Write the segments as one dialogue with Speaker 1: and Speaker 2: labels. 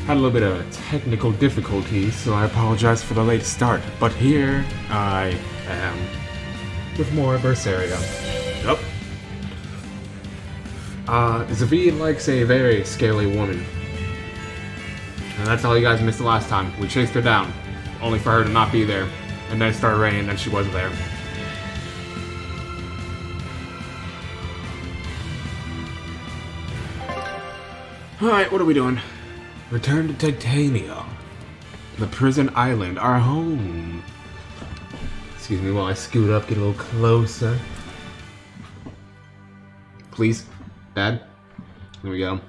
Speaker 1: Had a little bit of technical difficulties, so I apologize for the late start. But here I am with more Berseria. Yep. Zaveid likes a very scaly woman. And that's all you guys missed the last time. We chased her down, only for her to not be there. And then it started raining and she was there. Alright, what are we doing? Return to Titania. The prison island, our home. Excuse me while I scoot up, get a little closer. Please, Dad. Here we go.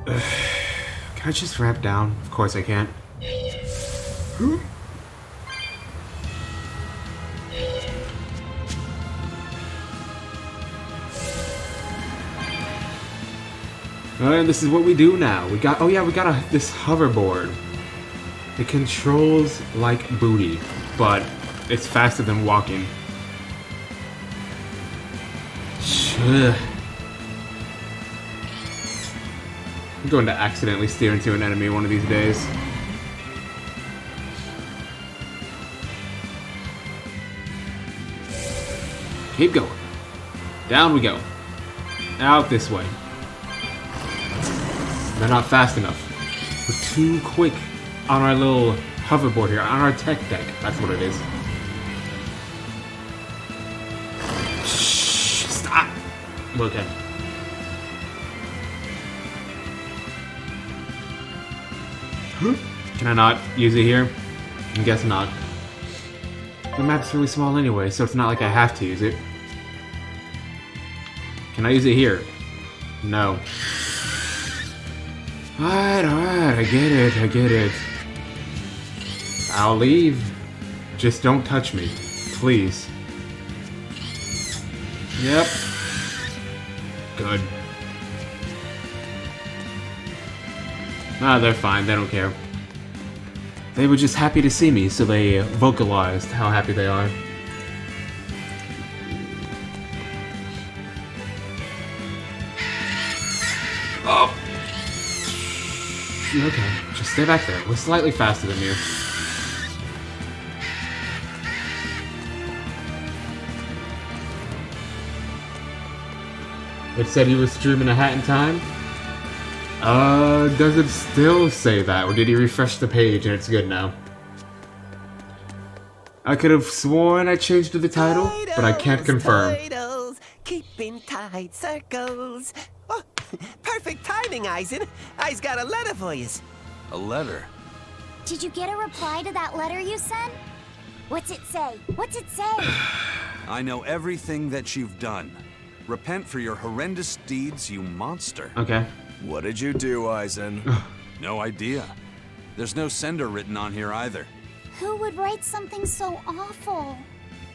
Speaker 1: Can I just ramp down? Of course I can't. And this is what we do now. We got, this hoverboard. It controls like booty, but it's faster than walking. I'm going to accidentally steer into an enemy one of these days. Keep going. Down we go. Out this way. They're not fast enough. We're too quick on our little hoverboard here, on our tech deck. That's what it is. Shh, stop. Okay. Can I not use it here? I guess not. The map's really small anyway, so it's not like I have to use it. Can I use it here? No. Alright, I get it. I'll leave. Just don't touch me. Please. Yep. Good. Ah, they're fine, they don't care. They were just happy to see me, so they vocalized how happy they are. Oh! Okay, just stay back there. We're slightly faster than you. It said he was streaming a Hat in Time? Does it still say that? Or did he refresh the page and it's good now? I could have sworn I changed the title, but I can't confirm.
Speaker 2: Keeping tight circles. Oh, perfect timing, Eisen. I's got a letter for you.
Speaker 3: A letter?
Speaker 4: Did you get a reply to that letter you sent? What's it say? What's it say?
Speaker 3: I know everything that you've done. Repent for your horrendous deeds, you monster.
Speaker 1: Okay.
Speaker 5: What did you do, Eisen?
Speaker 3: No idea. There's no sender written on here either.
Speaker 4: Who would write something so awful?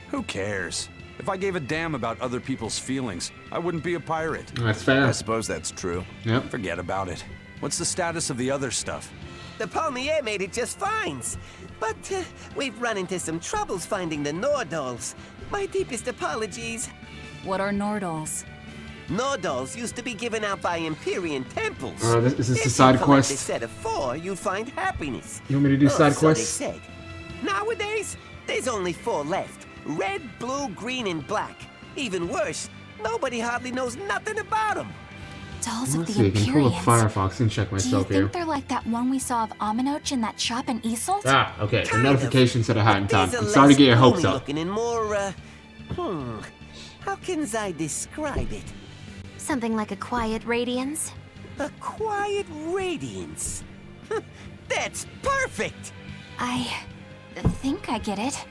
Speaker 3: Who cares? If I gave a damn about other people's feelings, I wouldn't be a pirate.
Speaker 1: That's fair.
Speaker 5: I suppose that's true.
Speaker 1: Yep.
Speaker 3: Forget about it. What's the status of the other stuff?
Speaker 2: The Palmier made it just fine. But we've run into some troubles finding the Nordals. My deepest apologies.
Speaker 6: What are Nordals?
Speaker 2: Nordals used to be given out by Empyrean temples.
Speaker 1: Is this
Speaker 2: If
Speaker 1: the side
Speaker 2: you collect
Speaker 1: quest?
Speaker 2: a set of 4, you'd find happiness.
Speaker 1: You want me to do side
Speaker 2: So
Speaker 1: quests?
Speaker 2: they said. Nowadays, there's only 4 left. Red, blue, green, and black. Even worse, nobody hardly knows nothing about them.
Speaker 6: Dolls of
Speaker 1: Let's
Speaker 6: the
Speaker 1: see, I can pull up
Speaker 6: Empyreans.
Speaker 1: Firefox and check
Speaker 6: Do you
Speaker 1: myself
Speaker 6: think
Speaker 1: here.
Speaker 6: they're like that one we saw of Aminoch in that shop in Isolt?
Speaker 1: Ah, okay. The
Speaker 2: Kind
Speaker 1: notification said a Hat in
Speaker 2: But
Speaker 1: Time.
Speaker 2: these are
Speaker 1: I'm sorry to
Speaker 2: less
Speaker 1: get your hopes
Speaker 2: gloomy
Speaker 1: up.
Speaker 2: looking and more, how can I describe it?
Speaker 4: Something like a quiet radiance?
Speaker 2: A quiet radiance. That's perfect!
Speaker 6: I think I get it.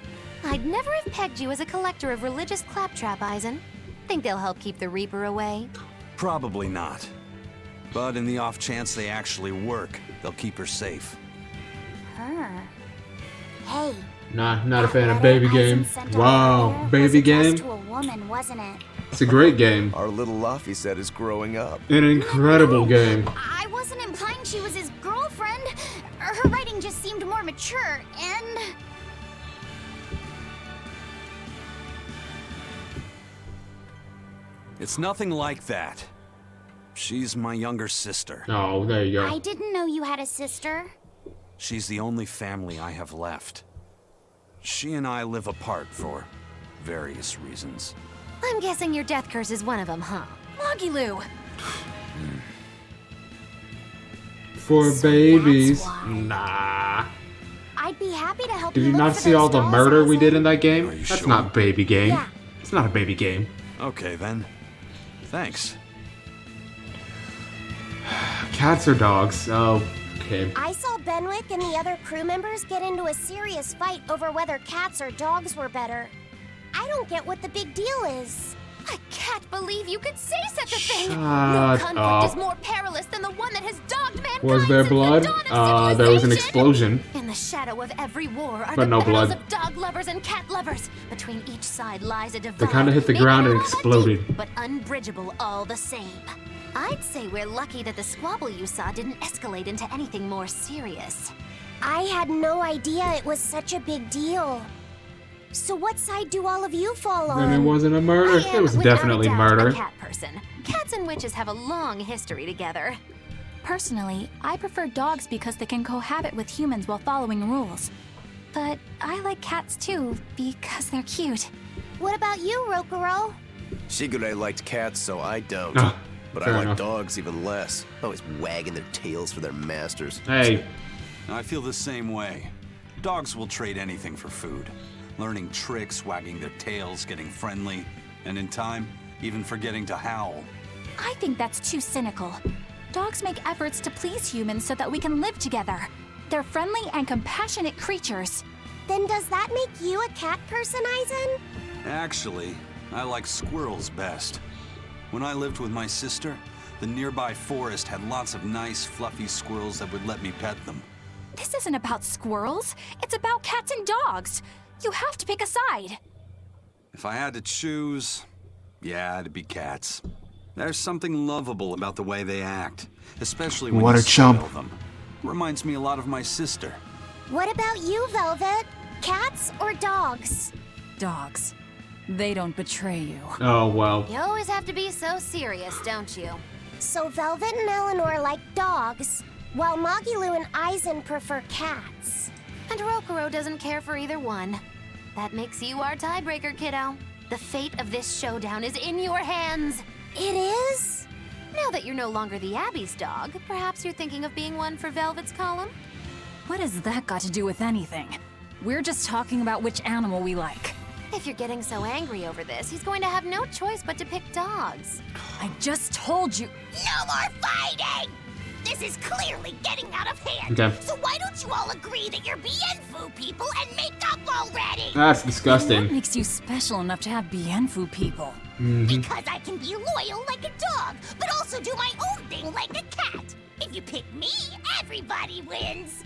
Speaker 4: I'd never have pegged you as a collector of religious claptrap, Eisen. Think they'll help keep the Reaper away?
Speaker 3: Probably not. But in the off chance they actually work, they'll keep her safe.
Speaker 4: Her. Hey.
Speaker 1: Nah, not a
Speaker 4: that
Speaker 1: fan of
Speaker 4: letter
Speaker 1: baby
Speaker 4: Eisen
Speaker 1: game.
Speaker 4: sent
Speaker 1: Wow,
Speaker 4: over there
Speaker 1: baby
Speaker 4: was addressed
Speaker 1: game.
Speaker 4: to a woman, wasn't it?
Speaker 1: It's a great game.
Speaker 5: Our little Luffy said is growing up.
Speaker 1: An incredible
Speaker 4: No,
Speaker 1: game.
Speaker 4: I wasn't implying she was his girlfriend. Her writing just seemed more mature, and...
Speaker 3: It's nothing like that. She's my younger sister.
Speaker 1: Oh, there you
Speaker 7: I
Speaker 1: go.
Speaker 7: didn't know you had a sister.
Speaker 3: She's the only family I have left. She and I live apart for various reasons.
Speaker 4: I'm guessing your death curse is one of them, huh?
Speaker 6: Mogiloo!
Speaker 1: For
Speaker 7: So
Speaker 1: babies.
Speaker 7: that's why.
Speaker 1: Nah.
Speaker 7: I'd be happy to help
Speaker 1: Did
Speaker 7: you
Speaker 1: you
Speaker 7: look
Speaker 1: not
Speaker 7: for
Speaker 1: see
Speaker 7: those
Speaker 1: all the
Speaker 7: dolls,
Speaker 1: murder we
Speaker 7: Eisen.
Speaker 1: did in that game?
Speaker 3: Are you
Speaker 1: That's
Speaker 3: sure?
Speaker 1: not baby game.
Speaker 7: Yeah.
Speaker 1: It's not a baby game.
Speaker 3: Okay then. Thanks.
Speaker 1: Cats or dogs? Oh, okay.
Speaker 7: I saw Benwick and the other crew members get into a serious fight over whether cats or dogs were better. I don't get what the big deal is.
Speaker 4: I can't believe you could say such a thing!
Speaker 1: Shut
Speaker 4: No conflict
Speaker 1: up.
Speaker 4: is more perilous than the one that has dogged mankind
Speaker 1: Was there
Speaker 4: since the
Speaker 1: blood?
Speaker 4: dawn of
Speaker 1: There was an
Speaker 4: civilization.
Speaker 1: explosion.
Speaker 4: In the shadow of every war are
Speaker 1: But
Speaker 4: the
Speaker 1: no
Speaker 4: battles
Speaker 1: blood.
Speaker 4: of dog lovers and cat lovers. Between each side lies a divide.
Speaker 1: They kinda hit the
Speaker 4: maybe
Speaker 1: ground and
Speaker 4: not that
Speaker 1: exploded.
Speaker 4: deep, but unbridgeable all the same. I'd say we're lucky that the squabble you saw didn't escalate into anything more serious.
Speaker 7: I had no idea it was such a big deal. So what side do all of you fall on?
Speaker 1: Then it wasn't a murder.
Speaker 4: I
Speaker 1: It
Speaker 4: am,
Speaker 1: was
Speaker 4: without
Speaker 1: definitely
Speaker 4: a doubt,
Speaker 1: murder.
Speaker 4: a cat person. Cats and witches have a long history together.
Speaker 6: Personally, I prefer dogs because they can cohabit with humans while following rules. But I like cats too, because they're cute.
Speaker 7: What about you, Rokuro?
Speaker 5: Shigure liked cats, so I don't.
Speaker 1: Ah,
Speaker 5: But I
Speaker 1: fair
Speaker 5: like
Speaker 1: enough.
Speaker 5: dogs even less. Always wagging their tails for their masters.
Speaker 1: Hey,
Speaker 3: I feel the same way. Dogs will trade anything for food. Learning tricks, wagging their tails, getting friendly, and in time, even forgetting to howl.
Speaker 6: I think that's too cynical. Dogs make efforts to please humans so that we can live together. They're friendly and compassionate creatures.
Speaker 7: Then does that make you a cat person, Eisen?
Speaker 3: Actually, I like squirrels best. When I lived with my sister, the nearby forest had lots of nice, fluffy squirrels that would let me pet them.
Speaker 6: This isn't about squirrels. It's about cats and dogs. You have to pick a side.
Speaker 3: If I had to choose, yeah, it'd be cats. There's something lovable about the way they act, especially when
Speaker 1: What
Speaker 3: you
Speaker 1: a chump.
Speaker 3: spoil them. Reminds me a lot of my sister.
Speaker 7: What about you, Velvet? Cats or dogs?
Speaker 8: Dogs. They don't betray you.
Speaker 1: oh well.
Speaker 4: You always have to be so serious, don't you?
Speaker 7: So Velvet and Eleanor like dogs, while Mogiloo and Eisen prefer cats.
Speaker 4: And Rokuro doesn't care for either one. That makes you our tiebreaker, kiddo. The fate of this showdown is in your hands.
Speaker 7: It is?
Speaker 4: Now that you're no longer the Abbey's dog, perhaps you're thinking of being one for Velvet's column?
Speaker 8: What has that got to do with anything? We're just talking about which animal we like.
Speaker 4: If you're getting so angry over this, he's going to have no choice but to pick dogs.
Speaker 8: I just told you.
Speaker 7: No more fighting! This is clearly getting out of hand.
Speaker 1: Okay.
Speaker 7: So why don't you all agree that you're Bienfu people and make up already?
Speaker 1: That's
Speaker 8: What
Speaker 1: disgusting.
Speaker 8: makes you special enough to have Bienfu people?
Speaker 7: Because I can be loyal like a dog, but also do my own thing like a cat. If you pick me, everybody wins.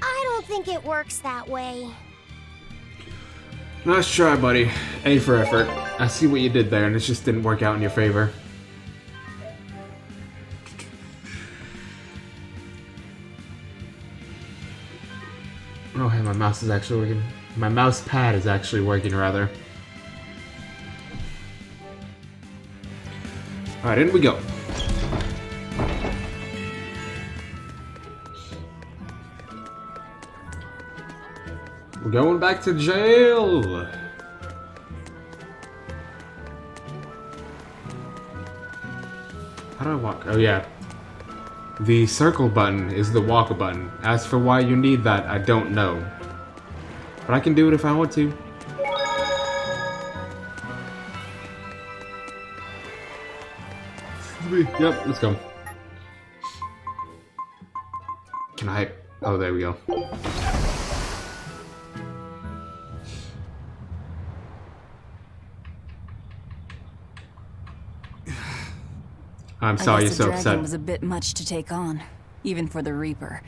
Speaker 7: I don't think it works that way.
Speaker 1: Nice try, buddy. A for effort. I see what you did there, and it just didn't work out in your favor. Oh, hey, my mouse is actually working. My mouse pad is actually working, rather. Alright, in we go. We're going back to jail. How do I walk? Oh, yeah. The circle button is the walk button. As for why you need that, I don't know. But I can do it if I want to. Yep, let's go. Can I? Oh, there we go. I'm sorry
Speaker 8: I
Speaker 1: you're
Speaker 8: guess the
Speaker 1: so
Speaker 8: dragon
Speaker 1: upset.
Speaker 8: was a bit much to take on, even for the Reaper.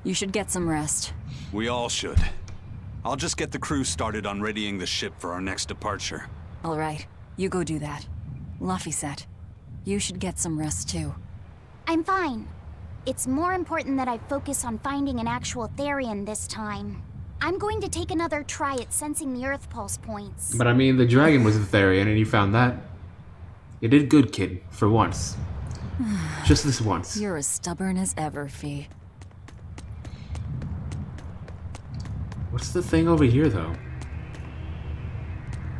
Speaker 8: You should get some rest.
Speaker 3: We all should. I'll just get the crew started on readying the ship for our next departure.
Speaker 8: All right, you go do that. Laphicet, you should get some rest too.
Speaker 7: I'm fine. It's more important that I focus on finding an actual Therian this time. I'm going to take another try at sensing the Earth Pulse points.
Speaker 1: But I mean, the dragon was a Therian, and you found that. You did good, kid, for once. Just this once.
Speaker 8: You're as stubborn as ever, Fee.
Speaker 1: What's the thing over here, though?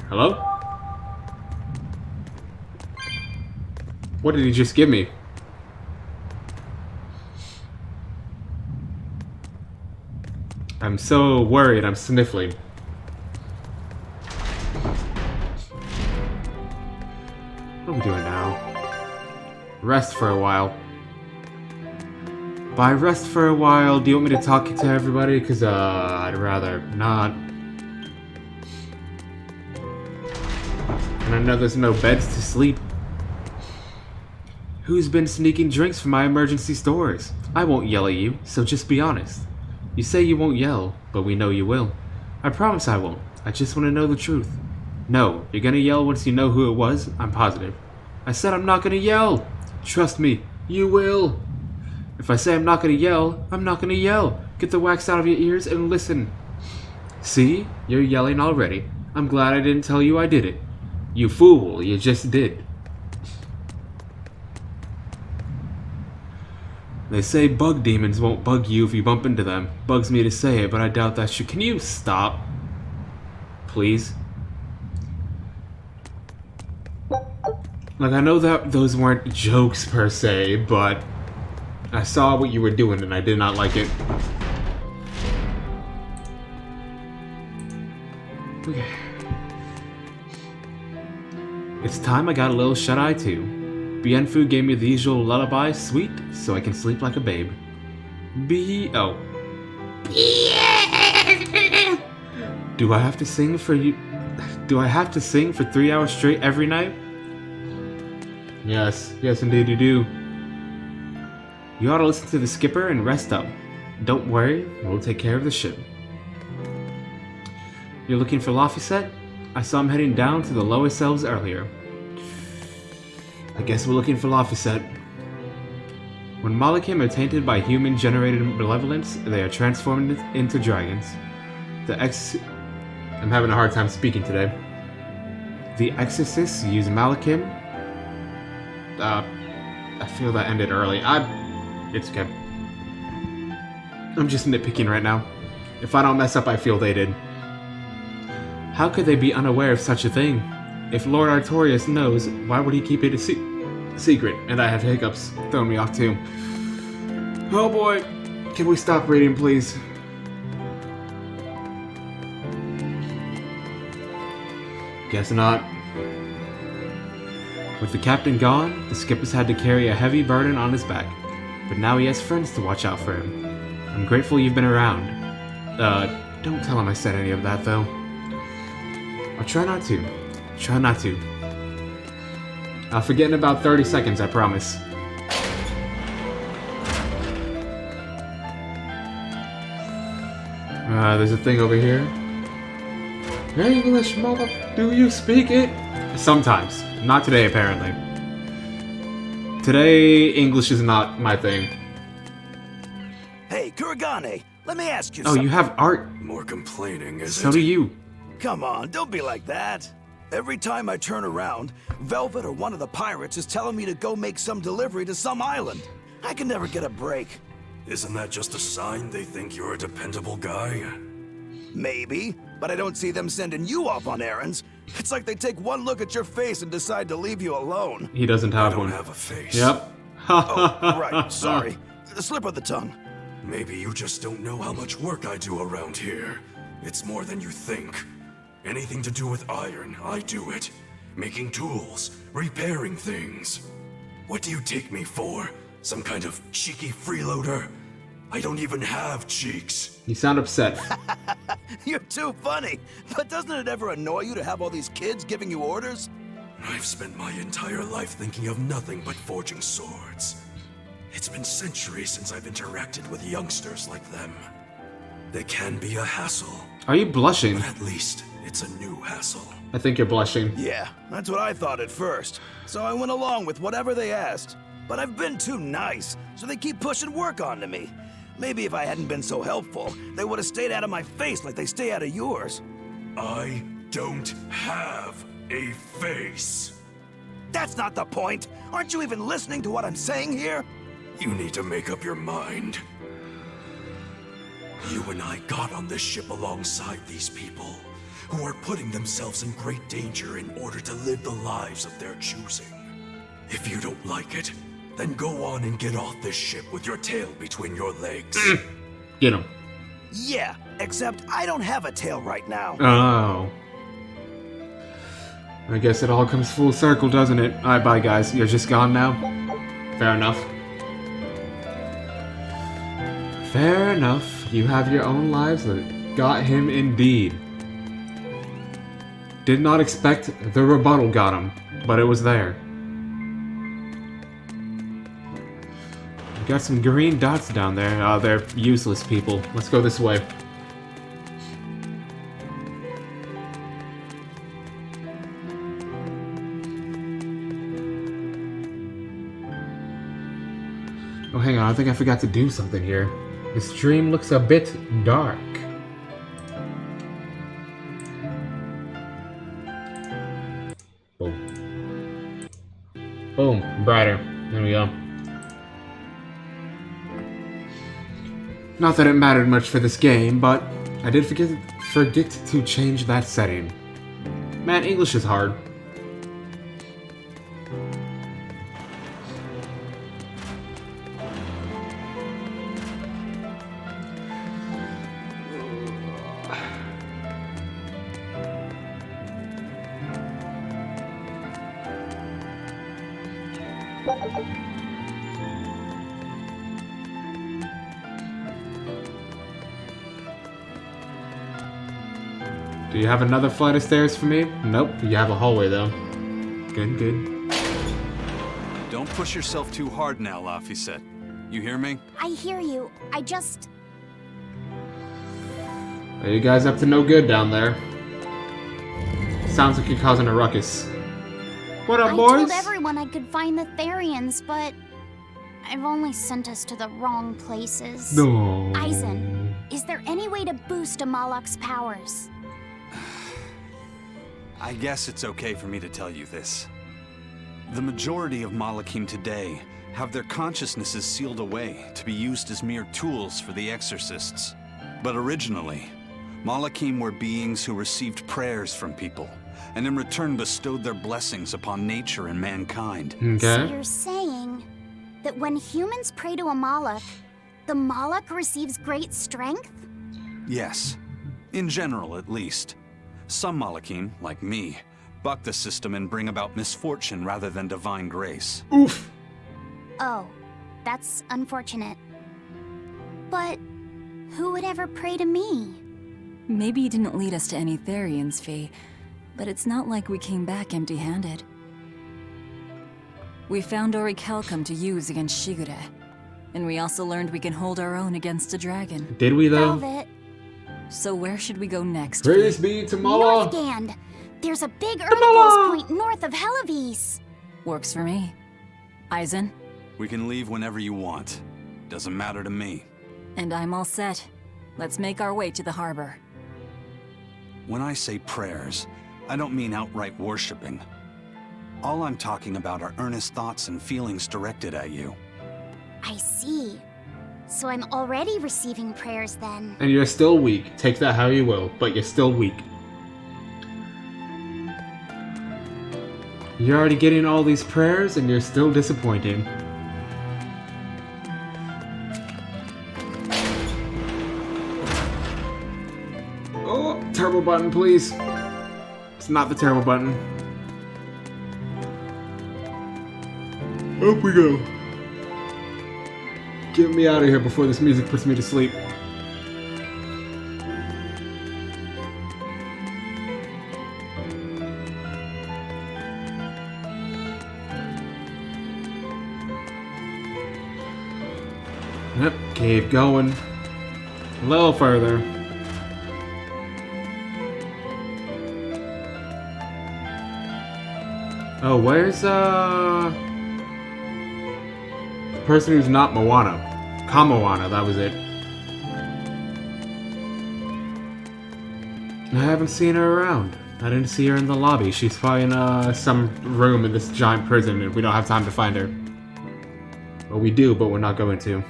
Speaker 1: Hello? What did he just give me? I'm so worried, I'm sniffling. What are we doing now? Rest for a while. By rest for a while, do you want me to talk to everybody? Because, I'd rather not. And I know there's no beds to sleep. Who's been sneaking drinks from my emergency stores? I won't yell at you, so just be honest. You say you won't yell, but we know you will. I promise I won't. I just want to know the truth. No, you're gonna yell once you know who it was, I'm positive. I said I'm not gonna yell! Trust me, you will! If I say I'm not gonna yell, I'm not gonna yell. Get the wax out of your ears and listen. See? You're yelling already. I'm glad I didn't tell you I did it. You fool, you just did. They say bug demons won't bug you if you bump into them. Bugs me to say it, but I doubt that's true. Can you stop? Please? Like, I know that those weren't jokes per se, but I saw what you were doing and I did not like it. Okay. It's time I got a little shut-eye too. Bienfu gave me the usual lullaby, sweet, so I can sleep like a babe. Oh. Do I have to sing for you? Do I have to sing for 3 hours straight every night? Yes, yes indeed you do. You ought to listen to the skipper and rest up. Don't worry, we'll take care of the ship. You're looking for Laphicet? I saw him heading down to the lower cells earlier. I guess we're looking for Laphicet. When Malachim are tainted by human-generated malevolence, they are transformed into dragons. I'm having a hard time speaking today. The exorcists use Malachim. I feel that ended early. It's okay. I'm just nitpicking right now. If I don't mess up, I feel they did. How could they be unaware of such a thing? If Lord Artorias knows, why would he keep it a secret? And I have hiccups throwing me off too. Oh boy. Can we stop reading, please? Guess not. With the captain gone, the skipper's had to carry a heavy burden on his back. But now he has friends to watch out for him. I'm grateful you've been around. Don't tell him I said any of that, though. I'll try not to. Try not to. I'll forget in about 30 seconds, I promise. There's a thing over here. English, mother... Do you speak it? Sometimes. Not today, apparently. Today, English is not my thing.
Speaker 9: Hey, Kuragane, let me ask you
Speaker 1: something. Oh, you have art.
Speaker 9: More complaining, is it?
Speaker 1: So do you.
Speaker 9: Come on, don't be like that. Every time I turn around, Velvet or one of the pirates is telling me to go make some delivery to some island. I can never get a break.
Speaker 10: Isn't that just a sign they think you're a dependable guy?
Speaker 9: Maybe, but I don't see them sending you off on errands. It's like they take one look at your face and decide to leave you alone.
Speaker 1: He doesn't have
Speaker 10: I
Speaker 1: one.
Speaker 10: don't have a face.
Speaker 1: Yep.
Speaker 9: Oh, right, sorry. The slip of the tongue.
Speaker 10: Maybe you just don't know how much work I do around here. It's more than you think. Anything to do with iron, I do it. Making tools, repairing things. What do you take me for? Some kind of cheeky freeloader? I don't even have cheeks.
Speaker 1: You sound upset.
Speaker 9: You're too funny. But doesn't it ever annoy you to have all these kids giving you orders?
Speaker 10: I've spent my entire life thinking of nothing but forging swords. It's been centuries since I've interacted with youngsters like them. They can be a hassle.
Speaker 1: Are you blushing?
Speaker 10: But at least it's a new hassle.
Speaker 1: I think you're blushing.
Speaker 9: Yeah, that's what I thought at first. So I went along with whatever they asked. But I've been too nice, so they keep pushing work onto me. Maybe if I hadn't been so helpful, they would have stayed out of my face like they stay out of yours.
Speaker 10: I don't have a face.
Speaker 9: That's not the point. Aren't you even listening to what I'm saying here?
Speaker 10: You need to make up your mind. You and I got on this ship alongside these people, who are putting themselves in great danger in order to live the lives of their choosing. If you don't like it, then go on and get off this ship with your tail between your legs.
Speaker 1: Get him.
Speaker 9: Yeah, except I don't have a tail right now.
Speaker 1: Oh. I guess it all comes full circle, doesn't it? Alright, bye guys. You're just gone now? Fair enough. Fair enough. You have your own lives that got him indeed. Did not expect the rebuttal got him, but it was there. Got some green dots down there. Oh, they're useless people. Let's go this way. Oh, hang on. I think I forgot to do something here. The stream looks a bit dark. Boom. Boom. Brighter. There we go. Not that it mattered much for this game, but I did forget to change that setting. Man, English is hard. Do you have another flight of stairs for me? Nope, you have a hallway though. Good, good.
Speaker 3: Don't push yourself too hard now, Laphicet. You hear me?
Speaker 7: I hear you. I just...
Speaker 1: Are you guys up to no good down there? Sounds like you're causing a ruckus. What up, boys?
Speaker 7: I told everyone I could find the Therians, but I've only sent us to the wrong places.
Speaker 1: No.
Speaker 7: Eisen, is there any way to boost a Malak's powers?
Speaker 3: I guess it's okay for me to tell you this. The majority of Malakim today have their consciousnesses sealed away to be used as mere tools for the exorcists. But originally, Malakim were beings who received prayers from people, and in return bestowed their blessings upon nature and mankind.
Speaker 1: Okay.
Speaker 7: So you're saying that when humans pray to a Malak, the Malak receives great strength?
Speaker 3: Yes. In general, at least. Some Malakim, like me, buck the system and bring about misfortune rather than divine grace.
Speaker 1: Oof.
Speaker 7: Oh, that's unfortunate. But who would ever pray to me?
Speaker 8: Maybe you didn't lead us to any Therians, Fee, but it's not like we came back empty-handed. We found Orichalcum to use against Shigure, and we also learned we can hold our own against a dragon.
Speaker 1: Did we though?
Speaker 7: Velvet.
Speaker 8: So where should we go next?
Speaker 1: Praise be to Mala.
Speaker 7: Northgand! There's a big earthpulse point north of Helavis.
Speaker 8: Works for me. Eisen?
Speaker 3: We can leave whenever you want. Doesn't matter to me.
Speaker 8: And I'm all set. Let's make our way to the harbor.
Speaker 3: When I say prayers, I don't mean outright worshipping. All I'm talking about are earnest thoughts and feelings directed at you.
Speaker 7: I see. So I'm already receiving prayers then.
Speaker 1: And you're still weak. Take that how you will, but you're still weak. You're already getting all these prayers and you're still disappointing. Oh, turbo button, please. It's not the turbo button. Up we go. Get me out of here before this music puts me to sleep. Yep, keep going. A little further. Oh, where's the person who's not Moana? Kamoana, that was it. I haven't seen her around. I didn't see her in the lobby. She's probably in some room in this giant prison, and we don't have time to find her. Well, we do, but we're not going to.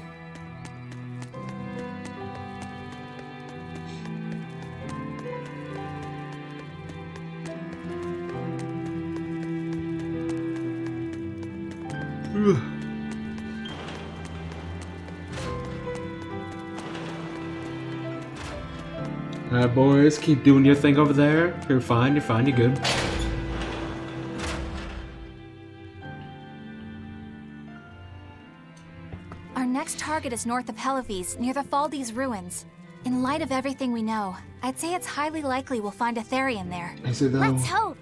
Speaker 1: Alright, boys, keep doing your thing over there. You're fine, you're good.
Speaker 6: Our next target is north of Helives, near the Faldes ruins. In light of everything we know, I'd say it's highly likely we'll find a Therian there.
Speaker 1: Is it though?
Speaker 7: Let's hope.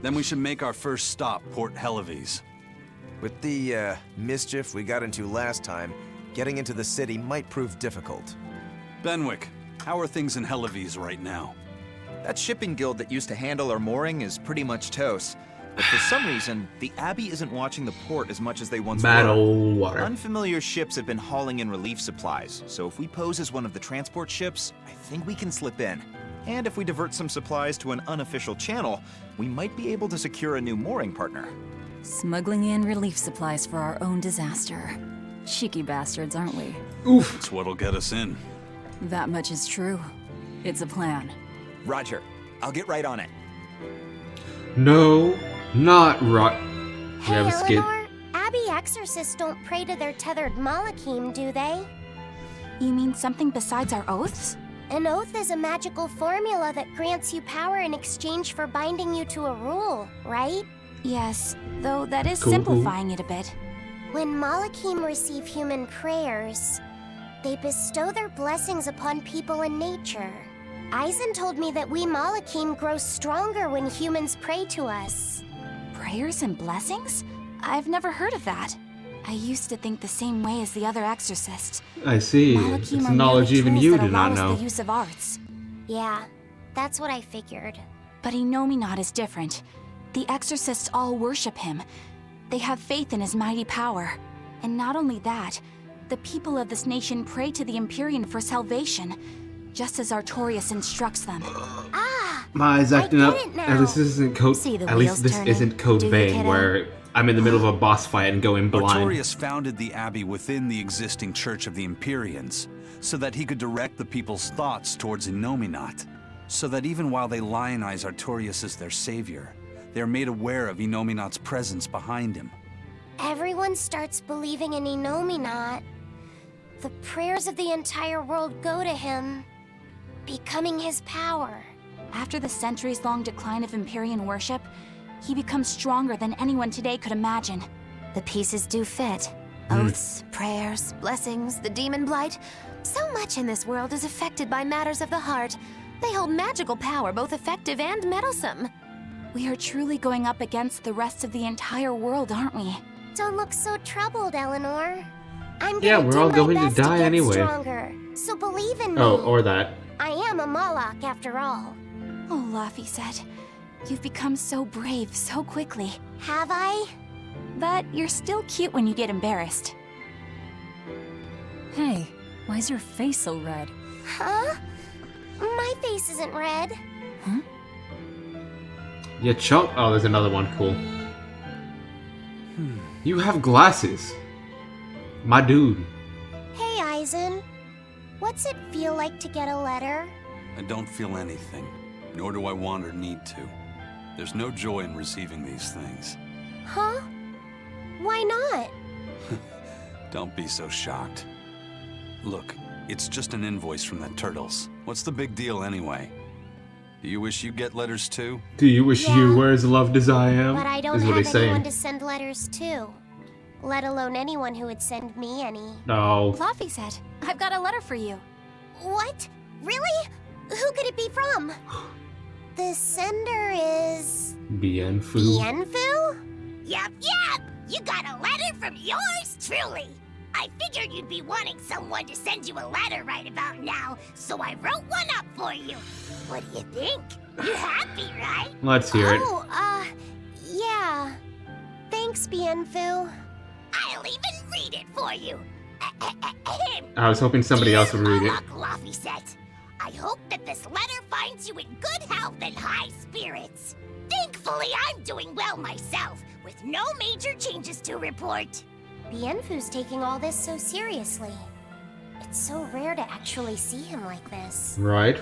Speaker 3: Then we should make our first stop, Port Helives.
Speaker 5: With the mischief we got into last time, getting into the city might prove difficult.
Speaker 3: Benwick, how are things in Helives right now?
Speaker 11: That shipping guild that used to handle our mooring is pretty much toast. But for some reason, the Abbey isn't watching the port as much as they once
Speaker 1: Battle
Speaker 11: were.
Speaker 1: water.
Speaker 11: Unfamiliar ships have been hauling in relief supplies, so if we pose as one of the transport ships, I think we can slip in. And if we divert some supplies to an unofficial channel, we might be able to secure a new mooring partner.
Speaker 8: Smuggling in relief supplies for our own disaster. Cheeky bastards, aren't we?
Speaker 1: Oof.
Speaker 3: It's what'll get us in.
Speaker 8: That much is true. It's a plan.
Speaker 11: Roger. I'll get right on it.
Speaker 1: No, not right. We
Speaker 7: Hey,
Speaker 1: have a skid.
Speaker 7: Eleanor, Abbey exorcists don't pray to their tethered Malachim, do they?
Speaker 6: You mean something besides our oaths?
Speaker 7: An oath is a magical formula that grants you power in exchange for binding you to a rule, right?
Speaker 6: Yes, though that is
Speaker 1: Cool.
Speaker 6: simplifying it a bit.
Speaker 7: When Malachim receive human prayers, they bestow their blessings upon people and nature. Eisen told me that we Malachim grow stronger when humans pray to us.
Speaker 6: Prayers and blessings? I've never heard of that. I used to think the same way as the other exorcists.
Speaker 1: I see.
Speaker 6: Malachim
Speaker 1: It's
Speaker 6: are
Speaker 1: knowledge
Speaker 6: merely
Speaker 1: even
Speaker 6: tools
Speaker 1: you
Speaker 6: that
Speaker 1: do not
Speaker 6: allow us
Speaker 1: know.
Speaker 6: the use of arts.
Speaker 7: Yeah, that's what I figured.
Speaker 6: But Inominat is different. The exorcists all worship him. They have faith in his mighty power. And not only that, the people of this nation pray to the Empyrean for salvation, just as Artorias instructs them.
Speaker 7: Ah!
Speaker 1: My eyes acting
Speaker 7: I
Speaker 1: up.
Speaker 7: get it now.
Speaker 1: At least this isn't code.
Speaker 4: See the
Speaker 1: At least
Speaker 4: wheels
Speaker 1: this
Speaker 4: turning.
Speaker 1: isn't Code
Speaker 4: Do you,
Speaker 1: Vein,
Speaker 4: kiddo?
Speaker 1: where I'm in the middle of a boss fight and going blind.
Speaker 3: Artorias founded the Abbey within the existing Church of the Empyreans, so that he could direct the people's thoughts towards Inominat. So that even while they lionize Artorias as their savior, they are made aware of Inominat's presence behind him.
Speaker 7: Everyone starts believing in Inominat. The prayers of the entire world go to him, becoming his power.
Speaker 6: After the centuries-long decline of Empyrean worship, he becomes stronger than anyone today could imagine.
Speaker 4: The pieces do fit. Oaths, prayers, blessings, the demon blight. So much in this world is affected by matters of the heart. They hold magical power, both effective and meddlesome.
Speaker 6: We are truly going up against the rest of the entire world, aren't we?
Speaker 7: Don't look so troubled, Eleanor. I'm gonna
Speaker 1: Yeah, we're
Speaker 7: do
Speaker 1: all
Speaker 7: my
Speaker 1: going to
Speaker 7: best
Speaker 1: die
Speaker 7: get
Speaker 1: anyway.
Speaker 7: Stronger, so believe in me.
Speaker 1: Oh, or that.
Speaker 7: I am a Malak after all.
Speaker 6: Oh, Laffy said, you've become so brave so quickly.
Speaker 7: Have I?
Speaker 6: But you're still cute when you get embarrassed.
Speaker 8: Hey, why is your face so red?
Speaker 7: Huh? My face isn't red.
Speaker 1: Yeah, chop. Oh, there's another one. Cool. You have glasses. My dude.
Speaker 7: Hey, Eisen. What's it feel like to get a letter?
Speaker 3: I don't feel anything, nor do I want or need to. There's no joy in receiving these things.
Speaker 7: Huh? Why not?
Speaker 3: Don't be so shocked. Look, it's just an invoice from the Turtles. What's the big deal anyway? Do you wish you get letters too?
Speaker 1: Do you wish you were as loved as I am?
Speaker 7: But I don't
Speaker 1: is what
Speaker 7: have
Speaker 1: he's
Speaker 7: anyone
Speaker 1: saying.
Speaker 7: to send letters to. Let alone anyone who would send me any.
Speaker 1: No.
Speaker 6: Laffy said, I've got a letter for you.
Speaker 7: What? Really? Who could it be from? The sender is...
Speaker 1: Bienfu.
Speaker 7: Bienfu?
Speaker 12: Yup, yup! You got a letter from yours truly! I figured you'd be wanting someone to send you a letter right about now, so I wrote one up for you. What do you think? You're happy, right?
Speaker 1: Let's hear it.
Speaker 7: Oh, yeah. Thanks, Bienfu.
Speaker 12: I'll even read it for you.
Speaker 1: I was hoping somebody else would read it.
Speaker 12: Laffy said, I I hope that this letter finds you in good health and high spirits. Thankfully, I'm doing well myself, with no major changes to report.
Speaker 7: Bienfu's taking all this so seriously. It's so rare to actually see him like this.
Speaker 1: Right.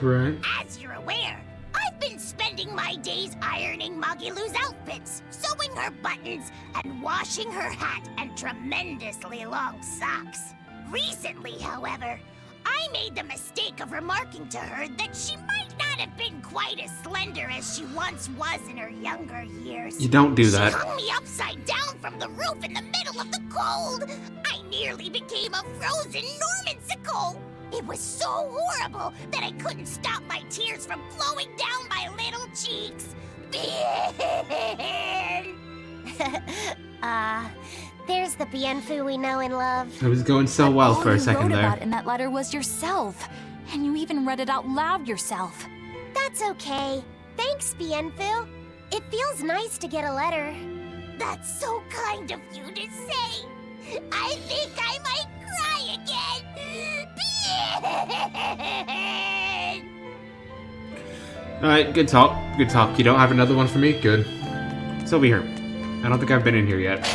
Speaker 12: As you're aware, I've been spending my days ironing Magilu's outfits, sewing her buttons, and washing her hat and tremendously long socks. Recently, however, I made the mistake of remarking to her that she might not have been quite as slender as she once was in her younger years.
Speaker 1: You don't do that.
Speaker 12: She hung me upside down from the roof in the middle of the cold. I nearly became a frozen Normansicle. It was so horrible that I couldn't stop my tears from flowing down my little cheeks.
Speaker 7: There's the Bienfu we know and love.
Speaker 1: It was going so well for a second
Speaker 6: All you wrote
Speaker 1: there.
Speaker 6: about in that letter was yourself, and you even read it out loud yourself.
Speaker 7: That's okay. Thanks, Bienfu. It feels nice to get a letter.
Speaker 12: That's so kind of you to say. I think I might cry again.
Speaker 1: Alright, good talk. Good talk. You don't have another one for me? Good. It's over here. I don't think I've been in here yet.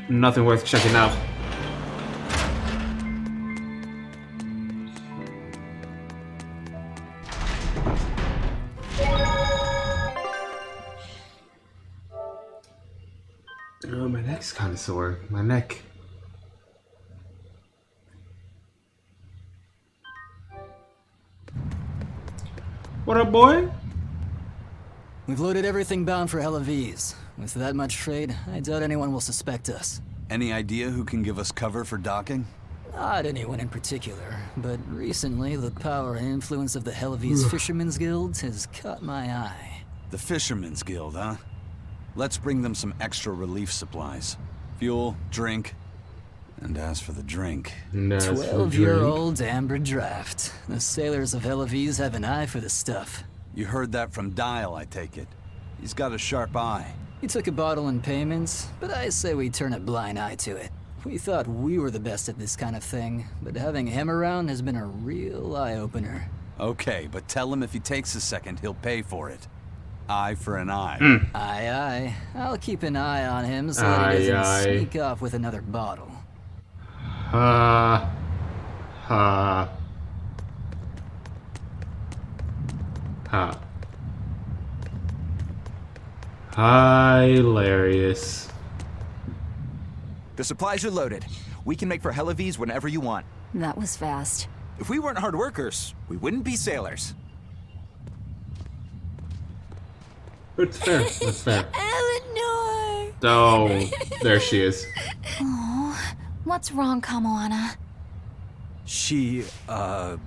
Speaker 1: Nothing worth checking out. Oh, my neck's kind of sore. My neck. What up, boy?
Speaker 13: We've loaded everything bound for Helaviz. With that much trade, I doubt anyone will suspect us.
Speaker 3: Any idea who can give us cover for docking?
Speaker 13: Not anyone in particular, but recently the power and influence of the Helaviz Fishermen's Guild has caught my eye.
Speaker 3: The Fishermen's Guild, huh? Let's bring them some extra relief supplies. Fuel, drink. And as for the drink...
Speaker 13: 12-year-old amber draft. The sailors of Helaviz have an eye for the stuff.
Speaker 3: You heard that from Dial, I take it. He's got a sharp eye.
Speaker 13: He took a bottle in payments, but I say we turn a blind eye to it. We thought we were the best at this kind of thing, but having him around has been a real eye-opener.
Speaker 3: Okay, but tell him if he takes a second, he'll pay for it. Eye for an eye.
Speaker 13: Aye, aye. I'll keep an eye on him so that he doesn't sneak off with another bottle.
Speaker 1: Hilarious.
Speaker 11: The supplies are loaded. We can make for Helaviz whenever you want.
Speaker 8: That was fast.
Speaker 11: If we weren't hard workers, we wouldn't be sailors.
Speaker 1: It's fair. That's fair.
Speaker 7: Eleanor!
Speaker 1: Oh, there she is.
Speaker 6: Oh, what's wrong, Kamoana?
Speaker 9: She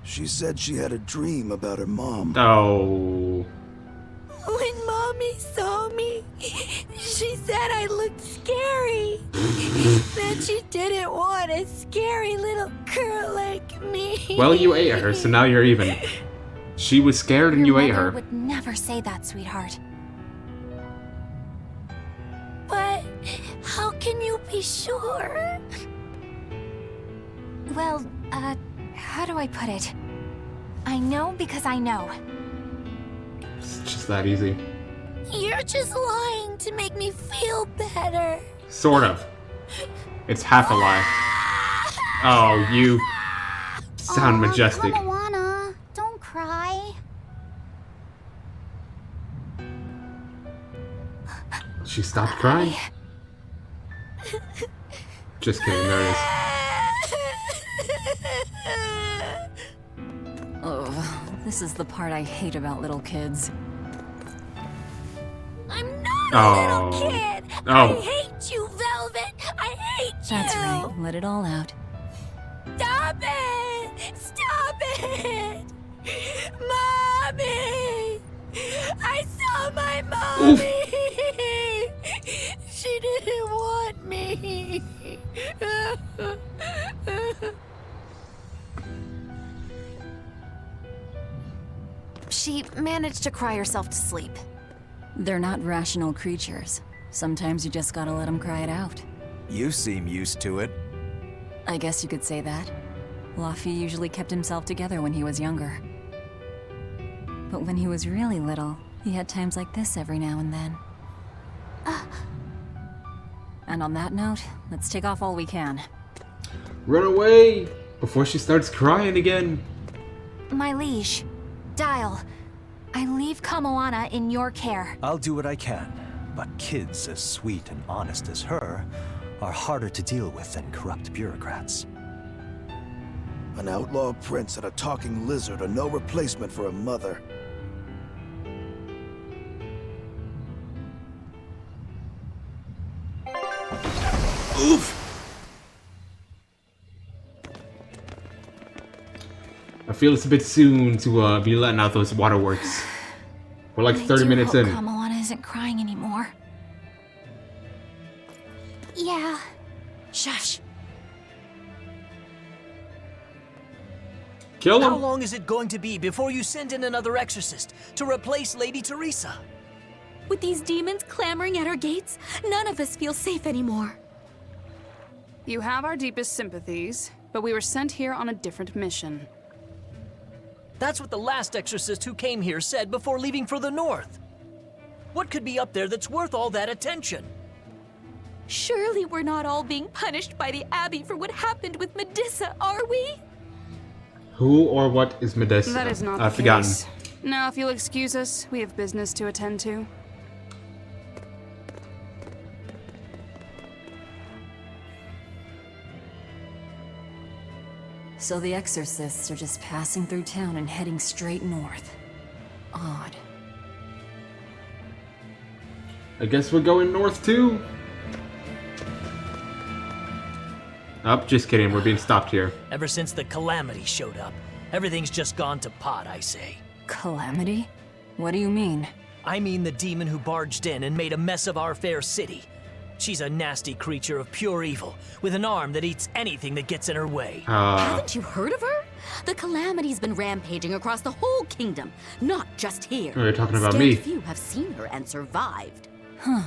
Speaker 9: said she had a dream about her mom.
Speaker 1: Oh.
Speaker 7: When Mommy saw me, she said I looked scary. That she didn't want a scary little girl like me.
Speaker 1: Well, you ate her, so now you're even. She was scared and you ate
Speaker 6: Your
Speaker 1: her.
Speaker 6: mother would never say that, sweetheart.
Speaker 7: But how can you be sure?
Speaker 6: Well, how do I put it? I know because I know.
Speaker 1: It's just that easy.
Speaker 7: You're just lying to make me feel better.
Speaker 1: Sort of. It's half a lie. Oh, you sound majestic.
Speaker 7: Kamoana, don't cry.
Speaker 1: She stopped crying. Just kidding, there it is.
Speaker 8: Oh, this is the part I hate about little kids.
Speaker 7: I'm not a little kid. I hate you, Velvet. I hate you.
Speaker 8: That's right. Let it all out.
Speaker 7: Stop it! Stop it! Mommy! I saw my mommy! She didn't want me.
Speaker 4: She managed to cry herself to sleep.
Speaker 8: They're not rational creatures. Sometimes you just gotta let them cry it out.
Speaker 5: You seem used to it.
Speaker 8: I guess you could say that. Luffy usually kept himself together when he was younger. But when he was really little, he had times like this every now and then. And on that note, let's take off all we can.
Speaker 1: Run away before she starts crying again.
Speaker 6: My liege, Dial, I leave Kamoana in your care.
Speaker 14: I'll do what I can, but kids as sweet and honest as her are harder to deal with than corrupt bureaucrats.
Speaker 9: An outlaw prince and a talking lizard are no replacement for a mother.
Speaker 1: Oof! I feel it's a bit soon to be letting out those waterworks. We're like 30 minutes in.
Speaker 6: Kamoana isn't crying anymore.
Speaker 7: Yeah.
Speaker 6: Shush.
Speaker 1: Kill him.
Speaker 15: How long is it going to be before you send in another exorcist to replace Lady Teresa?
Speaker 16: With these demons clamoring at our gates, none of us feel safe anymore.
Speaker 17: You have our deepest sympathies, but we were sent here on a different mission.
Speaker 15: That's what the last exorcist who came here said before leaving for the north. What could be up there that's worth all that attention?
Speaker 16: Surely we're not all being punished by the Abbey for what happened with Medusa, are we?
Speaker 1: Who or what is Medusa?
Speaker 17: That is not
Speaker 1: I've
Speaker 17: the
Speaker 1: forgotten.
Speaker 17: case. Now, if you'll excuse us, we have business to attend to.
Speaker 8: So the exorcists are just passing through town and heading straight north. Odd.
Speaker 1: I guess we're going north too. Oh, just kidding. We're being stopped here.
Speaker 15: Ever since the Calamity showed up, everything's just gone to pot, I say.
Speaker 8: Calamity? What do you mean?
Speaker 15: I mean the demon who barged in and made a mess of our fair city. She's a nasty creature of pure evil, with an arm that eats anything that gets in her way.
Speaker 16: Haven't you heard of her? The Calamity's been rampaging across the whole kingdom, not just here.
Speaker 1: Oh, you're talking about
Speaker 16: Scant
Speaker 1: me.
Speaker 16: few have seen her and survived.
Speaker 8: Huh.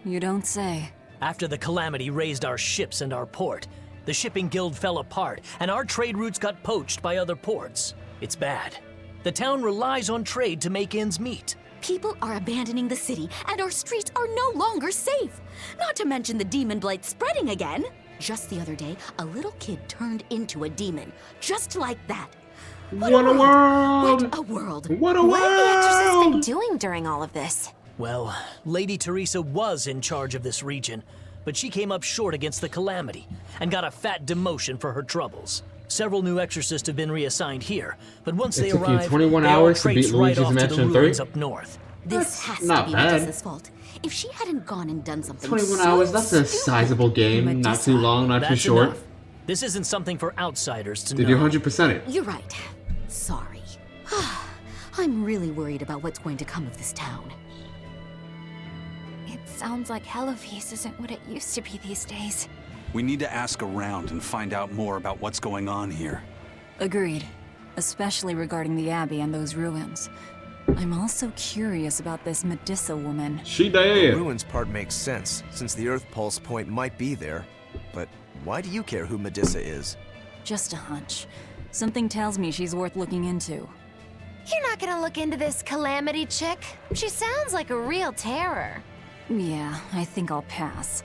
Speaker 8: You don't say.
Speaker 15: After the Calamity raised our ships and our port, the shipping guild fell apart, and our trade routes got poached by other ports. It's bad. The town relies on trade to make ends meet.
Speaker 16: People are abandoning the city, and our streets are no longer safe. Not to mention the demon blight spreading again. Just the other day, a little kid turned into a demon. Just like that.
Speaker 1: What a world!
Speaker 16: What a world!
Speaker 1: What a
Speaker 4: What have the exorcists been
Speaker 1: world!
Speaker 4: doing during all of this?
Speaker 15: Well, Lady Teresa was in charge of this region, but she came up short against the Calamity and got a fat demotion for her troubles. Several new exorcists have been reassigned here, but once
Speaker 1: It
Speaker 15: they
Speaker 1: took you
Speaker 15: arrive,
Speaker 1: 21
Speaker 15: they all
Speaker 1: hours to
Speaker 15: traipse
Speaker 1: beat
Speaker 15: right
Speaker 1: Luigi's
Speaker 15: off to the
Speaker 1: Mansion
Speaker 15: ruins
Speaker 1: 3?
Speaker 15: up north.
Speaker 16: This has to
Speaker 1: not
Speaker 16: be
Speaker 1: bad.
Speaker 16: Medusa's fault. If she hadn't gone and done something
Speaker 1: 21
Speaker 16: so
Speaker 1: hours, that's a
Speaker 16: stupid-
Speaker 1: sizable game. Not too long, not too
Speaker 15: That's
Speaker 1: short.
Speaker 15: enough. This isn't something for outsiders to
Speaker 1: Did
Speaker 15: know.
Speaker 1: you 100% it?
Speaker 16: You're right. Sorry. I'm really worried about what's going to come of this town.
Speaker 6: It sounds like Hellofeast isn't what it used to be these days.
Speaker 3: We need to ask around and find out more about what's going on here.
Speaker 8: Agreed. Especially regarding the Abbey and those ruins. I'm also curious about this Medusa woman.
Speaker 1: She
Speaker 5: The
Speaker 1: did.
Speaker 5: ruins part makes sense, since the Earth Pulse point might be there. But why do you care who Medusa is?
Speaker 8: Just a hunch. Something tells me she's worth looking into.
Speaker 4: You're not gonna look into this Calamity chick? She sounds like a real terror.
Speaker 8: Yeah, I think I'll pass.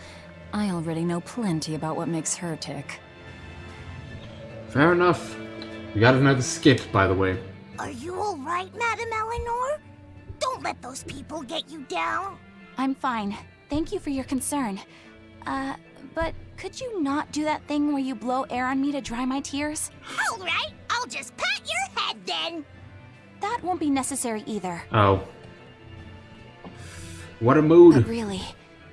Speaker 8: I already know plenty about what makes her tick.
Speaker 1: Fair enough. We got another skip, by the way.
Speaker 12: Are you all right, Madam Eleanor? Don't let those people get you down.
Speaker 6: I'm fine. Thank you for your concern. But could you not do that thing where you blow air on me to dry my tears?
Speaker 12: All right, I'll just pat your head then.
Speaker 6: That won't be necessary either.
Speaker 1: Oh. What a mood.
Speaker 6: But really,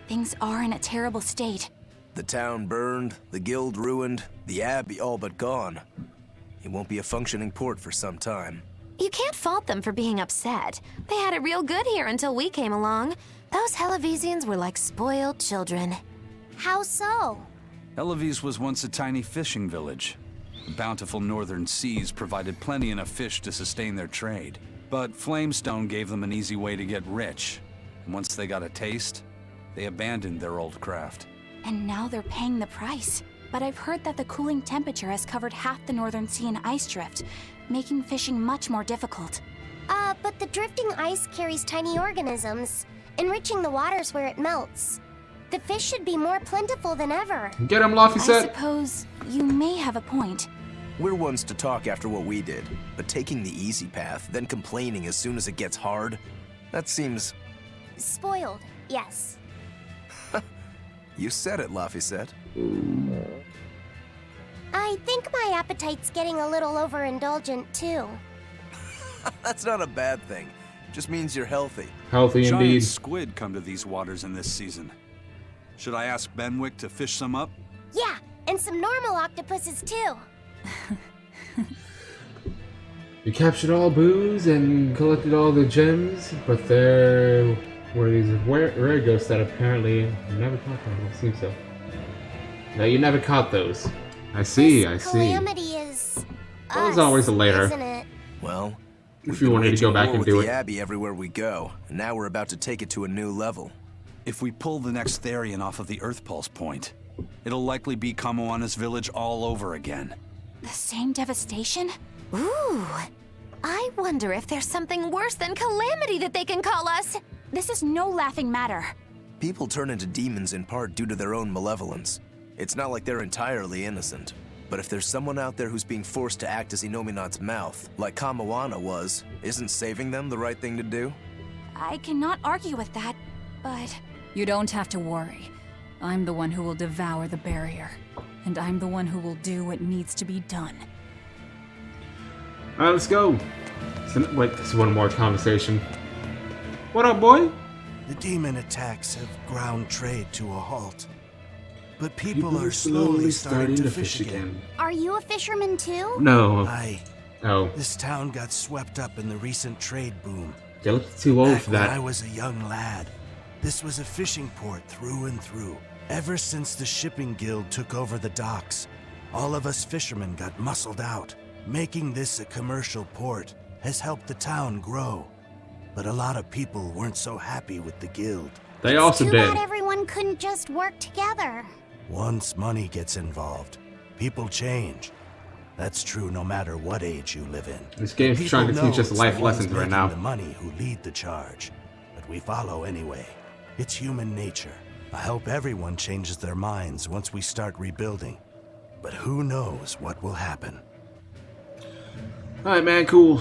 Speaker 6: things are in a terrible state.
Speaker 5: The town burned, the guild ruined, the abbey all but gone. It won't be a functioning port for some time.
Speaker 4: You can't fault them for being upset. They had it real good here until we came along. Those Hellavesians were like spoiled children.
Speaker 7: How so?
Speaker 3: Eloise was once a tiny fishing village. The bountiful northern seas provided plenty enough fish to sustain their trade. But Flamestone gave them an easy way to get rich. And once they got a taste, they abandoned their old craft.
Speaker 6: And now they're paying the price. but I've heard that the cooling temperature has covered half the northern sea in ice drift, making fishing much more difficult.
Speaker 7: But the drifting ice carries tiny organisms, enriching the waters where it melts. The fish should be more plentiful than ever.
Speaker 1: Get him, Luffy
Speaker 6: I
Speaker 1: said.
Speaker 6: suppose you may have a point.
Speaker 5: We're ones to talk after what we did, but taking the easy path, then complaining as soon as it gets hard, that seems...
Speaker 7: Spoiled, yes.
Speaker 5: You said it, Laphicet.
Speaker 7: I think my appetite's getting a little overindulgent, too.
Speaker 5: That's not a bad thing. Just means you're healthy.
Speaker 1: Healthy
Speaker 3: Giant
Speaker 1: indeed.
Speaker 3: squid come to these waters in this season. Should I ask Benwick to fish some up?
Speaker 7: Yeah, and some normal octopuses, too.
Speaker 1: You captured all booze and collected all the gems, but there were these rare ghosts that apparently you never caught them. It seems so. No, you never caught those. I see, I see.
Speaker 7: Calamity is...
Speaker 1: Well, there's always a later.
Speaker 7: Isn't it?
Speaker 5: Well,
Speaker 1: If you wanted to go back and do
Speaker 5: the
Speaker 1: it.
Speaker 5: Abbey everywhere we go, and now we're about to take it to a new level.
Speaker 3: If we pull the next Therian off of the Earth Pulse point, it'll likely be Kamoana's village all over again.
Speaker 6: The same devastation?
Speaker 4: Ooh. I wonder if there's something worse than calamity that they can call us.
Speaker 6: This is no laughing matter.
Speaker 5: People turn into demons in part due to their own malevolence. It's not like they're entirely innocent. But if there's someone out there who's being forced to act as Inominat's mouth, like Kamoana was, isn't saving them the right thing to do?
Speaker 6: I cannot argue with that, but...
Speaker 8: You don't have to worry. I'm the one who will devour the barrier. And I'm the one who will do what needs to be done.
Speaker 1: Alright, let's go. Wait, there's one more conversation. What up, boy?
Speaker 18: The demon attacks have ground trade to a halt. But people are slowly starting to fish again.
Speaker 7: Are you a fisherman, too?
Speaker 1: No.
Speaker 18: Oh. This town got swept up in the recent trade boom.
Speaker 1: You look too old for that.
Speaker 18: When I was a young lad, this was a fishing port through and through. Ever since the shipping guild took over the docks, all of us fishermen got muscled out. Making this a commercial port has helped the town grow. But a lot of people weren't so happy with the guild.
Speaker 1: They also
Speaker 7: Too
Speaker 1: did.
Speaker 7: bad everyone couldn't just work together.
Speaker 18: Once money gets involved, people change. That's true no matter what age you live in.
Speaker 1: This game's
Speaker 18: People
Speaker 1: trying to
Speaker 18: know
Speaker 1: teach us
Speaker 18: it's
Speaker 1: life
Speaker 18: the ones
Speaker 1: lessons right
Speaker 18: making
Speaker 1: now.
Speaker 18: The money who lead the charge, but we follow anyway. It's human nature. I hope everyone changes their minds once we start rebuilding. But who knows what will happen.
Speaker 1: Alright, man, cool.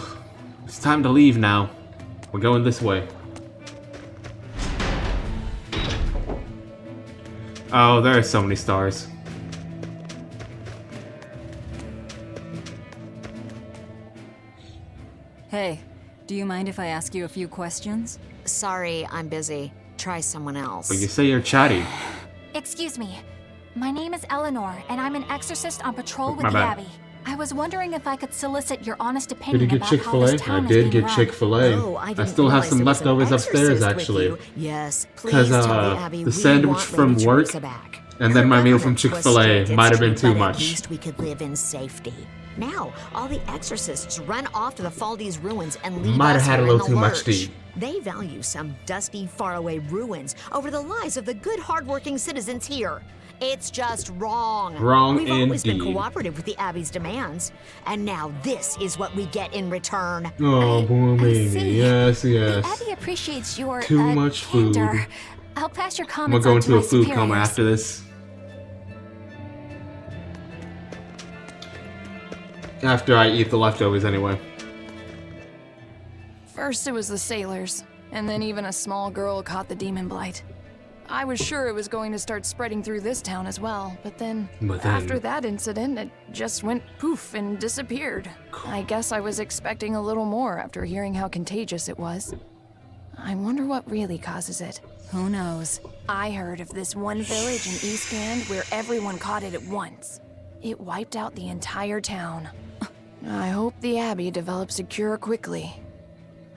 Speaker 1: It's time to leave now. We're going this way. Oh, there are so many stars.
Speaker 8: Hey, do you mind if I ask you a few questions?
Speaker 16: Sorry, I'm busy. Try someone else.
Speaker 1: But you say you're chatty.
Speaker 6: Excuse me. My name is Eleanor, and I'm an exorcist on patrol with
Speaker 1: My
Speaker 6: the
Speaker 1: bad.
Speaker 6: Abbey. I was wondering if I could solicit your honest
Speaker 1: Did
Speaker 6: opinion
Speaker 1: you get
Speaker 6: about
Speaker 1: Chick-fil-A?
Speaker 6: how this
Speaker 1: I
Speaker 6: town is
Speaker 1: did
Speaker 6: being
Speaker 1: get
Speaker 6: run.
Speaker 1: Chick-fil-A.
Speaker 16: Oh, I
Speaker 1: I
Speaker 16: didn't
Speaker 1: still have
Speaker 16: realize
Speaker 1: some
Speaker 16: there was an
Speaker 1: leftovers upstairs,
Speaker 16: exorcist with
Speaker 1: actually.
Speaker 16: you. Yes, please
Speaker 1: Because
Speaker 16: tell the Abbey
Speaker 1: the
Speaker 16: we
Speaker 1: sandwich
Speaker 16: want
Speaker 1: from
Speaker 16: Lady
Speaker 1: work
Speaker 16: Teresa back.
Speaker 1: and then
Speaker 16: Her
Speaker 1: my meal
Speaker 16: government
Speaker 1: from
Speaker 16: was
Speaker 1: Chick-fil-A
Speaker 16: strict,
Speaker 1: might have
Speaker 16: it's
Speaker 1: been
Speaker 16: true,
Speaker 1: too
Speaker 16: but
Speaker 1: much.
Speaker 16: At least we could live in safety. Now, all the exorcists run off to the Faldi's ruins and leave
Speaker 1: Might have
Speaker 16: us
Speaker 1: had a
Speaker 16: here in
Speaker 1: little
Speaker 16: the
Speaker 1: too much to
Speaker 16: lurch.
Speaker 1: eat.
Speaker 16: They value some dusty, faraway ruins over the lives of the good, hardworking citizens here. It's just wrong.
Speaker 1: Wrong
Speaker 16: We've always been
Speaker 1: indeed.
Speaker 16: cooperative with the Abbey's demands, and now this is what we get in return.
Speaker 1: Oh, poor baby. Yes, yes.
Speaker 6: The Abbey appreciates your
Speaker 1: Too much food.
Speaker 6: candor. I'll pass your
Speaker 1: I'm gonna
Speaker 6: comments
Speaker 1: go
Speaker 6: on to
Speaker 1: into
Speaker 6: my
Speaker 1: a food coma
Speaker 6: superiors.
Speaker 1: after this. After I eat the leftovers, anyway.
Speaker 17: First it was the sailors, and then even a small girl caught the demon blight. I was sure it was going to start spreading through this town as well, but then after that incident, it just went poof and disappeared. I guess I was expecting a little more after hearing how contagious it was. I wonder what really causes it.
Speaker 8: Who knows?
Speaker 17: I heard of this one village in Eastgand where everyone caught it at once. It wiped out the entire town. I hope the Abbey develops a cure quickly.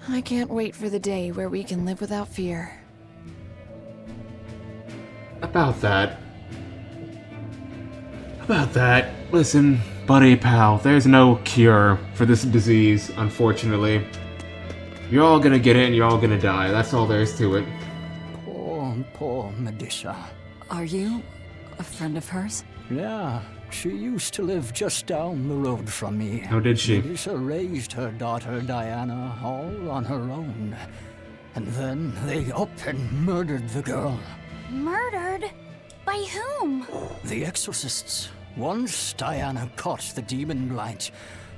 Speaker 17: I can't wait for the day where we can live without fear.
Speaker 1: About that. Listen, buddy pal, there's no cure for this disease, unfortunately. You're all gonna get it and you're all gonna die. That's all there is to it.
Speaker 13: Poor, poor Medisha.
Speaker 8: Are you a friend of hers?
Speaker 13: Yeah, she used to live just down the road from me.
Speaker 1: How did she?
Speaker 13: Medusa raised her daughter Diana all on her own. And then they up and murdered the girl.
Speaker 6: Murdered? By whom?
Speaker 13: The exorcists. Once Diana caught the demon blight,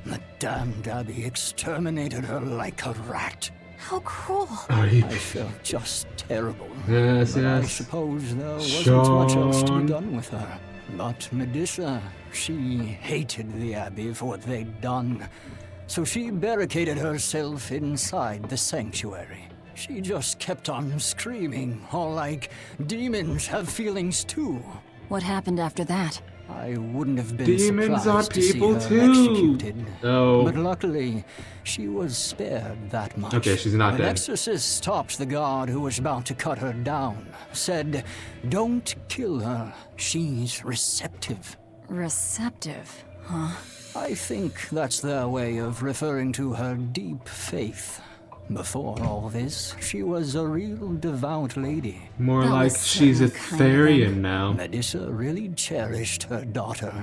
Speaker 13: the damned abbey exterminated her like a rat.
Speaker 6: How cruel.
Speaker 13: I felt just terrible.
Speaker 1: Yes,
Speaker 13: but
Speaker 1: yes.
Speaker 13: I suppose there wasn't much else to be done with her. But Medusa, she hated the abbey for what they'd done. So she barricaded herself inside the sanctuary. She just kept on screaming, all like, demons have feelings too.
Speaker 8: What happened after that?
Speaker 13: I wouldn't have been
Speaker 1: Demons are
Speaker 13: surprised to see
Speaker 1: people
Speaker 13: her
Speaker 1: too.
Speaker 13: executed.
Speaker 1: Oh.
Speaker 13: But luckily, she was spared that much.
Speaker 1: Okay, she's not
Speaker 13: An
Speaker 1: dead.
Speaker 13: exorcist stopped the guard who was about to cut her down. Said, "Don't kill her. She's receptive."
Speaker 8: Receptive, huh?
Speaker 13: I think that's their way of referring to her deep faith. Before all this, she was a real devout lady.
Speaker 1: More like she's a Therian now.
Speaker 13: Medusa really cherished her daughter.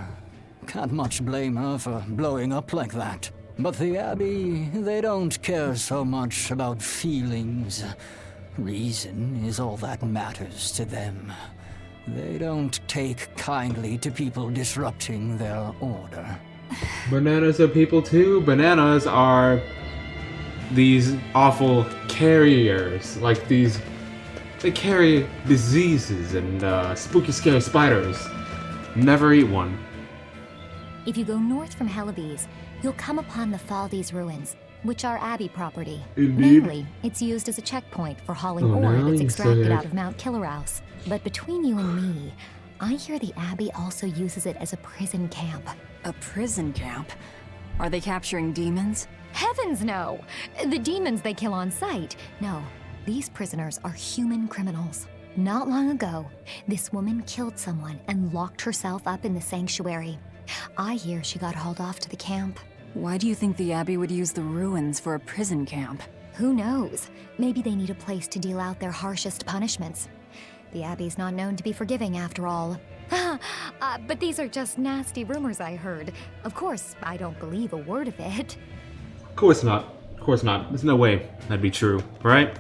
Speaker 13: Can't much blame her for blowing up like that. But the Abbey, they don't care so much about feelings. Reason is all that matters to them. They don't take kindly to people disrupting their order.
Speaker 1: Bananas are people too. Bananas are these awful carriers. Like these, they carry diseases and spooky, scary spiders. Never eat one.
Speaker 4: If you go north from Hellebes, you'll come upon the Faldes ruins, which are Abbey property.
Speaker 1: Indeed.
Speaker 4: Mainly, it's used as a checkpoint for hauling
Speaker 1: Oh,
Speaker 4: ore
Speaker 1: now
Speaker 4: that's
Speaker 1: you
Speaker 4: extracted
Speaker 1: say it.
Speaker 4: out of Mount Killerhouse. But between you and me, I hear the Abbey also uses it as a prison camp.
Speaker 8: A prison camp? Are they capturing demons?
Speaker 4: Heavens no! The demons they kill on sight. No, these prisoners are human criminals. Not long ago, this woman killed someone and locked herself up in the sanctuary. I hear she got hauled off to the camp.
Speaker 8: Why do you think the Abbey would use the ruins for a prison camp?
Speaker 4: Who knows? Maybe they need a place to deal out their harshest punishments. The Abbey's not known to be forgiving after all. But these are just nasty rumors I heard. Of course, I don't believe a word of it.
Speaker 1: Of course not. Of course not. There's no way that'd be true, right?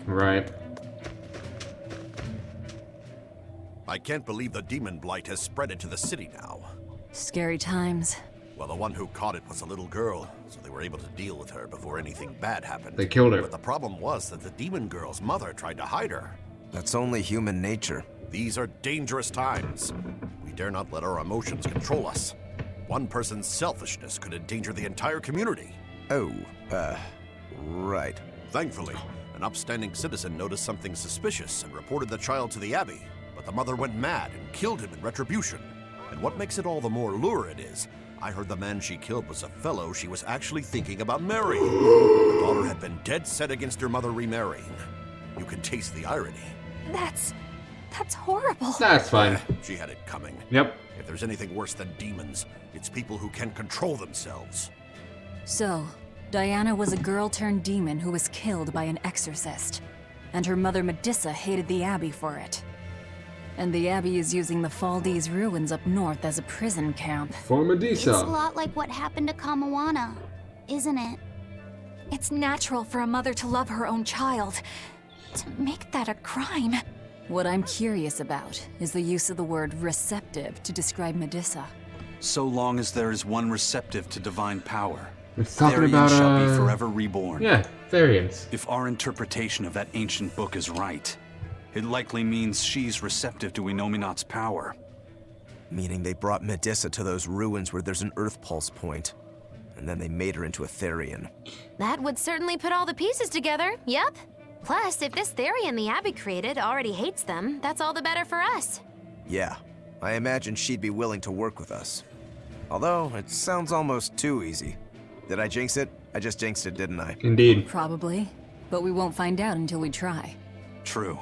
Speaker 1: Right.
Speaker 19: I can't believe the demon blight has spread into the city now.
Speaker 8: Scary times.
Speaker 19: Well, the one who caught it was a little girl, so they were able to deal with her before anything bad happened.
Speaker 1: They killed her.
Speaker 19: But the problem was that the demon girl's mother tried to hide her.
Speaker 5: That's only human nature.
Speaker 19: These are dangerous times. We dare not let our emotions control us. One person's selfishness could endanger the entire community.
Speaker 5: Oh, right.
Speaker 19: Thankfully, an upstanding citizen noticed something suspicious and reported the child to the Abbey, but the mother went mad and killed him in retribution. And what makes it all the more lurid is, I heard the man she killed was a fellow she was actually thinking about marrying. The daughter had been dead set against her mother remarrying. You can taste the irony.
Speaker 6: That's horrible.
Speaker 1: That's fine.
Speaker 19: She had it coming.
Speaker 1: Yep.
Speaker 19: If there's anything worse than demons, it's people who can't control themselves.
Speaker 8: So, Diana was a girl turned demon who was killed by an exorcist. And her mother Medusa hated the Abbey for it. And the Abbey is using the Faldes ruins up north as a prison camp.
Speaker 1: For Medusa.
Speaker 7: It's a lot like what happened to Kamawana, isn't it?
Speaker 6: It's natural for a mother to love her own child. To make that a crime.
Speaker 8: What I'm curious about is the use of the word receptive to describe Medusa.
Speaker 3: So long as there is one receptive to divine power,
Speaker 1: It's talking
Speaker 3: Therians
Speaker 1: about
Speaker 3: shall be forever reborn.
Speaker 1: Yeah, Therians.
Speaker 3: If our interpretation of that ancient book is right, it likely means she's receptive to Inominat's power.
Speaker 5: Meaning they brought Medusa to those ruins where there's an Earth Pulse point. And then they made her into a Therian.
Speaker 4: That would certainly put all the pieces together, yep. Plus, if this Therian the Abbey created already hates them, that's all the better for us.
Speaker 5: Yeah, I imagine she'd be willing to work with us. Although, it sounds almost too easy. Did I jinx it? I just jinxed it, didn't I?
Speaker 1: Indeed.
Speaker 8: Probably. But we won't find out until we try.
Speaker 3: True.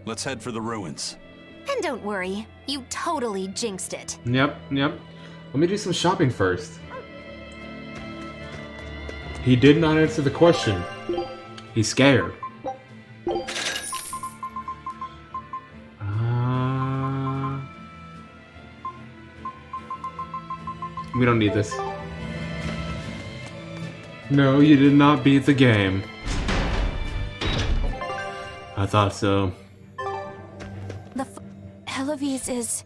Speaker 3: Let's head for the ruins.
Speaker 4: And don't worry, you totally jinxed it.
Speaker 1: Yep. Let me do some shopping first. He did not answer the question. He's scared. We don't need this. No, you did not beat the game. I thought so.
Speaker 6: The Helives is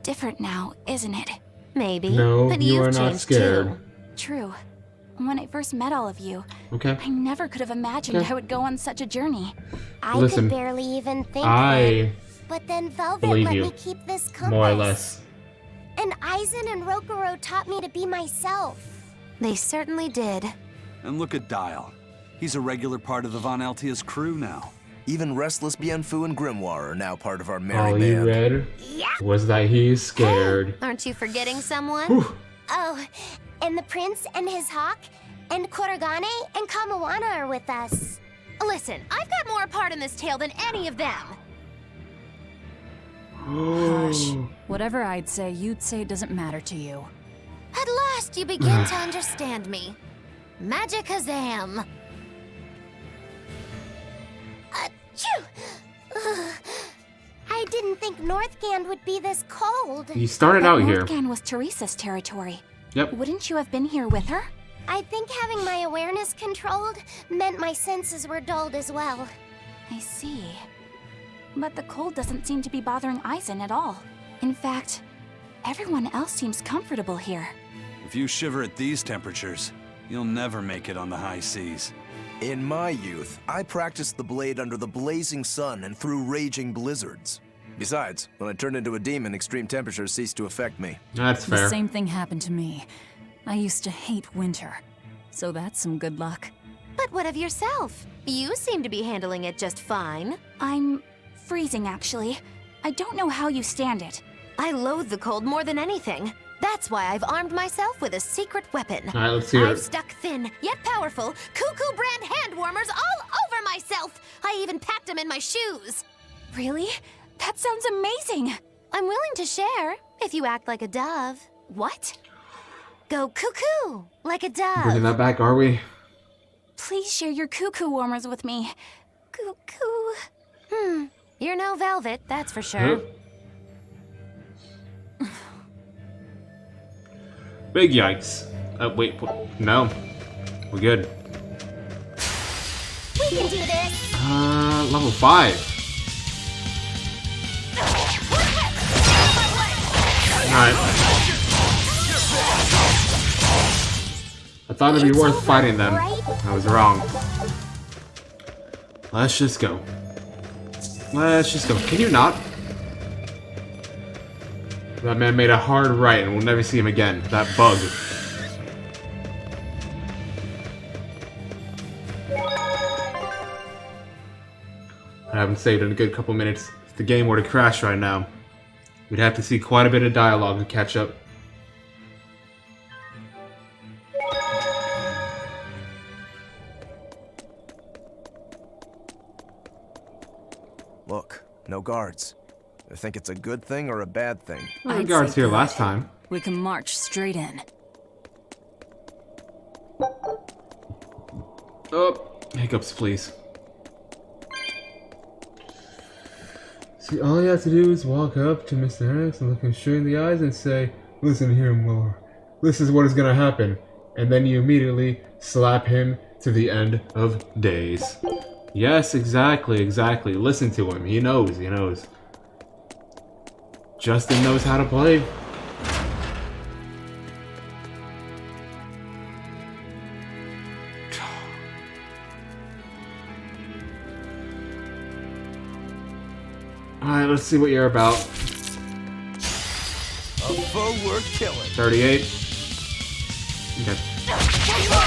Speaker 6: different now, isn't it?
Speaker 4: Maybe.
Speaker 1: No,
Speaker 4: but
Speaker 1: you
Speaker 4: you've
Speaker 1: are not
Speaker 4: changed
Speaker 1: scared.
Speaker 4: too.
Speaker 6: True. When I first met all of you,
Speaker 1: Okay.
Speaker 6: I never could have imagined
Speaker 1: Okay.
Speaker 6: I would go on such a journey.
Speaker 7: I
Speaker 1: Listen,
Speaker 7: could barely even think
Speaker 1: I
Speaker 7: then. But then Velvet
Speaker 1: believe
Speaker 7: let
Speaker 1: you.
Speaker 7: me keep this compass.
Speaker 1: More or less.
Speaker 7: And Aizen and Rokuro taught me to be myself.
Speaker 4: They certainly did.
Speaker 3: And look at Dial. He's a regular part of the Von Altia's crew now.
Speaker 5: Even Restless Bienfu and Grimoire are now part of our merry
Speaker 1: All you
Speaker 5: band.
Speaker 1: read was that he's scared.
Speaker 4: Aren't you forgetting someone?
Speaker 1: Whew.
Speaker 7: Oh, and the prince and his hawk, and Korogane and Kamawana are with us.
Speaker 4: Listen, I've got more part in this tale than any of them.
Speaker 8: Hush. Whatever I'd say, you'd say doesn't matter to you.
Speaker 4: At last you begin to understand me. Magic Kazam.
Speaker 7: Achoo! Ugh. I didn't think Northgand would be this cold.
Speaker 1: You started out here.
Speaker 6: Northgand was Teresa's territory.
Speaker 1: Yep.
Speaker 6: Wouldn't you have been here with her?
Speaker 7: I think having my awareness controlled meant my senses were dulled as well.
Speaker 6: I see. But the cold doesn't seem to be bothering Aizen at all. In fact, everyone else seems comfortable here.
Speaker 3: If you shiver at these temperatures, you'll never make it on the high seas.
Speaker 5: In my youth, I practiced the blade under the blazing sun and through raging blizzards. Besides, when I turned into a demon, extreme temperatures ceased to affect me.
Speaker 1: That's
Speaker 8: The
Speaker 1: fair.
Speaker 8: same thing happened to me. I used to hate winter. So that's some good luck.
Speaker 4: But what of yourself? You seem to be handling it just fine.
Speaker 6: I'm freezing, actually. I don't know how you stand it.
Speaker 4: I loathe the cold more than anything. That's why I've armed myself with a secret weapon.
Speaker 1: Alright, let's hear
Speaker 4: I've
Speaker 1: it.
Speaker 4: stuck thin, yet powerful, cuckoo brand hand warmers all over myself. I even packed them in my shoes.
Speaker 6: Really? That sounds amazing.
Speaker 4: I'm willing to share, if you act like a dove.
Speaker 6: What?
Speaker 4: Go cuckoo, like a dove.
Speaker 1: Bringing that back, are we?
Speaker 6: Please share your cuckoo warmers with me. Cuckoo.
Speaker 4: You're no velvet, that's for sure.
Speaker 1: Big yikes. Wait, no. We're good.
Speaker 7: We can do this!
Speaker 1: Level 5. Alright. I thought it'd be worth fighting them. I was wrong. Let's just go. Let's just go. Can you not? That man made a hard right and we'll never see him again. That bug. I haven't saved in a good couple minutes. If the game were to crash right now, we'd have to see quite a bit of dialogue to catch up.
Speaker 5: Look, no guards. I think it's a good thing or a bad thing.
Speaker 1: There were guards here last time.
Speaker 8: We can march straight in.
Speaker 1: Oh, hiccups, please. See, all you have to do is walk up to Mr. Harris and look him straight in the eyes and say, "Listen here, Muller. This is what is gonna happen." And then you immediately slap him to the end of days. Yes, exactly, exactly. Listen to him. He knows, he knows. Justin knows how to play. Alright, let's see what you're about.
Speaker 5: A foe worth killing.
Speaker 1: 38. Okay.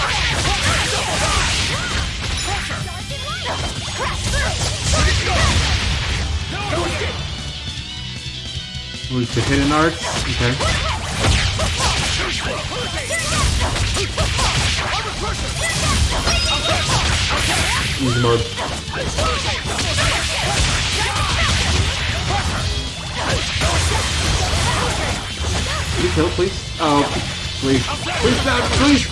Speaker 1: Move to hidden arts. Okay. Easy mode. Can you kill, please? Oh, please. Please, no, please!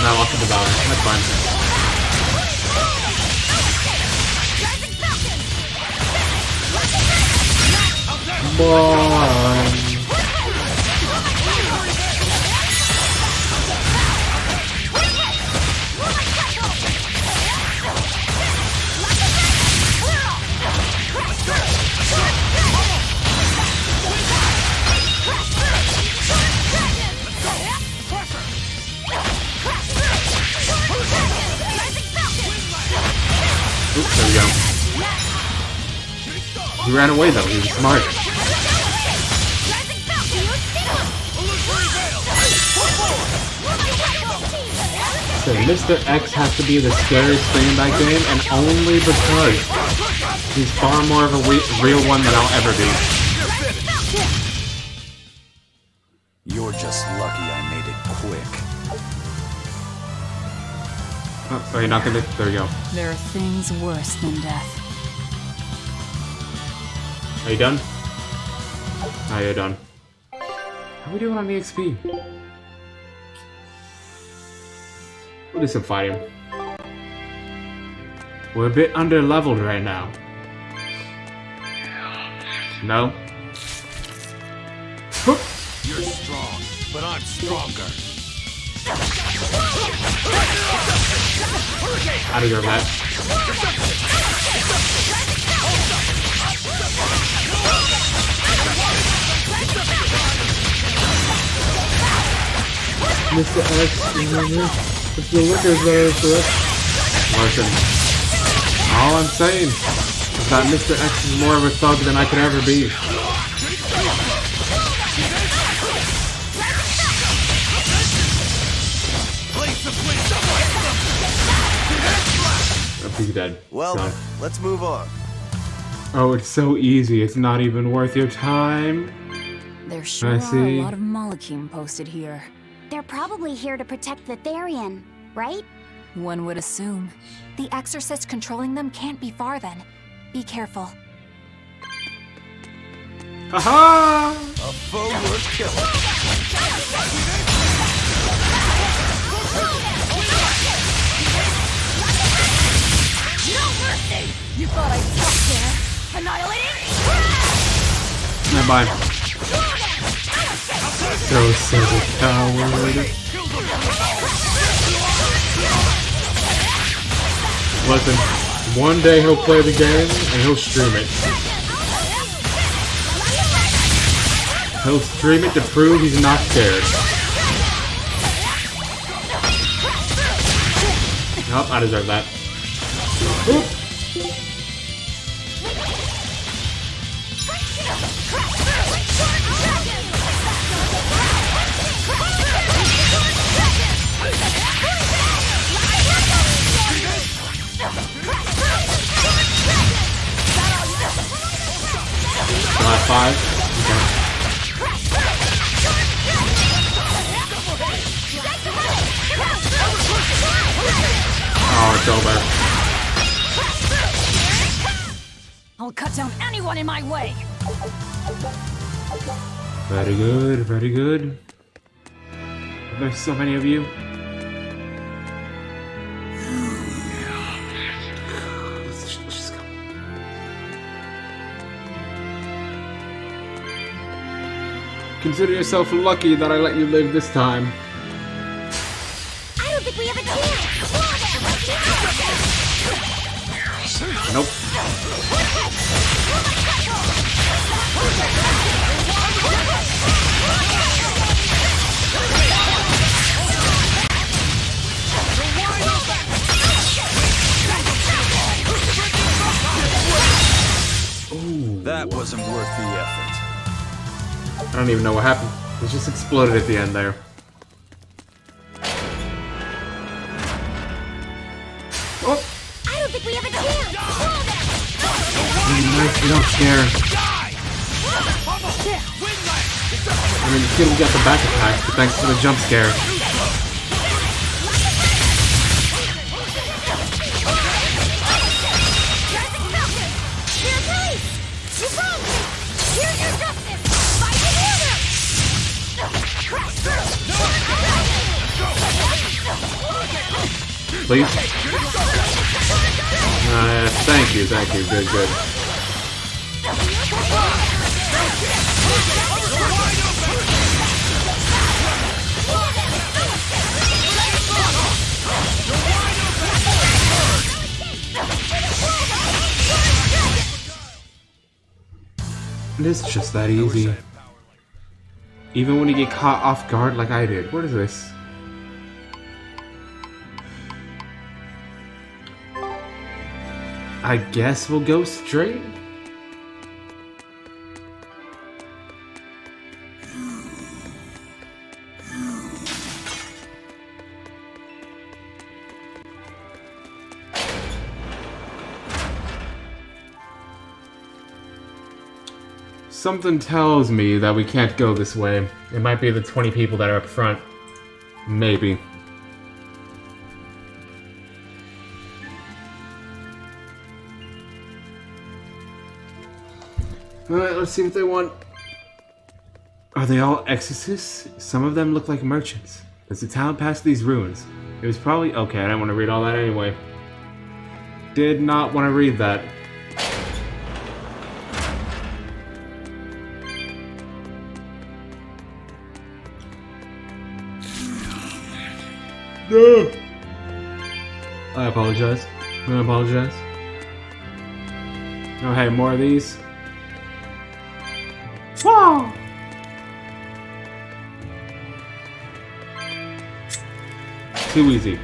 Speaker 1: No, I'll the Devourer. That's fine. boy. Oops, there we go. He ran away though, he was smart. So Mr. X has to be the scariest thing in that game, and only because he's far more of a real one than I'll ever be.
Speaker 3: You're just lucky I made it quick.
Speaker 1: Oh, you're not gonna. There you go.
Speaker 8: There are things worse than death.
Speaker 1: Are you done? Oh, you're done. How are we doing on EXP? We'll do some fighting. We're a bit under leveled right now. No?
Speaker 10: You're strong, but I'm stronger.
Speaker 1: Out of your map. Mr. X, remember? If the liquor's there, correct? Listen, all I'm saying is that Mr. X is more of a thug than I could ever be. Oh, he's dead.
Speaker 5: Well,
Speaker 1: So.
Speaker 5: let's move on.
Speaker 1: Oh, it's so easy. It's not even worth your time.
Speaker 8: There sure
Speaker 1: I
Speaker 8: are
Speaker 1: see.
Speaker 8: a lot of Malachim posted here.
Speaker 7: They're probably here to protect the Therian, right?
Speaker 8: One would assume.
Speaker 6: The exorcist controlling them can't be far then. Be careful.
Speaker 1: Haha!
Speaker 5: A foe worth killing.
Speaker 12: No mercy! You thought I'd stop there? Annihilating?
Speaker 1: Never mind. So such a coward. Listen, one day he'll play the game and he'll stream it. He'll stream it to prove he's not scared. Nope, I deserve that. Oop. Last 5. Okay. Oh, it's over.
Speaker 17: I'll cut down anyone in my way.
Speaker 1: Very good, very good. There's so many of you. Let's just go. Consider yourself lucky that I let you live this time.
Speaker 7: I don't think we have a chance.
Speaker 1: Nope. Ooh.
Speaker 3: That wasn't worth the effort.
Speaker 1: I don't even know what happened. It just exploded at the end there. Oh.
Speaker 7: I don't think we have a chance.
Speaker 1: Nice jump scare. I mean, the kid got the back attack, but thanks to the jump scare. Please? Thank you, good, good. It's just that easy. Even when you get caught off guard like I did. What is this? I guess we'll go straight. Something tells me that we can't go this way. It might be the 20 people that are up front. Maybe. Alright, let's see what they want. Are they all exorcists? Some of them look like merchants. Does the town pass these ruins? It was probably... Okay, I didn't want to read all that anyway. Did not want to read that. No! I apologize. I apologize. Oh, hey, more of these. Wow! Too easy.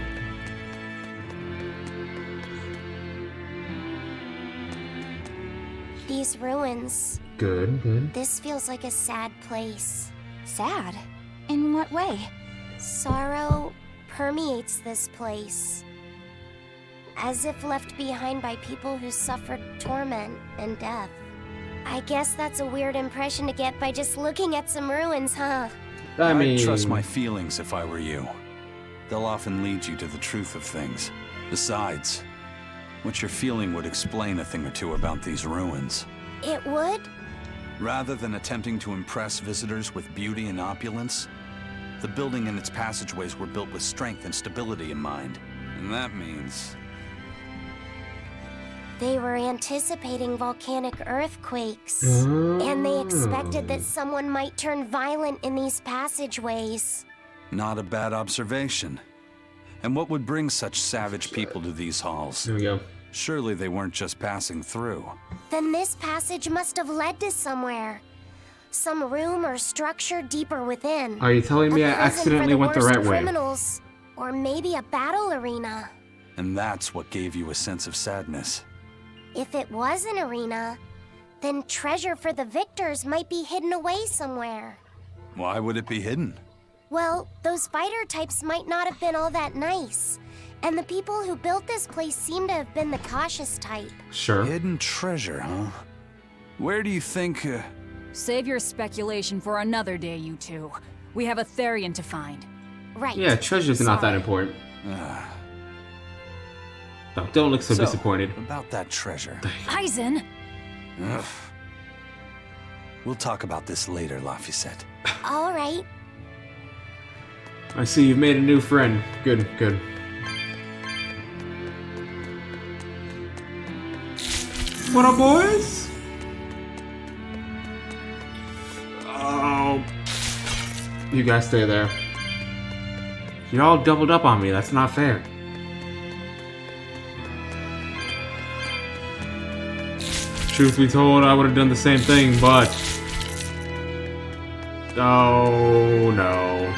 Speaker 7: These ruins.
Speaker 1: Good, good.
Speaker 7: This feels like a sad place.
Speaker 6: Sad? In what way?
Speaker 7: Sorrow permeates this place. As if left behind by people who suffered torment and death. I guess that's a weird impression to get by just looking at some ruins, huh?
Speaker 3: I'd trust my feelings if I were you. They'll often lead you to the truth of things. Besides, what you're feeling would explain a thing or two about these ruins.
Speaker 7: It would?
Speaker 3: Rather than attempting to impress visitors with beauty and opulence, the building and its passageways were built with strength and stability in mind. And that means...
Speaker 7: They were anticipating volcanic earthquakes. And they expected that someone might turn violent in these passageways.
Speaker 3: Not a bad observation. And what would bring such savage people to these halls?
Speaker 1: There we go.
Speaker 3: Surely they weren't just passing through.
Speaker 7: Then this passage must have led to somewhere. Some room or structure deeper within.
Speaker 1: Are you telling me I accidentally went the right way?
Speaker 7: Criminals, or maybe a battle arena.
Speaker 3: And that's what gave you a sense of sadness.
Speaker 7: If it was an arena, then treasure for the victors might be hidden away somewhere.
Speaker 3: Why would it be hidden?
Speaker 7: Well, those fighter types might not have been all that nice. And the people who built this place seem to have been the cautious type.
Speaker 1: Sure.
Speaker 3: Hidden treasure, huh? Where do you think...
Speaker 8: Save your speculation for another day, you two. We have a Therian to find.
Speaker 7: Right.
Speaker 1: Yeah, treasure's not that important. Oh, don't look so disappointed.
Speaker 3: About that treasure.
Speaker 8: Eisen!
Speaker 3: Ugh. We'll talk about this later, Laphicet.
Speaker 7: All right.
Speaker 1: I see you've made a new friend. Good, good. What up, boys? Oh. You guys stay there. You're all doubled up on me. That's not fair. Truth be told, I would have done the same thing, but... Oh, no.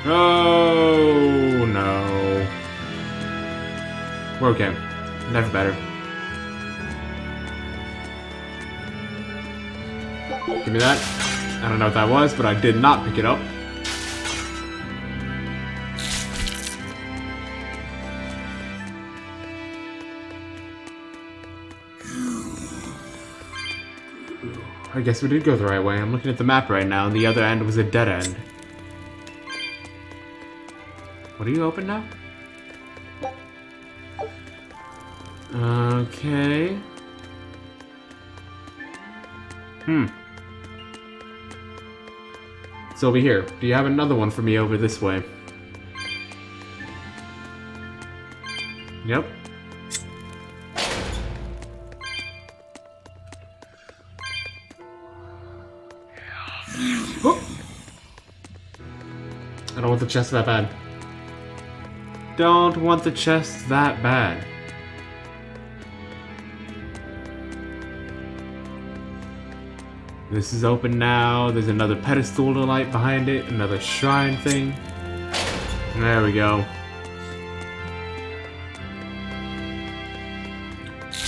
Speaker 1: Oh, no. We're okay. Never better. Give me that. I don't know what that was, but I did not pick it up. I guess we did go the right way. I'm looking at the map right now, and the other end was a dead end. What are you open now? Okay. It's over here. Do you have another one for me over this way? Yep. Oh. I don't want the chest that bad. Don't want the chest that bad. This is open now. There's another pedestal to light behind it. Another shrine thing. There we go.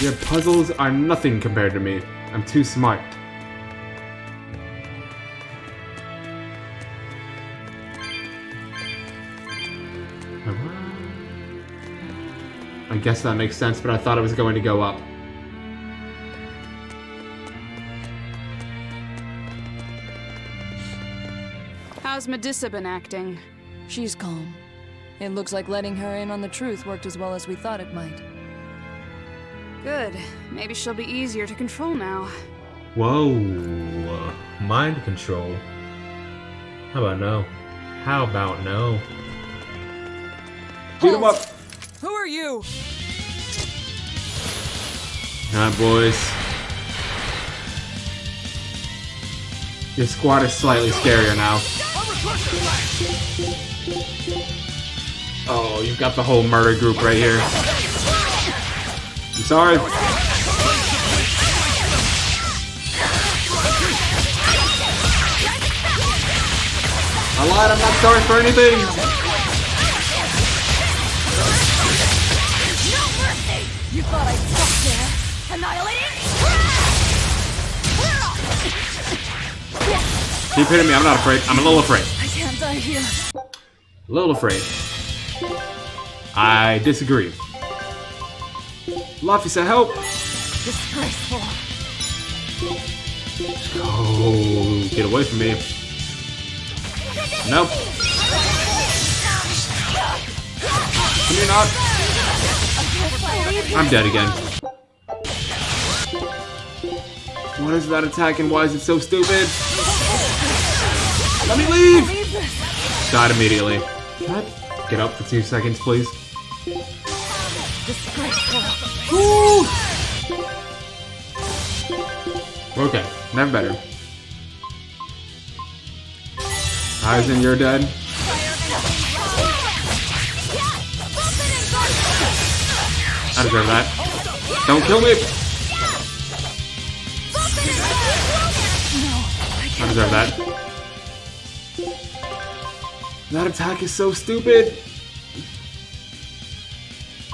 Speaker 1: Your puzzles are nothing compared to me. I'm too smart. I guess that makes sense, but I thought it was going to go up.
Speaker 17: How's Medusa been acting?
Speaker 8: She's calm. It looks like letting her in on the truth worked as well as we thought it might.
Speaker 17: Good. Maybe she'll be easier to control now.
Speaker 1: Whoa. Mind control. How about no? How about no? Beat him up!
Speaker 17: Who are you?
Speaker 1: Alright, boys. Your squad is slightly scarier now. Oh, you've got the whole murder group right here. I'm sorry. I lied, I'm not sorry for anything.
Speaker 12: No mercy! You thought I'd stop there? Annihilating?
Speaker 1: Keep hitting me, I'm not afraid. I'm a little afraid.
Speaker 17: I can't die here.
Speaker 1: A little afraid. I disagree. Luffy said help!
Speaker 12: Disgraceful.
Speaker 1: Oh, get away from me. Nope. Can you not? I'm dead again. What is that attack and why is it so stupid? Let me leave! Died immediately. Can I get up for 2 seconds, please? Woo! Okay, never better. Aizen, you're dead. I deserve that. Don't kill me! I deserve that. That attack is so stupid!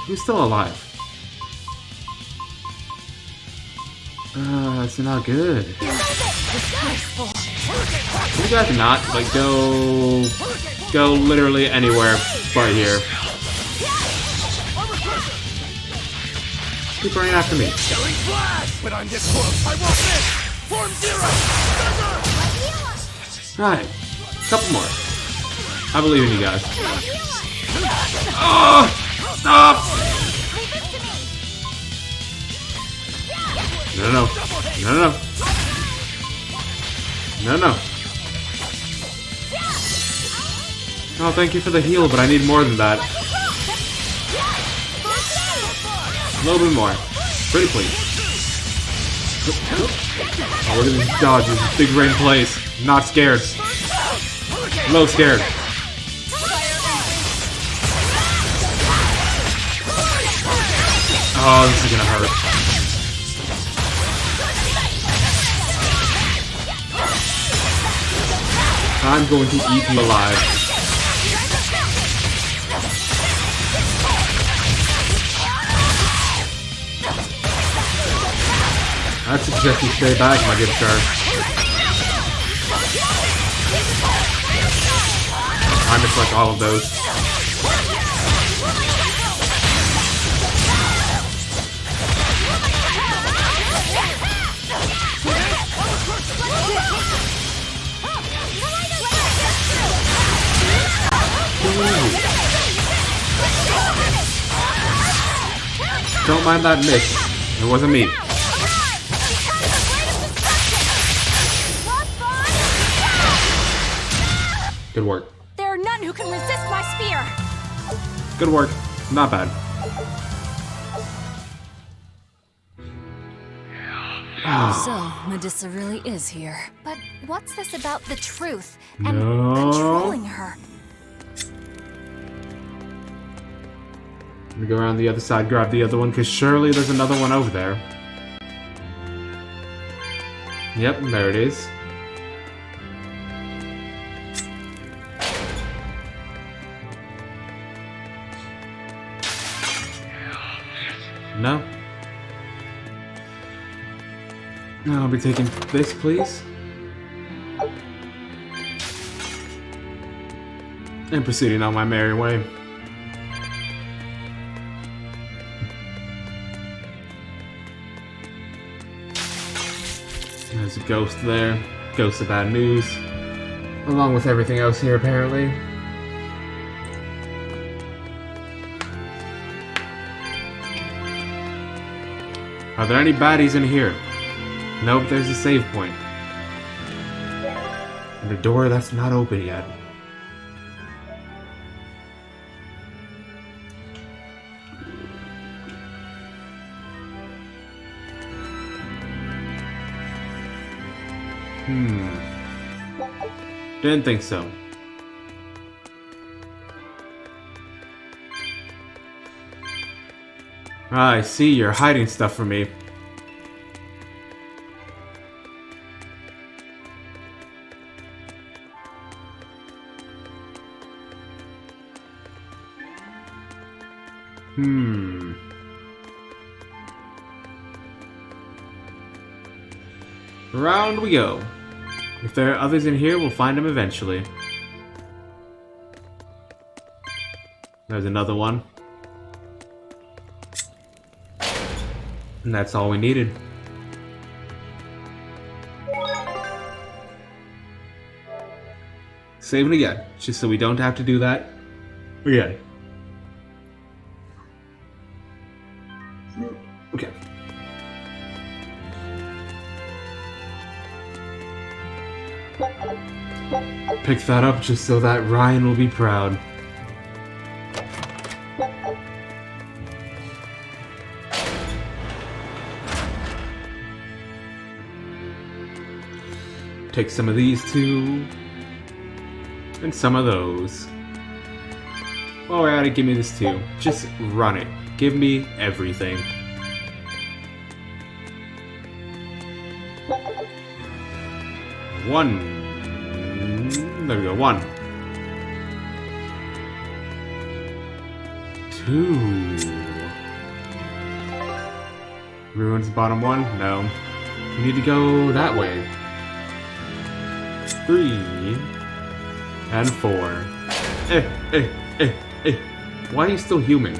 Speaker 1: Who's still alive? It's not good. You guys not, like, go literally anywhere but here. Keep running after me.
Speaker 9: When I'm this close, I won't miss! Form zero!
Speaker 1: Right, couple more. I believe in you guys. Oh, stop! No, no, no, no, no, no. Oh, thank you for the heal, but I need more than that. A little bit more. Pretty please. Oh, look at these dodges. Big rain plays. Not scared. Low scared. Oh, this is gonna hurt. I'm going to eat you alive. I'd suggest you stay back, my good sir. I miss like all of those. Don't mind that miss. It wasn't me. Good work.
Speaker 6: There are none who can resist my spear.
Speaker 1: Good work. Not bad.
Speaker 8: So, Medusa really is here.
Speaker 4: But what's this about the truth and
Speaker 1: No.
Speaker 4: controlling her?
Speaker 1: Let me go around the other side, grab the other one, because surely there's another one over there. Yep, there it is. No. I'll be taking this, please. And proceeding on my merry way. There's a ghost there. Ghost of bad news. Along with everything else here, apparently. Are there any baddies in here? Nope, there's a save point. And a door that's not open yet. Didn't think so. I see, you're hiding stuff from me. Around we go. If there are others in here, we'll find them eventually. There's another one. And that's all we needed. Save it again, just so we don't have to do that again. Okay. Pick that up just so that Ryan will be proud. Take some of these too. And some of those. Oh, I gotta give me this too. Just run it. Give me everything. One. There we go. 1. 2. Ruins bottom 1? No. We need to go that way. 3. And 4. Why are you still human?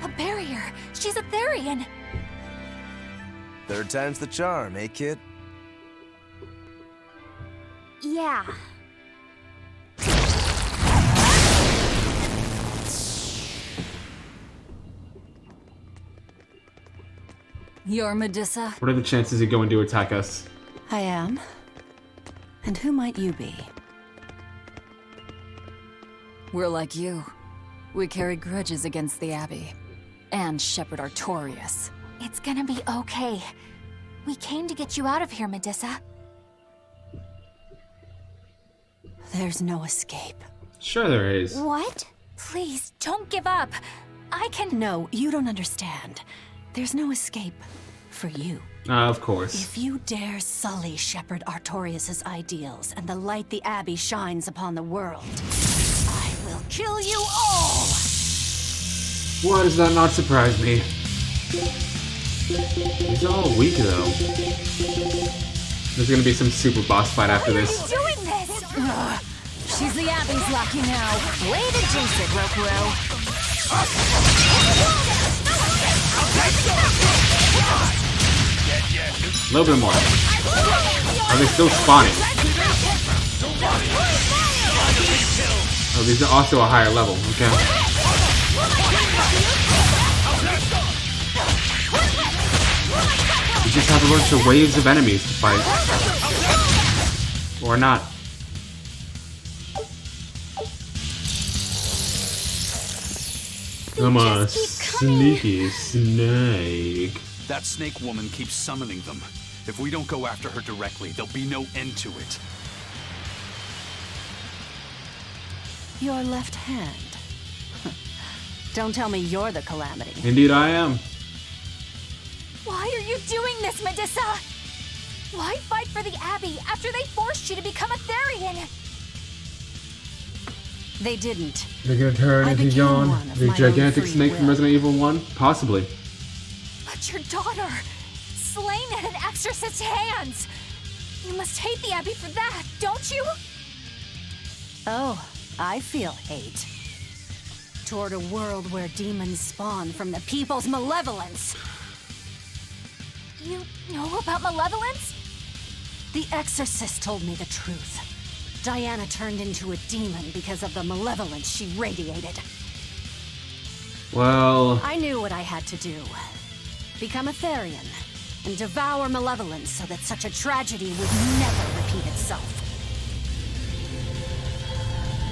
Speaker 6: A barrier! She's a Therian!
Speaker 5: Third time's the charm, eh, kid?
Speaker 7: Yeah.
Speaker 8: You're Medissa?
Speaker 1: What are the chances you're going to attack us?
Speaker 8: I am. And who might you be? We're like you. We carry grudges against the Abbey. And Shepherd Artorias.
Speaker 6: It's gonna be okay. We came to get you out of here, Medissa.
Speaker 8: There's no escape.
Speaker 1: Sure there is.
Speaker 6: What? Please, don't give up. I can...
Speaker 8: No, you don't understand. There's no escape for you.
Speaker 1: Of course.
Speaker 8: If you dare sully Shepherd Artorias' ideals and the light the Abbey shines upon the world, I will kill you all!
Speaker 1: Why does that not surprise me? He's all weak though. There's gonna be some super boss fight after this.
Speaker 6: Why are you doing this?
Speaker 8: She's the Abbey's lucky now.
Speaker 6: Way to jinx it, Roku.
Speaker 1: A little bit more. Are they still spawning? Oh, these are also a higher level. Okay. We just have a bunch of waves of enemies to fight. Or not. Come on, sneaky snake.
Speaker 3: That snake woman keeps summoning them. If we don't go after her directly, there'll be no end to it.
Speaker 8: Your left hand.
Speaker 16: Don't tell me you're the Calamity.
Speaker 1: Indeed I am.
Speaker 6: Why are you doing this, Medusa? Why fight for the Abbey after they forced you to become a Therian?
Speaker 16: They didn't.
Speaker 1: They're gonna turn into Yawn, the gigantic snake from Resident Evil 1? Possibly.
Speaker 6: But your daughter, slain at an exorcist's hands. You must hate the Abbey for that, don't you?
Speaker 16: Oh, I feel hate. Toward a world where demons spawn from the people's malevolence.
Speaker 6: You know about malevolence?
Speaker 16: The exorcist told me the truth. Diana turned into a demon because of the malevolence she radiated.
Speaker 1: Well...
Speaker 16: I knew what I had to do. Become a Therian, and devour malevolence so that such a tragedy would never repeat itself.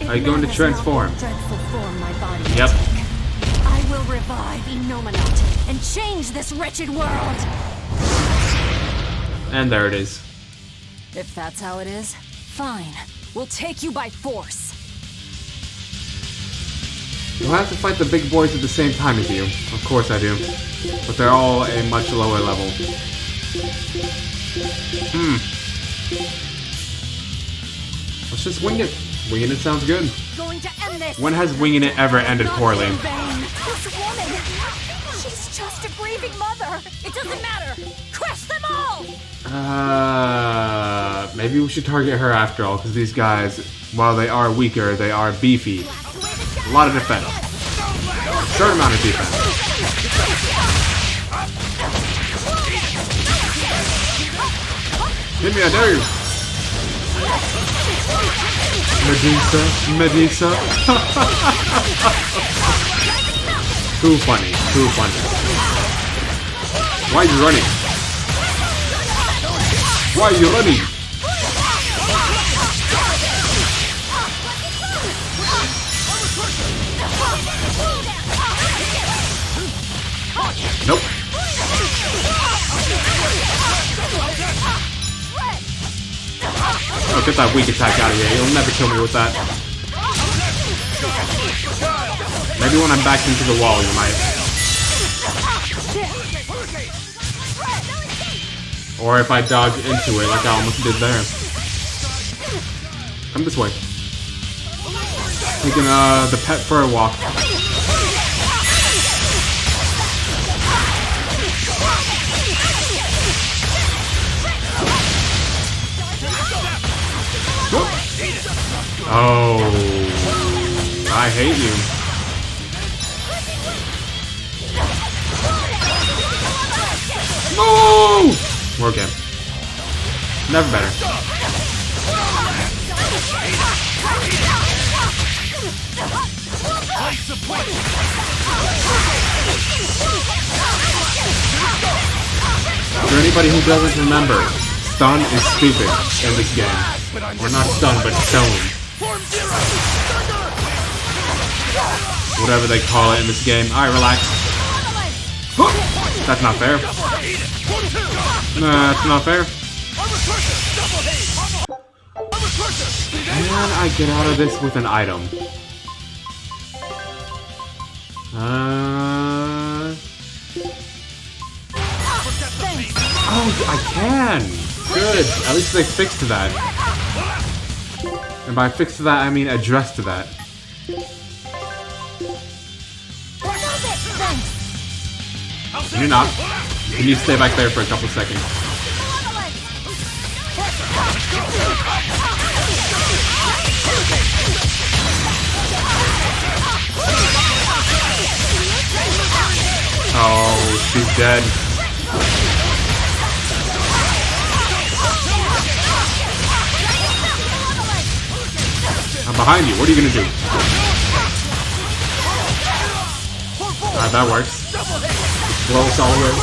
Speaker 1: Are you going to transform?
Speaker 16: Dreadful form my body
Speaker 1: Yep.
Speaker 16: will take. I will revive Enominat and change this wretched world!
Speaker 1: And there it is.
Speaker 8: If that's how it is, fine. We'll take you by force.
Speaker 1: Do I have to fight the big boys at the same time as you? Of course I do. But they're all a much lower level. Let's just wing it. Winging it sounds good.
Speaker 6: Going to end this.
Speaker 1: When has winging it ever ended poorly?
Speaker 6: This woman, she's just a grieving mother. It doesn't matter. Crush them all.
Speaker 1: Maybe we should target her after all, because these guys, while they are weaker, they are beefy. A lot of defense. Short amount of defense. Hit me, I dare you! Medusa. Too funny. Why are you running? Why are you running? Nope. Oh, get that weak attack out of here. You'll never kill me with that. Maybe when I'm backed into the wall, you might. Or if I dodge into it, like I almost did there. Come this way. Taking the pet for a walk. Oh, I hate you. No! We're okay. Never better. For anybody who doesn't remember, stun is stupid in this game. Or not stun, but stone. Whatever they call it in this game. Alright, relax. That's not fair. Nah, that's not fair. Can I get out of this with an item? Oh, I can! Good. At least they fixed that. And by fixed that, I mean addressed that. Can you not? Can you stay back there for a couple seconds? Oh, she's dead. I'm behind you. What are you gonna do? Alright, that works. Blow us all away.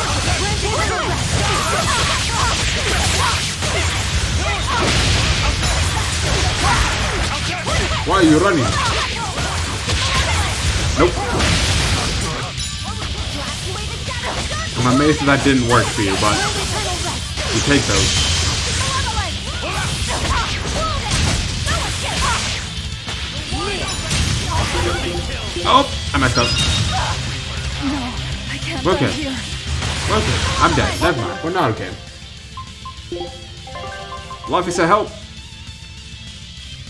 Speaker 1: Why are you running? Nope. I'm amazed that didn't work for you, but you take those. Oh, I messed up.
Speaker 17: can't
Speaker 1: Okay.
Speaker 17: die here.
Speaker 1: Okay, I'm dead. Never mind. We're not okay. Luffy said help.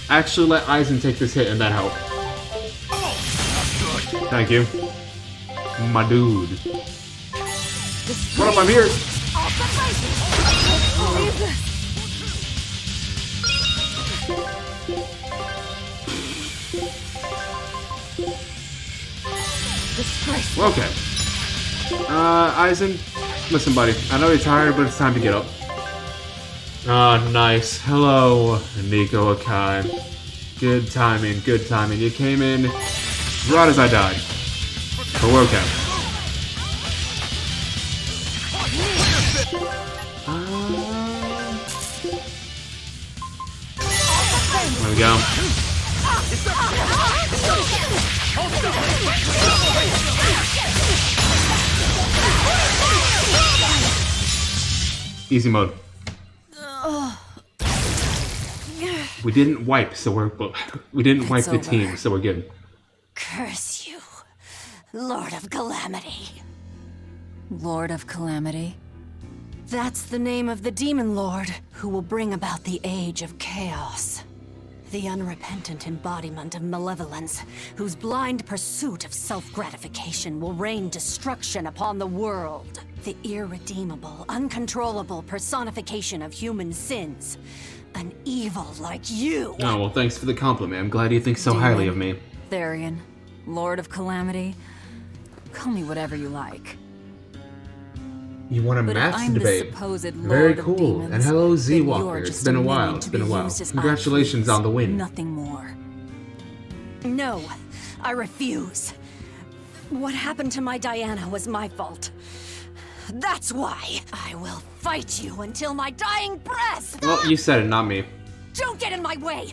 Speaker 1: Actually, let Aizen take this hit and that help. Thank you. My dude. What up, I'm here. Okay. Aizen, listen, buddy. I know you're tired, but it's time to get up. Ah, nice. Hello, Nico Akai. Good timing, good timing. You came in right as I died. But we're okay. There we go. Easy mode. We didn't wipe, so we didn't wipe the team, so we're good.
Speaker 16: Curse you, Lord of Calamity.
Speaker 8: Lord of Calamity?
Speaker 16: That's the name of the Demon Lord who will bring about the Age of Chaos. The unrepentant embodiment of malevolence, whose blind pursuit of self-gratification will rain destruction upon the world. The irredeemable, uncontrollable personification of human sins. An evil like you.
Speaker 1: Oh, well, thanks for the compliment. I'm glad you think so highly of me.
Speaker 8: Therian, Lord of Calamity. Call me whatever you like.
Speaker 1: You want a
Speaker 8: But
Speaker 1: maths
Speaker 8: if I'm the
Speaker 1: debate?
Speaker 8: supposed
Speaker 1: Very
Speaker 8: Lord of
Speaker 1: cool.
Speaker 8: Demons,
Speaker 1: And hello,
Speaker 8: then you're
Speaker 1: Z-Walker. It's
Speaker 8: just
Speaker 1: been a
Speaker 8: a
Speaker 1: while.
Speaker 8: minion
Speaker 1: It's
Speaker 8: to
Speaker 1: been a
Speaker 8: be
Speaker 1: while.
Speaker 8: used as I
Speaker 1: Congratulations
Speaker 8: please.
Speaker 1: on the win.
Speaker 8: Nothing more.
Speaker 16: No, I refuse. What happened to my Diana was my fault. That's why I will fight you until my dying breath.
Speaker 1: Well, you said it, not me.
Speaker 16: Don't get in my way.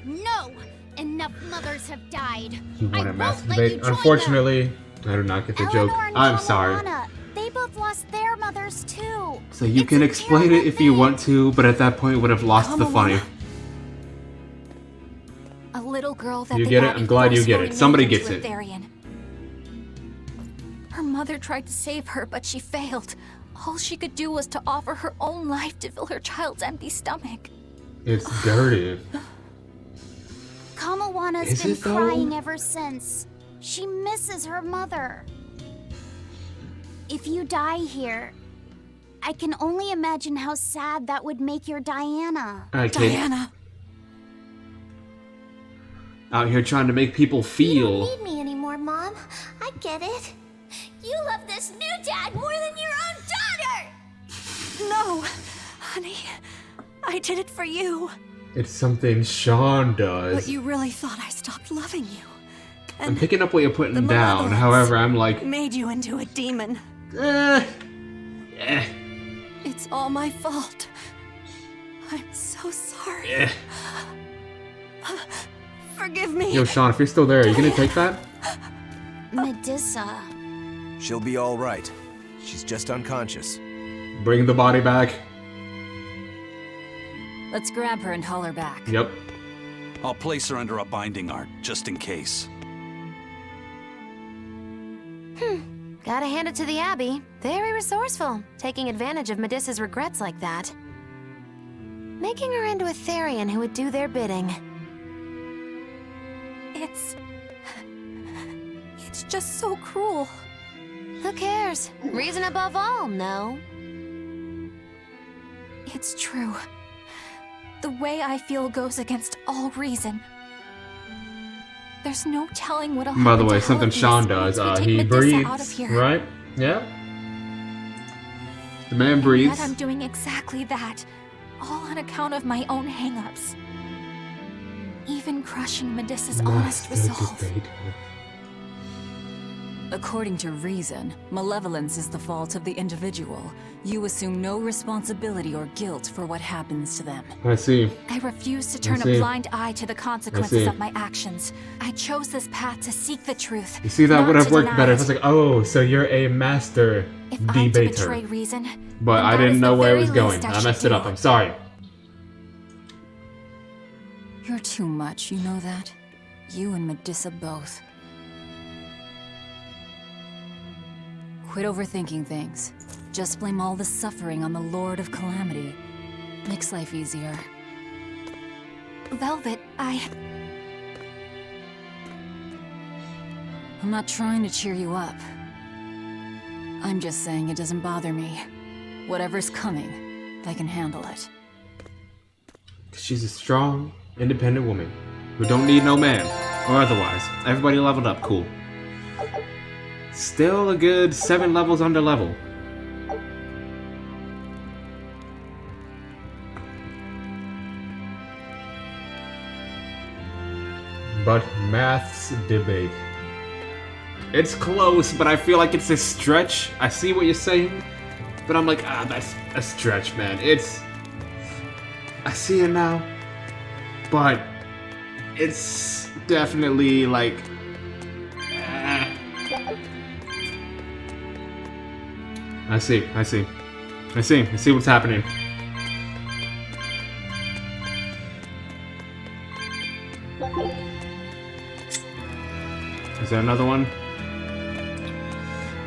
Speaker 7: No! Enough mothers have died.
Speaker 1: You want a
Speaker 7: I
Speaker 1: maths
Speaker 7: won't let you
Speaker 1: debate?
Speaker 7: join
Speaker 1: Unfortunately, I do not get the joke.
Speaker 7: Eleanor and
Speaker 1: I'm sorry.
Speaker 7: Kawana, they both lost their mothers too.
Speaker 1: So you can explain it if you want to, but at that point would have lost the funny.
Speaker 6: A little girl that
Speaker 1: You
Speaker 6: the
Speaker 1: get it?
Speaker 6: Abbey
Speaker 1: I'm glad you get
Speaker 6: forcefully
Speaker 1: it. Somebody
Speaker 6: made
Speaker 1: gets
Speaker 6: into a
Speaker 1: it.
Speaker 6: Therian. Her mother tried to save her, but she failed. All she could do was to offer her own life to fill her child's empty stomach.
Speaker 1: It's dirty.
Speaker 7: Kamawana's
Speaker 1: Is
Speaker 7: been
Speaker 1: it, though?
Speaker 7: crying ever since. She misses her mother. If you die here, I can only imagine how sad that would make your Diana.
Speaker 1: Alright, Kate.
Speaker 7: Diana.
Speaker 1: Out here trying to make people
Speaker 7: You
Speaker 1: feel.
Speaker 7: don't need me anymore, Mom. I get it. You love this new dad more than your own daughter!
Speaker 16: No, honey. I did it for you.
Speaker 1: It's something Sean does.
Speaker 16: But you really thought I stopped loving you.
Speaker 1: I'm picking up what you're putting
Speaker 16: the
Speaker 1: down.
Speaker 16: malevolence
Speaker 1: However, I'm like,
Speaker 16: made you into a demon.
Speaker 1: eh.
Speaker 16: It's all my fault. I'm so sorry.
Speaker 1: Eh.
Speaker 16: Forgive me.
Speaker 1: Yo, Sean, if you're still there, are you gonna take that?
Speaker 7: Medusa.
Speaker 5: She'll be all right. She's just unconscious.
Speaker 1: Bring the body back.
Speaker 8: Let's grab her and haul her back.
Speaker 1: Yep.
Speaker 3: I'll place her under a binding art, just in case.
Speaker 4: Gotta hand it to the Abbey. Very resourceful, taking advantage of Medusa's regrets like that. Making her into a Therian who would do their bidding.
Speaker 6: It's just so cruel.
Speaker 4: Who cares? Reason above all, no?
Speaker 6: It's true. The way I feel goes against all reason. There's no telling what'll happen.
Speaker 1: By the way,
Speaker 6: to
Speaker 1: something
Speaker 6: Helios
Speaker 1: Sean does,
Speaker 6: once we
Speaker 1: he
Speaker 6: take Medusa out of
Speaker 1: breathes,
Speaker 6: here.
Speaker 1: right? Yeah. The man breathes.
Speaker 6: Yet I'm doing exactly that, all on account of my own hang-ups. Even crushing Medusa's honest resolve.
Speaker 8: According to reason, malevolence is the fault of the individual. You assume no responsibility or guilt for what happens to them.
Speaker 1: I see.
Speaker 6: I refuse to turn
Speaker 1: see.
Speaker 6: a blind eye to the consequences
Speaker 1: see.
Speaker 6: of my actions. I chose this path to seek the truth.
Speaker 1: You see, that
Speaker 6: not
Speaker 1: would have
Speaker 6: to
Speaker 1: worked
Speaker 6: deny
Speaker 1: better
Speaker 6: it.
Speaker 1: if it's like, oh, so you're a master
Speaker 6: If I'm to betray
Speaker 1: debater.
Speaker 6: reason,
Speaker 1: But
Speaker 6: then
Speaker 1: I
Speaker 6: that
Speaker 1: didn't
Speaker 6: is
Speaker 1: know
Speaker 6: the
Speaker 1: where it
Speaker 6: very
Speaker 1: was going.
Speaker 6: least I
Speaker 1: I
Speaker 6: should
Speaker 1: messed it up.
Speaker 6: do.
Speaker 1: I'm sorry.
Speaker 8: You're too much, you know that? You and Medusa both. Quit overthinking things. Just blame all the suffering on the Lord of Calamity. Makes life easier.
Speaker 6: Velvet,
Speaker 8: I'm not trying to cheer you up. I'm just saying it doesn't bother me. Whatever's coming, I can handle it.
Speaker 1: She's a strong, independent woman who don't need no man, or otherwise. Everybody leveled up, cool. Still a good 7 levels under level. But maths debate. It's close, but I feel like it's a stretch. I see what you're saying, but I'm like, that's a stretch, man. I see it now, but it's definitely like, I see what's happening. Is there another one?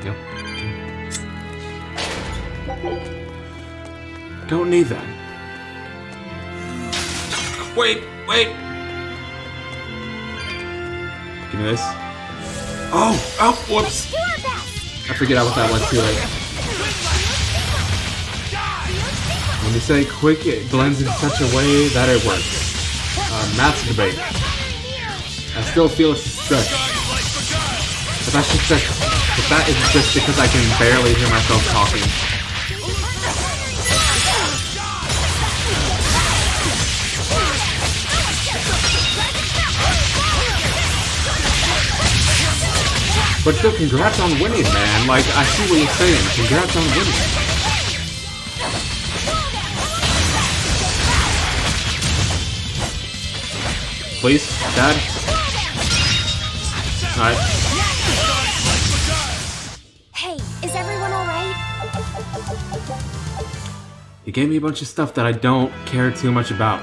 Speaker 1: Yep. Don't need that. Wait! Give me this. Oh, whoops! I figured out what that was too late. When you say quick, it blends in such a way that it works. Maths debate. I still feel it's a stretch. But that is just because I can barely hear myself talking. But still, congrats on winning, man. Like, I see what you're saying. Congrats on winning. Please, Dad. Alright.
Speaker 7: Hey, is everyone alright?
Speaker 1: He gave me a bunch of stuff that I don't care too much about.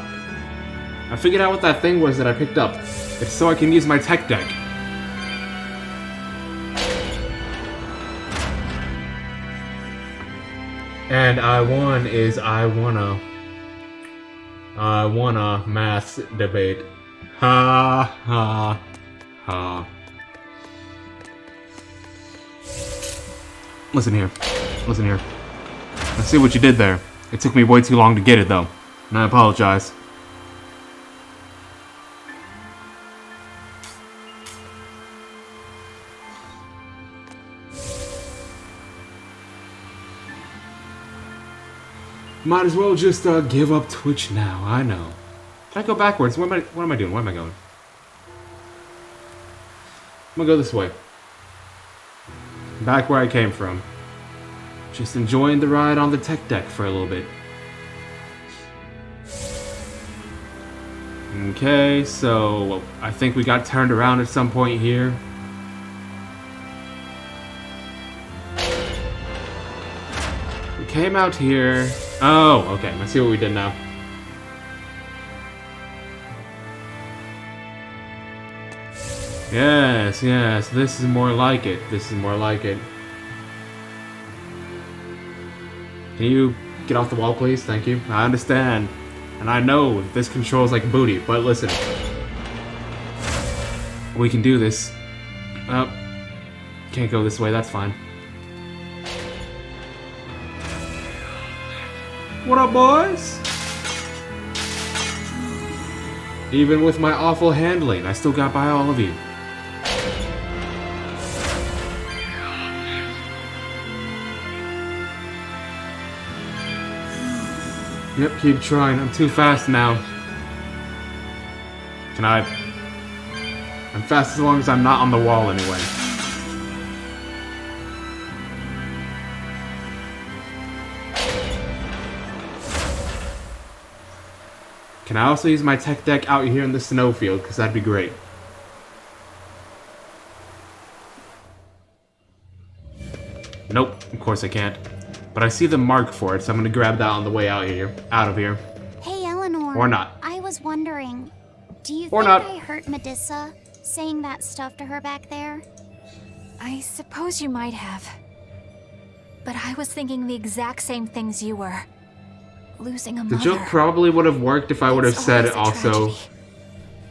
Speaker 1: I figured out what that thing was that I picked up. It's so I can use my tech deck. And I wanna maths debate. Ha ha ha. Listen here. I see what you did there. It took me way too long to get it though, and I apologize. Might as well just give up Twitch now. I know. Can I go backwards? What am I doing? Where am I going? I'm gonna go this way. Back where I came from. Just enjoying the ride on the tech deck for a little bit. Okay, so I think we got turned around at some point here. We came out here. Oh, okay. Let's see what we did now. Yes, this is more like it. Can you get off the wall, please? Thank you. I understand. And I know this controls like booty, but listen. We can do this. Oh. Can't go this way, that's fine. What up, boys? Even with my awful handling, I still got by all of you. Yep, keep trying. I'm too fast now. Can I? I'm fast as long as I'm not on the wall anyway. Can I also use my tech deck out here in the snowfield? Because that'd be great. Nope, of course I can't. But I see the mark for it, so I'm gonna grab that on the way out of here.
Speaker 7: Hey, Eleanor.
Speaker 1: Or not.
Speaker 7: I was wondering, do you
Speaker 1: Or
Speaker 7: think
Speaker 1: not.
Speaker 7: I hurt saying that stuff to her back there?
Speaker 6: I suppose you might have. but I was thinking the exact same things you were. Losing a
Speaker 1: The
Speaker 6: mother.
Speaker 1: joke probably would have worked if I would have said it also.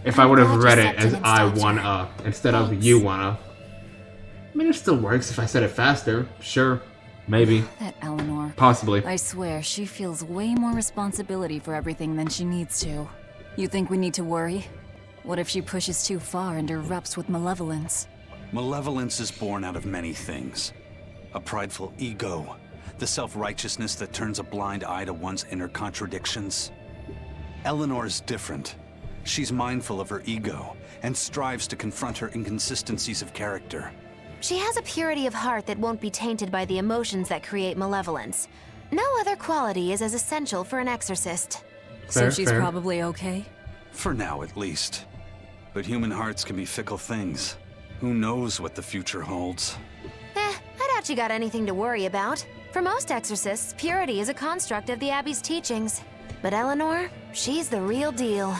Speaker 1: If I would have read it as I wanna instead of you wanna. I mean, it still works if I said it faster. Sure. Maybe.
Speaker 8: That Eleanor.
Speaker 1: Possibly.
Speaker 8: I swear, she feels way more responsibility for everything than she needs to. You think we need to worry? What if she pushes too far and erupts with malevolence?
Speaker 3: Malevolence is born out of many things. A prideful ego, the self-righteousness that turns a blind eye to one's inner contradictions. Eleanor is different. She's mindful of her ego and strives to confront her inconsistencies of character.
Speaker 4: She has a purity of heart that won't be tainted by the emotions that create malevolence. No other quality is as essential for an exorcist.
Speaker 8: So she's probably okay?
Speaker 3: For now, at least. But human hearts can be fickle things. Who knows what the future holds?
Speaker 4: I doubt you got anything to worry about. For most exorcists, purity is a construct of the Abbey's teachings. But Eleanor, she's the real deal.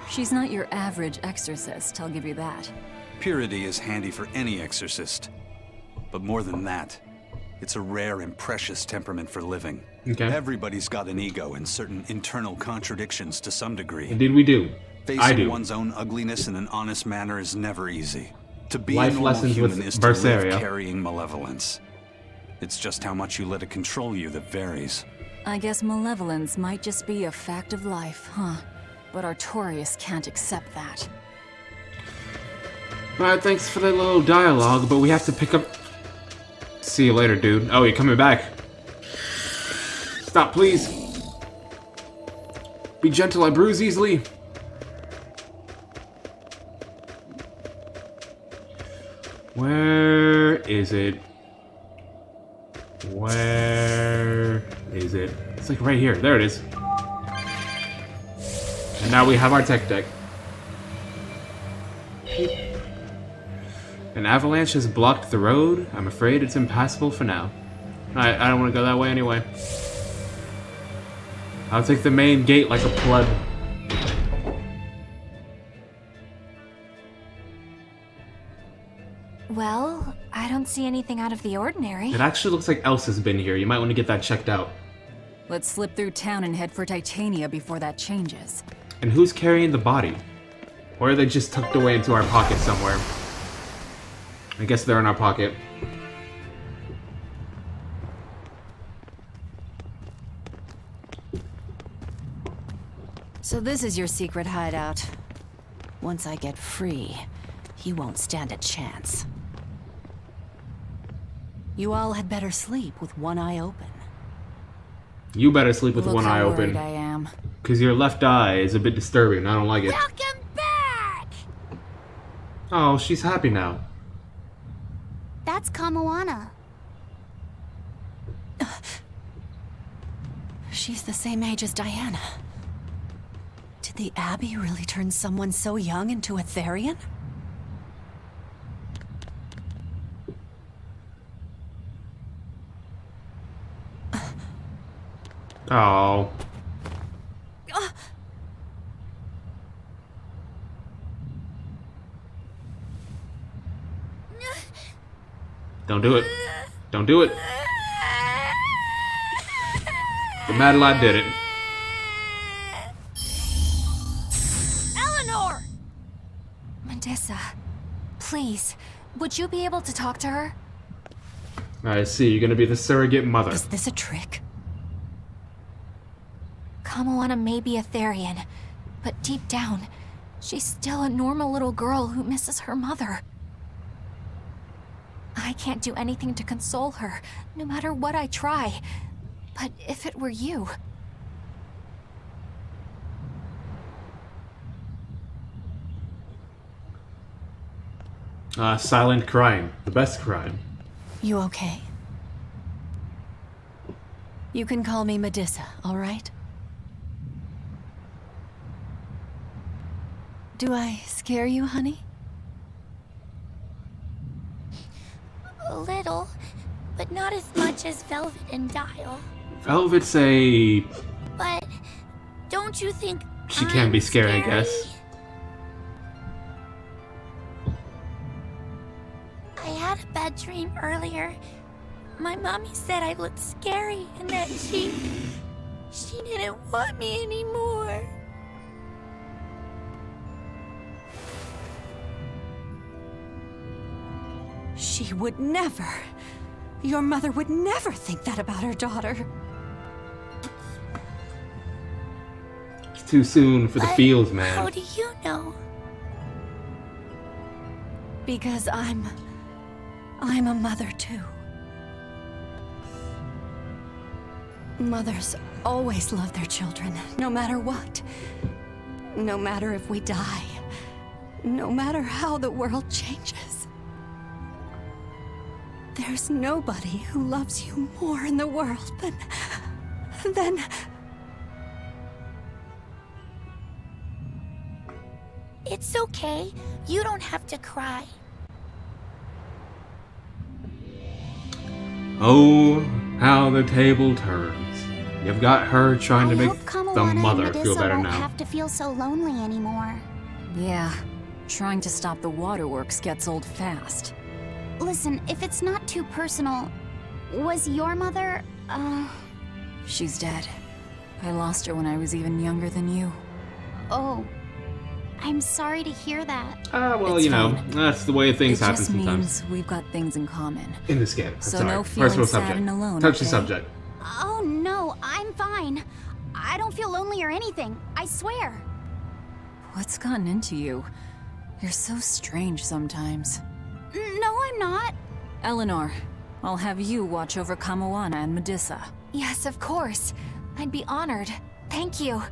Speaker 8: She's not your average exorcist, I'll give you that.
Speaker 3: Purity is handy for any exorcist. But more than that, it's a rare and precious temperament for living.
Speaker 1: Okay.
Speaker 3: Everybody's got an ego and certain internal contradictions to some degree.
Speaker 1: Indeed we do.
Speaker 3: Facing one's own ugliness in an honest manner is never easy. To be
Speaker 1: Life
Speaker 3: a normal
Speaker 1: lessons
Speaker 3: human
Speaker 1: with
Speaker 3: is to
Speaker 1: Berseria.
Speaker 3: live carrying malevolence. It's just how much you let it control you that varies.
Speaker 8: I guess malevolence might just be a fact of life, huh? But Artorias can't accept that.
Speaker 1: Alright, thanks for that little dialogue, but we have to pick up... See you later, dude. Oh, you're coming back. Stop, please. Be gentle, I bruise easily. Where is it? Where is it? It's like right here. There it is. And now we have our tech deck. An avalanche has blocked the road. I'm afraid it's impassable for now. I don't want to go that way anyway. I'll take the main gate like a pleb.
Speaker 6: Well, I don't see anything out of the ordinary.
Speaker 1: It actually looks like Elsa's been here. You might want to get that checked out.
Speaker 8: Let's slip through town and head for Titania before that changes.
Speaker 1: And who's carrying the body? Or are they just tucked away into our pocket somewhere? I guess they're in our pocket.
Speaker 16: So this is your secret hideout. Once I get free, he won't stand a chance. You all had better sleep with one eye open.
Speaker 1: You better sleep with
Speaker 8: Look
Speaker 1: one
Speaker 8: how
Speaker 1: eye open.
Speaker 8: worried I am.
Speaker 1: Because your left eye is a bit disturbing. I don't like it.
Speaker 12: Welcome back!
Speaker 1: Oh, she's happy now.
Speaker 7: That's Kamoana.
Speaker 16: She's the same age as Diana. Did the Abbey really turn someone so young into a Therian?
Speaker 1: Oh. Don't do it. Don't do it. The Mad Lad did it.
Speaker 6: Eleanor! Medissa, please, would you be able to talk to her?
Speaker 1: I see. You're gonna be the surrogate mother.
Speaker 16: Is this a trick?
Speaker 6: Kamoana may be a Therian, but deep down, she's still a normal little girl who misses her mother. I can't do anything to console her, no matter what I try. But if it were you...
Speaker 1: Silent crime. The best crime.
Speaker 16: You okay? You can call me Medissa, all right? Do I scare you, honey?
Speaker 7: A little, but not as much as Velvet and Dial.
Speaker 1: Velvet's a...
Speaker 7: But don't you think
Speaker 1: She can be scary, I guess.
Speaker 7: I had a bad dream earlier. My mommy said I looked scary and that she didn't want me anymore.
Speaker 16: She would never. Your mother would never think that about her daughter.
Speaker 1: It's too soon for the feels, man.
Speaker 7: How do you know?
Speaker 16: Because I'm a mother too. Mothers always love their children, no matter what. No matter if we die. No matter how the world changes. There's nobody who loves you more in the world than...
Speaker 7: It's okay. You don't have to cry.
Speaker 1: Oh, how the table turns. You've got her trying to make the
Speaker 12: Kamawana
Speaker 1: mother
Speaker 12: and
Speaker 1: feel
Speaker 12: Medusa
Speaker 1: better
Speaker 12: won't
Speaker 1: now.
Speaker 12: have to feel so lonely anymore.
Speaker 8: Yeah, trying to stop the waterworks gets old fast.
Speaker 12: Listen, if it's not too personal, was your mother,
Speaker 8: She's dead. I lost her when I was even younger than you.
Speaker 12: Oh, I'm sorry to hear that.
Speaker 1: Well,
Speaker 8: It's
Speaker 1: you know,
Speaker 8: fine.
Speaker 1: that's the way things
Speaker 8: It
Speaker 1: happen
Speaker 8: just
Speaker 1: sometimes.
Speaker 8: means we've got things in common.
Speaker 1: In this game.
Speaker 8: So
Speaker 1: Sorry.
Speaker 8: no feeling
Speaker 1: Personal
Speaker 8: sad
Speaker 1: subject.
Speaker 8: and alone,
Speaker 1: Touch the
Speaker 8: okay?
Speaker 1: subject.
Speaker 12: Oh no, I'm fine. I don't feel lonely or anything, I swear.
Speaker 8: What's gotten into you? You're so strange sometimes.
Speaker 12: No, I'm not.
Speaker 8: Eleanor, I'll have you watch over Kamawana and Medusa.
Speaker 6: Yes, of course. I'd be honored. Thank you.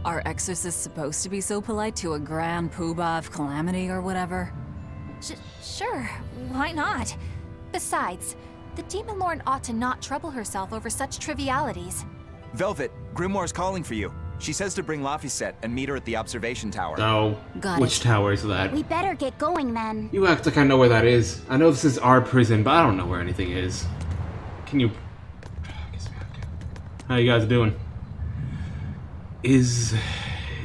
Speaker 8: Are exorcists supposed to be so polite to a grand poobah of calamity or whatever?
Speaker 6: Sure, why not? Besides, the Demon Lord ought to not trouble herself over such trivialities.
Speaker 11: Velvet, Grimoire's calling for you. She says to bring Laphicet and meet her at the observation tower.
Speaker 1: Oh, which tower is that?
Speaker 12: We better get going then.
Speaker 1: You act like I know where that is. I know this is our prison, but I don't know where anything is. Can you... How you guys doing? Is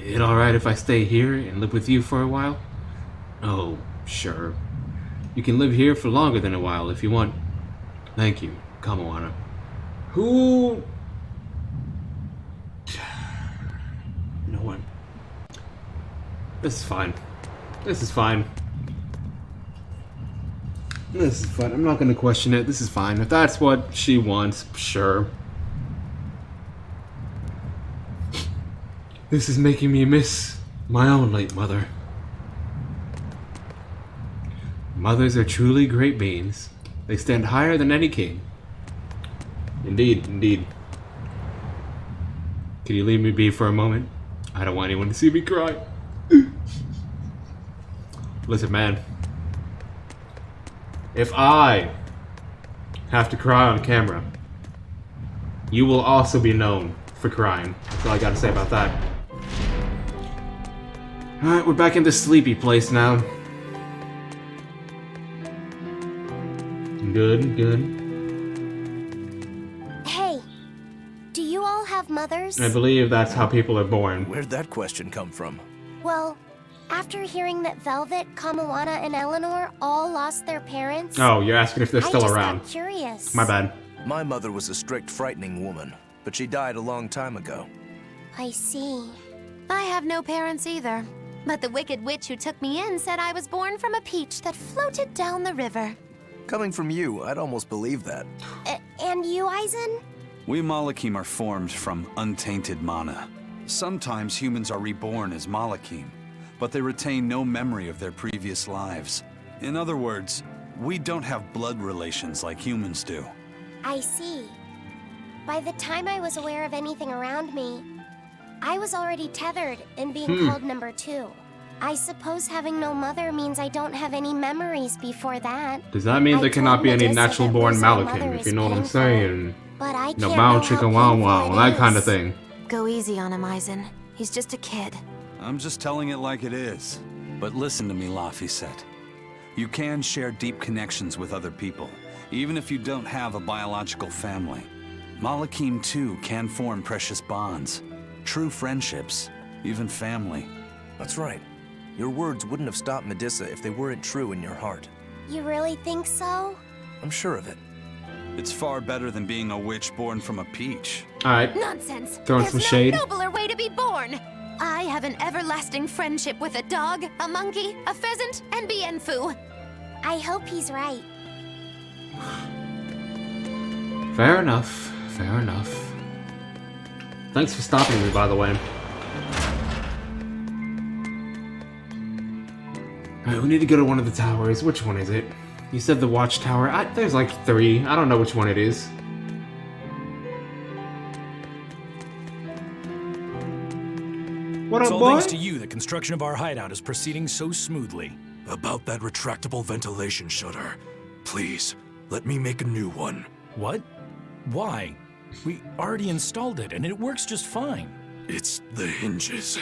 Speaker 1: it alright if I stay here and live with you for a while? Oh, sure. You can live here for longer than a while if you want. Thank you, Kamawana. Who... No one. This is fine. This is fine. This is fine. I'm not gonna question it. This is fine. If that's what she wants, sure. This is making me miss my own late mother. Mothers are truly great beings. They stand higher than any king. Indeed, indeed. Can you leave me be for a moment? I don't want anyone to see me cry. Listen, man. If I have to cry on camera, you will also be known for crying. That's all I gotta say about that. Alright, we're back in this sleepy place now. Good, good.
Speaker 12: Hey, do you all have mothers?
Speaker 1: I believe that's how people are born.
Speaker 5: Where'd that question come from?
Speaker 12: Well, after hearing that Velvet, Kamawana, and Eleanor all lost their parents...
Speaker 1: Oh, you're asking if they're still
Speaker 12: I
Speaker 1: around.
Speaker 12: just got curious.
Speaker 1: My bad.
Speaker 5: My mother was a strict, frightening woman, but she died a long time ago.
Speaker 12: I see.
Speaker 4: I have no parents either. But the wicked witch who took me in said I was born from a peach that floated down the river.
Speaker 5: Coming from you, I'd almost believe that.
Speaker 12: And you, Eisen?
Speaker 3: We Malakim are formed from untainted mana. Sometimes humans are reborn as Malakim, but they retain no memory of their previous lives. In other words, we don't have blood relations like humans do.
Speaker 12: I see. By the time I was aware of anything around me, I was already tethered and being called number 2. I suppose having no mother means I don't have any memories before that.
Speaker 1: Does that mean there cannot be any natural born Malakim, if you know what I'm saying?
Speaker 12: But I
Speaker 1: No,
Speaker 12: can't
Speaker 1: bow
Speaker 12: know
Speaker 1: chicken
Speaker 12: how
Speaker 1: wow
Speaker 12: painful
Speaker 1: wow,
Speaker 12: it
Speaker 1: that kind of
Speaker 12: is.
Speaker 1: thing.
Speaker 4: Go easy on him, Eisen. He's just a kid.
Speaker 3: I'm just telling it like it is. But listen to me, Laphicet. You can share deep connections with other people, even if you don't have a biological family. Malakim, too, can form precious bonds. True friendships, even family.
Speaker 5: That's right. Your words wouldn't have stopped Medusa if they weren't true in your heart.
Speaker 12: You really think so?
Speaker 5: I'm sure of it.
Speaker 3: It's far better than being a witch born from a peach.
Speaker 1: Alright.
Speaker 4: Nonsense.
Speaker 1: Throwing
Speaker 4: There's
Speaker 1: some
Speaker 4: no
Speaker 1: shade.
Speaker 4: nobler way to be born. I have an everlasting friendship with a dog, a monkey, a pheasant, and Bienfu.
Speaker 7: I hope he's right.
Speaker 1: Fair enough. Fair enough. Thanks for stopping me, by the way. Alright, we need to go to one of the towers. Which one is it? You said the watchtower. There's like 3. I don't know which one it is. What
Speaker 20: It's
Speaker 1: up,
Speaker 20: all
Speaker 1: boy?
Speaker 20: thanks to you that construction of our hideout is proceeding so smoothly.
Speaker 10: About that retractable ventilation shutter. Please, let me make a new one.
Speaker 20: What? Why? We already installed it, and it works just fine.
Speaker 10: It's the hinges.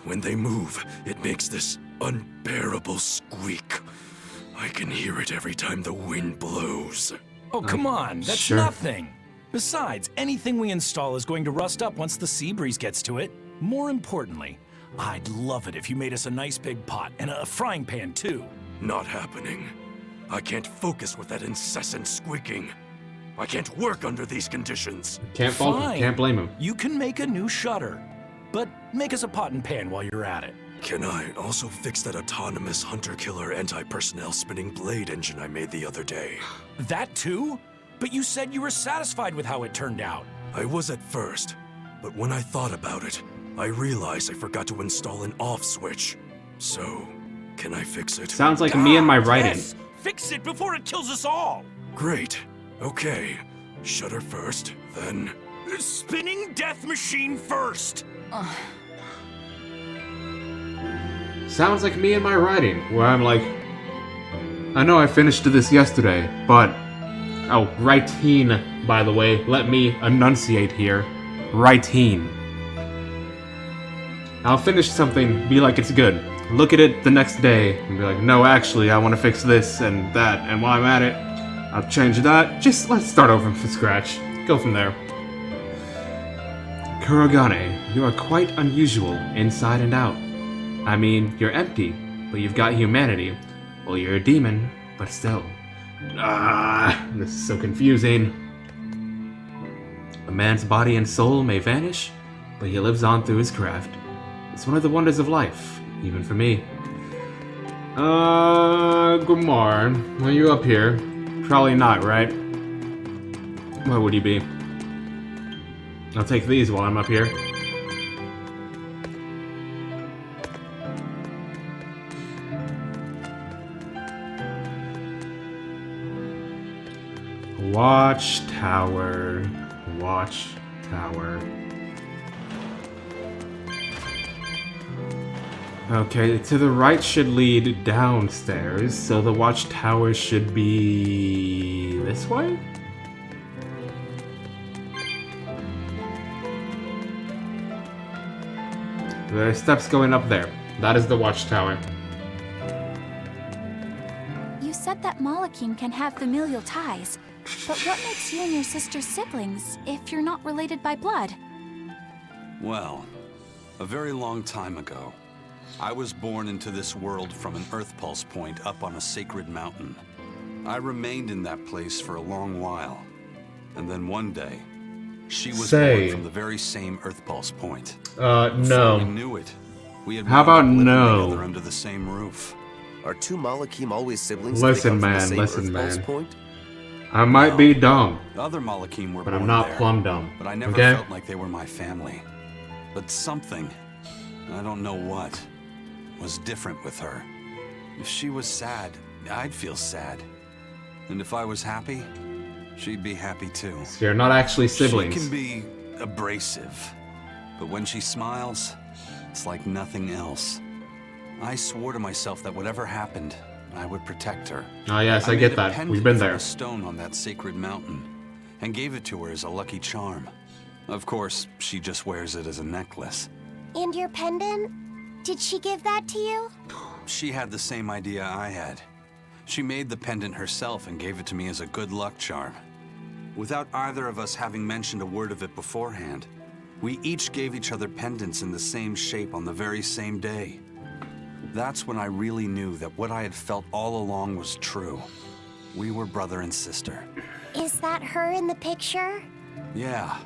Speaker 10: When they move, it makes this unbearable squeak. I can hear it every time the wind blows.
Speaker 20: Oh, come on, that's
Speaker 10: Sure.
Speaker 20: nothing. Besides, anything we install is going to rust up once the sea breeze gets to it. More importantly, I'd love it if you made us a nice big pot and a frying pan, too.
Speaker 10: Not happening. I can't focus with that incessant squeaking. I can't work under these conditions.
Speaker 1: Can't fault him.
Speaker 20: Fine.
Speaker 1: Can't blame him.
Speaker 20: You can make a new shutter, but make us a pot and pan while you're at it.
Speaker 10: Can I also fix that autonomous hunter-killer anti-personnel spinning blade engine I made the other day?
Speaker 20: That too? But you said you were satisfied with how it turned out.
Speaker 10: I was at first, but when I thought about it, I realized I forgot to install an off switch. So, can I fix it?
Speaker 1: Sounds like me and my writing.
Speaker 20: Yes! Fix it before it kills us all!
Speaker 10: Great. Okay. Shutter first, then...
Speaker 20: Spinning death machine first!
Speaker 1: Sounds like me and my writing, where I'm like, I know I finished this yesterday, but... Oh, writing, by the way. Let me enunciate here. Writing. I'll finish something, be like it's good. Look at it the next day, and be like, no, actually, I want to fix this and that, and while I'm at it, I'll change that. Just let's start over from scratch. Go from there. Kurogane, you are quite unusual inside and out. I mean, you're empty, but you've got humanity. Well, you're a demon, but still. This is so confusing. A man's body and soul may vanish, but he lives on through his craft. It's one of the wonders of life, even for me. Gumar, are you up here? Probably not, right? Where would you be? I'll take these while I'm up here. Watchtower. Watchtower. Okay, to the right should lead downstairs, so the watchtower should be this way? There are steps going up there. That is the watchtower.
Speaker 6: You said that Malakim can have familial ties, but what makes you and your sister siblings if you're not related by blood?
Speaker 3: Well, a very long time ago, I was born into this world from an Earth Pulse point up on a sacred mountain. I remained in that place for a long while, and then one day, she was born from the very same Earth Pulse point.
Speaker 1: No.
Speaker 3: Before we knew it, we had
Speaker 1: How about
Speaker 3: wound up living
Speaker 1: no?
Speaker 3: together under the same roof.
Speaker 5: Are 2 Malakim always siblings?
Speaker 1: Listen,
Speaker 5: if they come
Speaker 1: man,
Speaker 5: from the same
Speaker 1: listen,
Speaker 5: Earth Pulse
Speaker 1: man.
Speaker 5: Point?
Speaker 1: I might be dumb,
Speaker 3: Other Malakim were
Speaker 1: but
Speaker 3: born
Speaker 1: I'm not
Speaker 3: there,
Speaker 1: plumb dumb.
Speaker 3: But I never
Speaker 1: Okay?
Speaker 3: felt like they were my family. But something, I don't know what, was different with her. If she was sad, I'd feel sad. And if I was happy, she'd be happy too.
Speaker 1: So you're not actually siblings.
Speaker 3: She can be abrasive, but when she smiles, it's like nothing else. I swore to myself that whatever happened, I would protect her.
Speaker 1: Ah, yes, I
Speaker 3: made
Speaker 1: get
Speaker 3: a
Speaker 1: that.
Speaker 3: pendant
Speaker 1: We've been
Speaker 3: from
Speaker 1: there.
Speaker 3: a stone on that sacred mountain, and gave it to her as a lucky charm. Of course, she just wears it as a necklace.
Speaker 7: And your pendant? Did she give that to you?
Speaker 3: She had the same idea I had. She made the pendant herself and gave it to me as a good luck charm. Without either of us having mentioned a word of it beforehand, we each gave each other pendants in the same shape on the very same day. That's when I really knew that what I had felt all along was true. We were brother and sister.
Speaker 7: Is that her in the picture?
Speaker 3: Yeah.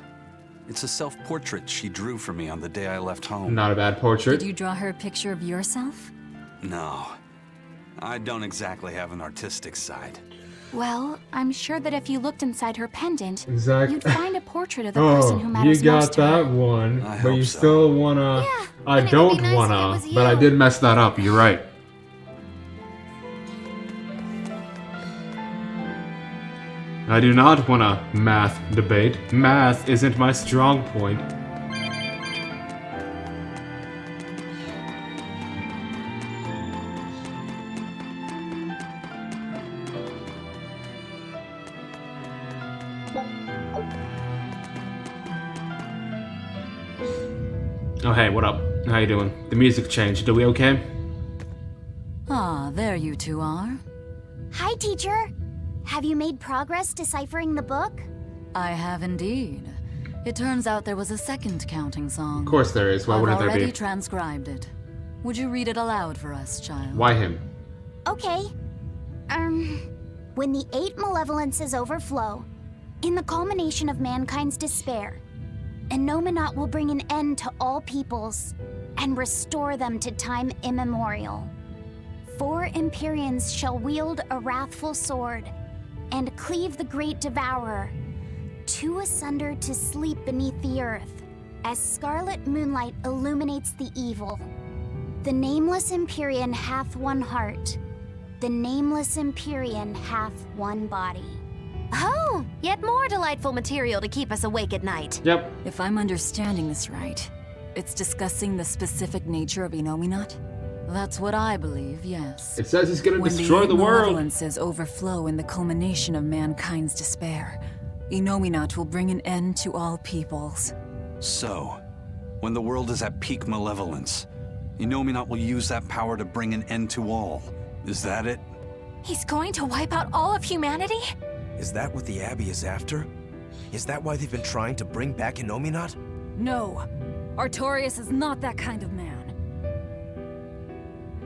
Speaker 3: It's a self-portrait she drew for me on the day I left home.
Speaker 1: Not a bad portrait.
Speaker 8: Did you draw her a picture of yourself?
Speaker 3: No. I don't exactly have an artistic side.
Speaker 6: Well, I'm sure that if you looked inside her pendant,
Speaker 1: Exactly.
Speaker 6: you'd find a portrait of the person who matters
Speaker 1: you got
Speaker 6: most to her.
Speaker 1: that one,
Speaker 3: I
Speaker 1: but
Speaker 3: hope
Speaker 1: you
Speaker 3: so.
Speaker 1: still wanna.
Speaker 7: Yeah,
Speaker 1: I
Speaker 7: and it would be
Speaker 1: don't
Speaker 7: nice if it
Speaker 1: wanna,
Speaker 7: was
Speaker 1: but I
Speaker 7: you.
Speaker 1: did mess that up. You're right. I do not want a math debate. Math isn't my strong point. Oh hey, what up? How you doing? The music changed. Are we okay?
Speaker 8: Ah, there you two are.
Speaker 7: Hi, teacher. Have you made progress deciphering the book?
Speaker 8: I have indeed. It turns out there was a second counting song.
Speaker 1: Of course there is. Why wouldn't
Speaker 8: I've
Speaker 1: there
Speaker 8: already
Speaker 1: be?
Speaker 8: transcribed it. Would you read it aloud for us, child?
Speaker 1: Why him?
Speaker 7: Okay. When the 8 malevolences overflow, in the culmination of mankind's despair, Innominat will bring an end to all peoples and restore them to time immemorial. 4 Empyreans shall wield a wrathful sword and cleave the great devourer, 2 asunder to sleep beneath the earth, as scarlet moonlight illuminates the evil. The nameless Empyrean hath one heart. The nameless Empyrean hath one body.
Speaker 4: Oh, yet more delightful material to keep us awake at night.
Speaker 1: Yep.
Speaker 8: If I'm understanding this right, it's discussing the specific nature of Innominat? That's what I believe, yes.
Speaker 1: It says he's gonna
Speaker 8: When
Speaker 1: destroy the world.
Speaker 8: malevolences overflow in the culmination of mankind's despair, Innominat will bring an end to all peoples.
Speaker 3: So, when the world is at peak malevolence, Innominat will use that power to bring an end to all. Is that it?
Speaker 6: He's going to wipe out all of humanity?
Speaker 5: Is that what the Abbey is after? Is that why they've been trying to bring back Innominat?
Speaker 8: No, Artorias is not that kind of man.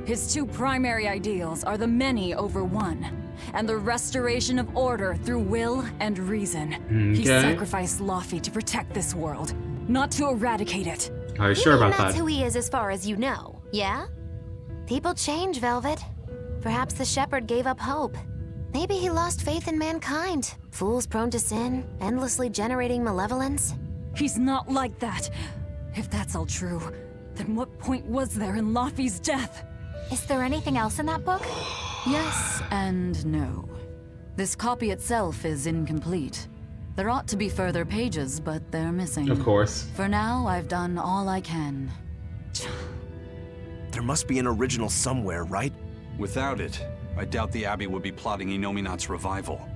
Speaker 8: His 2 primary ideals are the many over one, and the restoration of order through will and reason. He
Speaker 1: Okay.
Speaker 8: sacrificed Laufey to protect this world, not to eradicate it.
Speaker 1: Are you sure
Speaker 4: mean
Speaker 1: about
Speaker 4: that's
Speaker 1: that?
Speaker 4: who he is as far as you know, yeah? People change, Velvet. Perhaps the shepherd gave up hope. Maybe he lost faith in mankind. Fools prone to sin, endlessly generating malevolence.
Speaker 8: He's not like that. If that's all true, then what point was there in Laufey's death?
Speaker 6: Is there anything else in that book?
Speaker 8: Yes and no. This copy itself is incomplete. There ought to be further pages, but they're missing.
Speaker 1: Of course.
Speaker 8: For now, I've done all I can.
Speaker 5: There must be an original somewhere, right?
Speaker 3: Without it, I doubt the Abbey would be plotting Innominat's revival.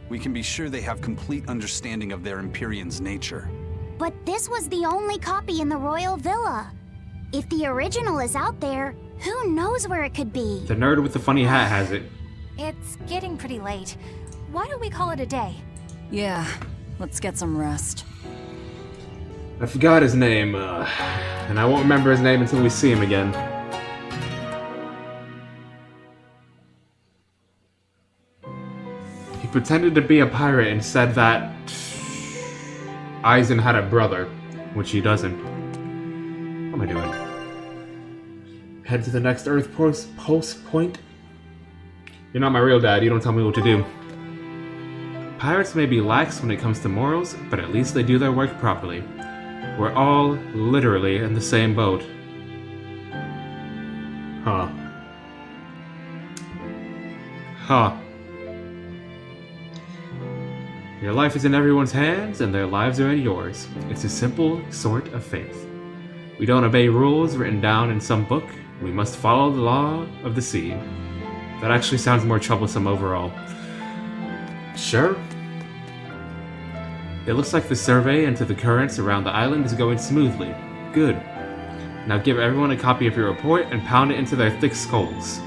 Speaker 3: We can be sure they have complete understanding of their Empyrean's nature.
Speaker 7: But this was the only copy in the royal villa. If the original is out there, who knows where it could be?
Speaker 1: The nerd with the funny hat has it.
Speaker 6: It's getting pretty late. Why don't we call it a day?
Speaker 8: Yeah, let's get some rest.
Speaker 1: I forgot his name, and I won't remember his name until we see him again. He pretended to be a pirate and said that Eisen had a brother, which he doesn't. What am I doing? Head to the next Earth pulse point? You're not my real dad, you don't tell me what to do. Pirates may be lax when it comes to morals, but at least they do their work properly. We're all literally in the same boat. Huh. Huh. Your life is in everyone's hands, and their lives are in yours. It's a simple sort of faith. We don't obey rules written down in some book. We must follow the law of the sea. That actually sounds more troublesome overall. Sure. It looks like the survey into the currents around the island is going smoothly. Good. Now give everyone a copy of your report and pound it into their thick skulls.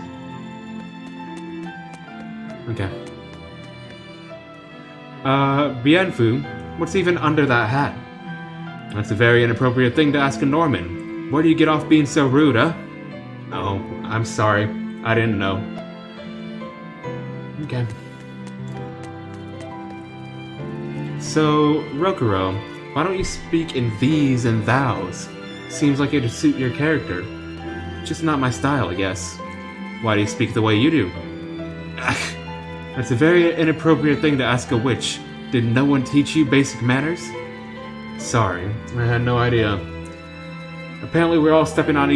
Speaker 1: Okay. Bienfu, what's even under that hat? That's a very inappropriate thing to ask a Norman. Where do you get off being so rude, huh? Oh, I'm sorry. I didn't know. Okay. So, Rokuro, why don't you speak in these and thous? Seems like it'd suit your character. Just not my style, I guess. Why do you speak the way you do? That's a very inappropriate thing to ask a witch. Did no one teach you basic manners? Sorry, I had no idea. Apparently we are all stepping on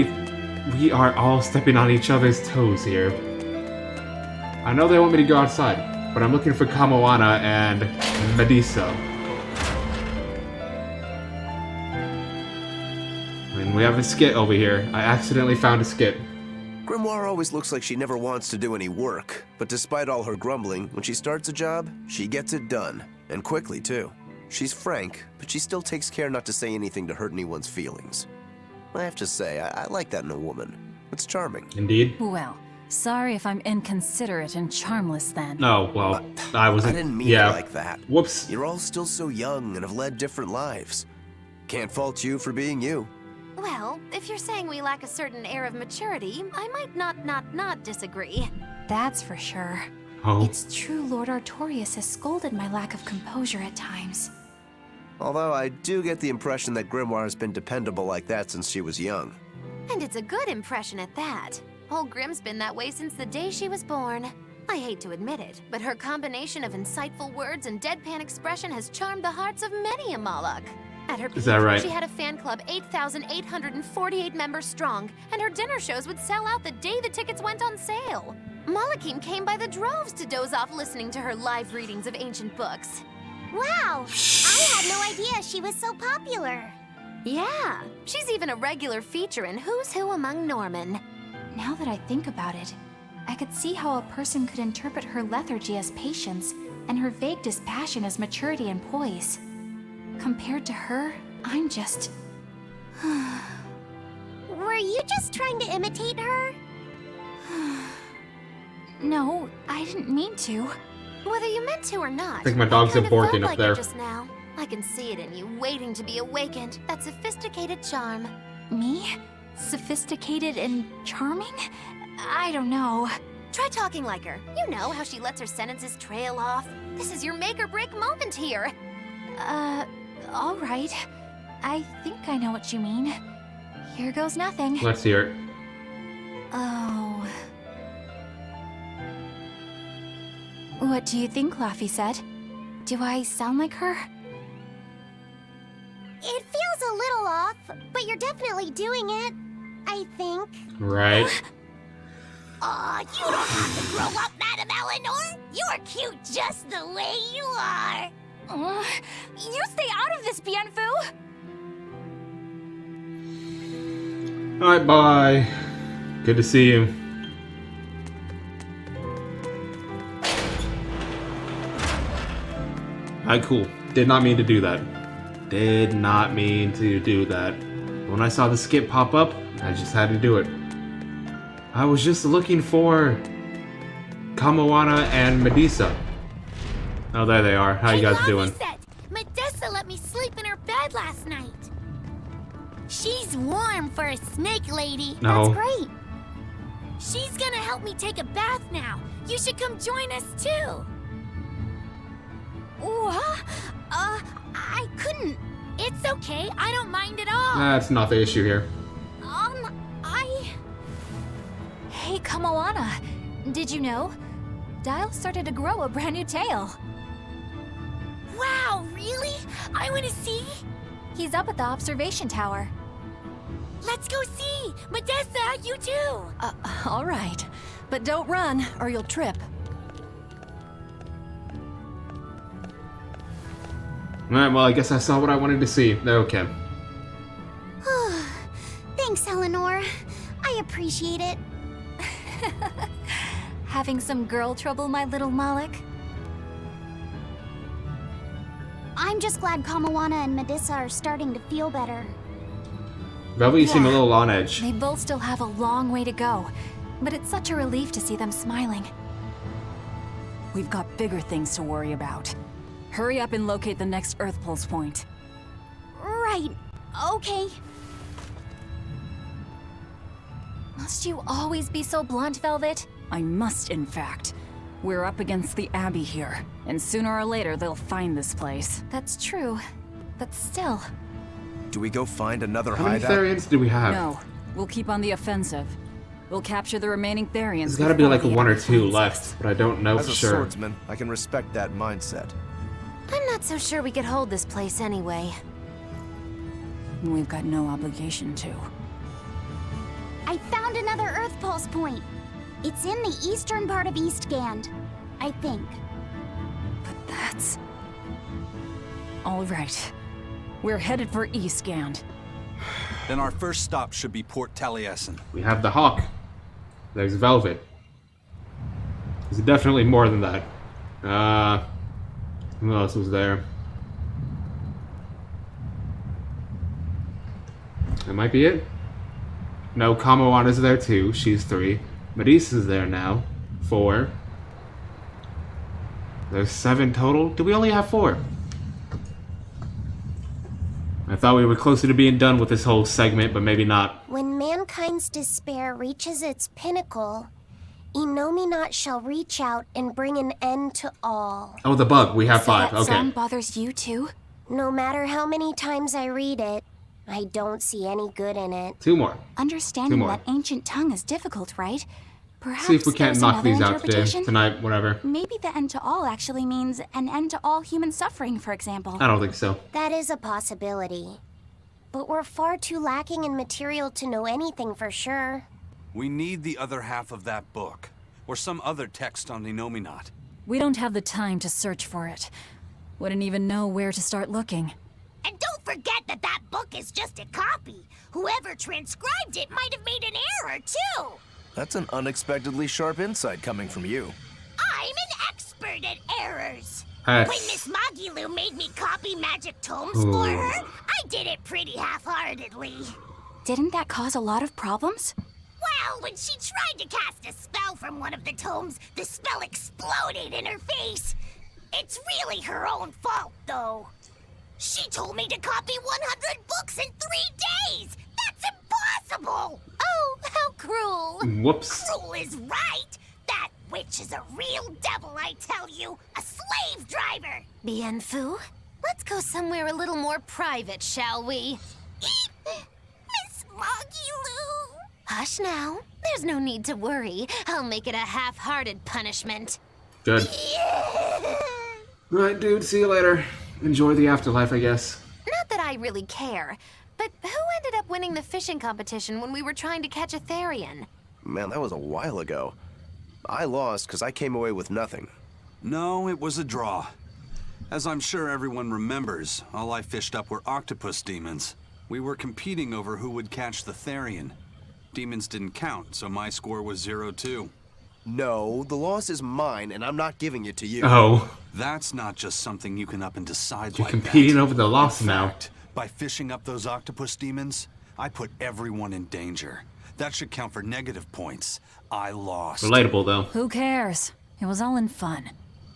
Speaker 1: each other's toes here. I know they want me to go outside, but I'm looking for Kamoana and Medusa. And we have a skit over here. I accidentally found a skit.
Speaker 5: Grimoire always looks like she never wants to do any work, but despite all her grumbling, when she starts a job, she gets it done. And quickly, too. She's frank, but she still takes care not to say anything to hurt anyone's feelings. I have to say, I like that in a woman. It's charming.
Speaker 1: Indeed.
Speaker 8: Well, sorry if I'm inconsiderate and charmless then.
Speaker 1: Oh, well, I wasn't...
Speaker 5: I didn't mean it like that.
Speaker 1: Whoops.
Speaker 5: You're all still so young and have led different lives. Can't fault you for being you.
Speaker 4: Well, if you're saying we lack a certain air of maturity, I might not disagree.
Speaker 6: That's for sure.
Speaker 1: Oh.
Speaker 6: It's true Lord Artorius has scolded my lack of composure at times.
Speaker 5: Although I do get the impression that Grimoire has been dependable like that since she was young.
Speaker 4: And it's a good impression at that. Old Grim's been that way since the day she was born. I hate to admit it, but her combination of insightful words and deadpan expression has charmed the hearts of many a Moloch. At her peak,
Speaker 1: Is that right?
Speaker 4: She had a fan club 8,848 members strong, and her dinner shows would sell out the day the tickets went on sale. Malachim came by the droves to doze off listening to her live readings of ancient books.
Speaker 7: Wow, I had no idea she was so popular.
Speaker 4: Yeah, she's even a regular feature in Who's Who Among Norman.
Speaker 6: Now that I think about it, I could see how a person could interpret her lethargy as patience and her vague dispassion as maturity and poise. Compared to her, I'm just...
Speaker 7: Were you just trying to imitate her?
Speaker 6: No, I didn't mean to.
Speaker 4: Whether you meant to or not,
Speaker 1: I think my dogs are barking up
Speaker 4: like
Speaker 1: there.
Speaker 4: Just now. I can see it in you, waiting to be awakened. That sophisticated charm.
Speaker 6: Me? Sophisticated and charming? I don't know.
Speaker 4: Try talking like her. You know how she lets her sentences trail off. This is your make or break moment here.
Speaker 6: All right. I think I know what you mean. Here goes nothing.
Speaker 1: Let's hear it.
Speaker 6: Oh. What do you think, Laffy said? Do I sound like her?
Speaker 7: It feels a little off, but you're definitely doing it, I think.
Speaker 1: Right.
Speaker 12: Aw, you don't have to grow up, Madam Eleanor. You're cute just the way you are.
Speaker 6: You stay out of this, Bienfu!
Speaker 1: Alright, bye. Good to see you. Alright, cool. Did not mean to do that. Did not mean to do that. When I saw the skip pop up, I just had to do it. I was just looking for Kamoana and Medusa. Oh, there they are. How you guys doing?
Speaker 7: Medusa let me sleep in her bed last night. She's warm for a snake lady.
Speaker 1: No.
Speaker 7: That's great. She's gonna help me take a bath now. You should come join us too. What? I couldn't. It's okay. I don't mind at all.
Speaker 1: That's not the issue here.
Speaker 6: Hey, Kamoana. Did you know? Dial started to grow a brand new tail.
Speaker 7: Wow, really? I want to see.
Speaker 6: He's up at the observation tower.
Speaker 7: Let's go see. Medusa, you too.
Speaker 16: All right. But don't run, or you'll trip.
Speaker 1: Alright, well, I guess I saw what I wanted to see. Okay.
Speaker 7: Thanks, Eleanor. I appreciate it.
Speaker 6: Having some girl trouble, my little Moloch?
Speaker 7: I'm just glad Kamoana and Medusa are starting to feel better.
Speaker 1: Velvet, you seem a little on edge.
Speaker 6: They both still have a long way to go, but it's such a relief to see them smiling.
Speaker 8: We've got bigger things to worry about. Hurry up and locate the next Earth Pulse point.
Speaker 7: Right. Okay.
Speaker 6: Must you always be so blunt, Velvet?
Speaker 8: I must, in fact. We're up against the Abbey here, and sooner or later they'll find this place.
Speaker 4: That's true, but still.
Speaker 5: Do we go find another
Speaker 1: How many
Speaker 5: hideout?
Speaker 1: Therians do we have?
Speaker 8: No, we'll keep on the offensive. We'll capture the remaining Therians.
Speaker 1: There's gotta be like
Speaker 8: before the
Speaker 1: one or
Speaker 8: Abbey
Speaker 1: two
Speaker 8: finds
Speaker 1: left,
Speaker 8: us.
Speaker 1: but I don't know
Speaker 5: As
Speaker 1: for
Speaker 5: a
Speaker 1: sure.
Speaker 5: swordsman, I can respect that mindset.
Speaker 4: I'm not so sure we could hold this place anyway.
Speaker 8: We've got no obligation to.
Speaker 12: I found another Earth Pulse point. It's in the eastern part of Eastgand, I think.
Speaker 8: But that's... All right. We're headed for Eastgand.
Speaker 3: Then our first stop should be Port Taliesin.
Speaker 1: We have the Hawk. There's Velvet. There's definitely more than that. Who else was there? That might be it. No, Kamawana's there too. She's 3. Medusa's there now. 4. There's 7 total. Do we only have 4? I thought we were closer to being done with this whole segment, but maybe not.
Speaker 7: When mankind's despair reaches its pinnacle, Inominat shall reach out and bring an end to all.
Speaker 1: Oh, the bug. We have
Speaker 4: So
Speaker 1: 5.
Speaker 4: that
Speaker 1: Okay.
Speaker 4: song bothers you too?
Speaker 7: No matter how many times I read it, I don't see any good in it.
Speaker 1: 2 more.
Speaker 6: Understanding
Speaker 1: more.
Speaker 6: that ancient tongue is difficult, right? Perhaps
Speaker 1: See if we can't
Speaker 6: there's
Speaker 1: knock
Speaker 6: another
Speaker 1: these out today,
Speaker 6: interpretation?
Speaker 1: tonight, whatever.
Speaker 6: Maybe the end to all actually means an end to all human suffering, for example.
Speaker 1: I don't think so.
Speaker 7: That is a possibility. But we're far too lacking in material to know anything for sure.
Speaker 3: We need the other half of that book, or some other text on Inominat.
Speaker 8: We don't have the time to search for it. Wouldn't even know where to start looking.
Speaker 12: And don't forget that that book is just a copy. Whoever transcribed it might have made an error, too.
Speaker 5: That's an unexpectedly sharp insight coming from you.
Speaker 12: I'm an expert at errors.
Speaker 1: Yes.
Speaker 12: When Miss Magilu made me copy magic tomes
Speaker 1: Ooh.
Speaker 12: for her, I did it pretty half-heartedly.
Speaker 6: Didn't that cause a lot of problems?
Speaker 12: Well, when she tried to cast a spell from one of the tomes, the spell exploded in her face. It's really her own fault, though. She told me to copy 100 books in 3 days! That's impossible!
Speaker 7: Oh, how cruel!
Speaker 1: Whoops.
Speaker 12: Cruel is right! That witch is a real devil, I tell you! A slave driver!
Speaker 4: Bien Phu? Let's go somewhere a little more private, shall we?
Speaker 12: Miss Magilu!
Speaker 4: Hush now. There's no need to worry. I'll make it a half-hearted punishment.
Speaker 1: Good. Right, dude. See you later. Enjoy the afterlife, I guess.
Speaker 4: Not that I really care, but who ended up winning the fishing competition when we were trying to catch a Therian?
Speaker 5: Man, that was a while ago. I lost because I came away with nothing.
Speaker 3: No, it was a draw. As I'm sure everyone remembers, all I fished up were octopus demons. We were competing over who would catch the Therian. Demons didn't count, so my score was 0-2.
Speaker 5: No, the loss is mine, and I'm not giving it to you.
Speaker 1: Oh.
Speaker 3: That's not just something you can up and decide
Speaker 1: You're
Speaker 3: like
Speaker 1: competing
Speaker 3: that.
Speaker 1: over the loss
Speaker 3: In
Speaker 1: now.
Speaker 3: fact, by fishing up those octopus demons, I put everyone in danger. That should count for negative points. I lost.
Speaker 1: Relatable, though.
Speaker 8: Who cares? It was all in fun.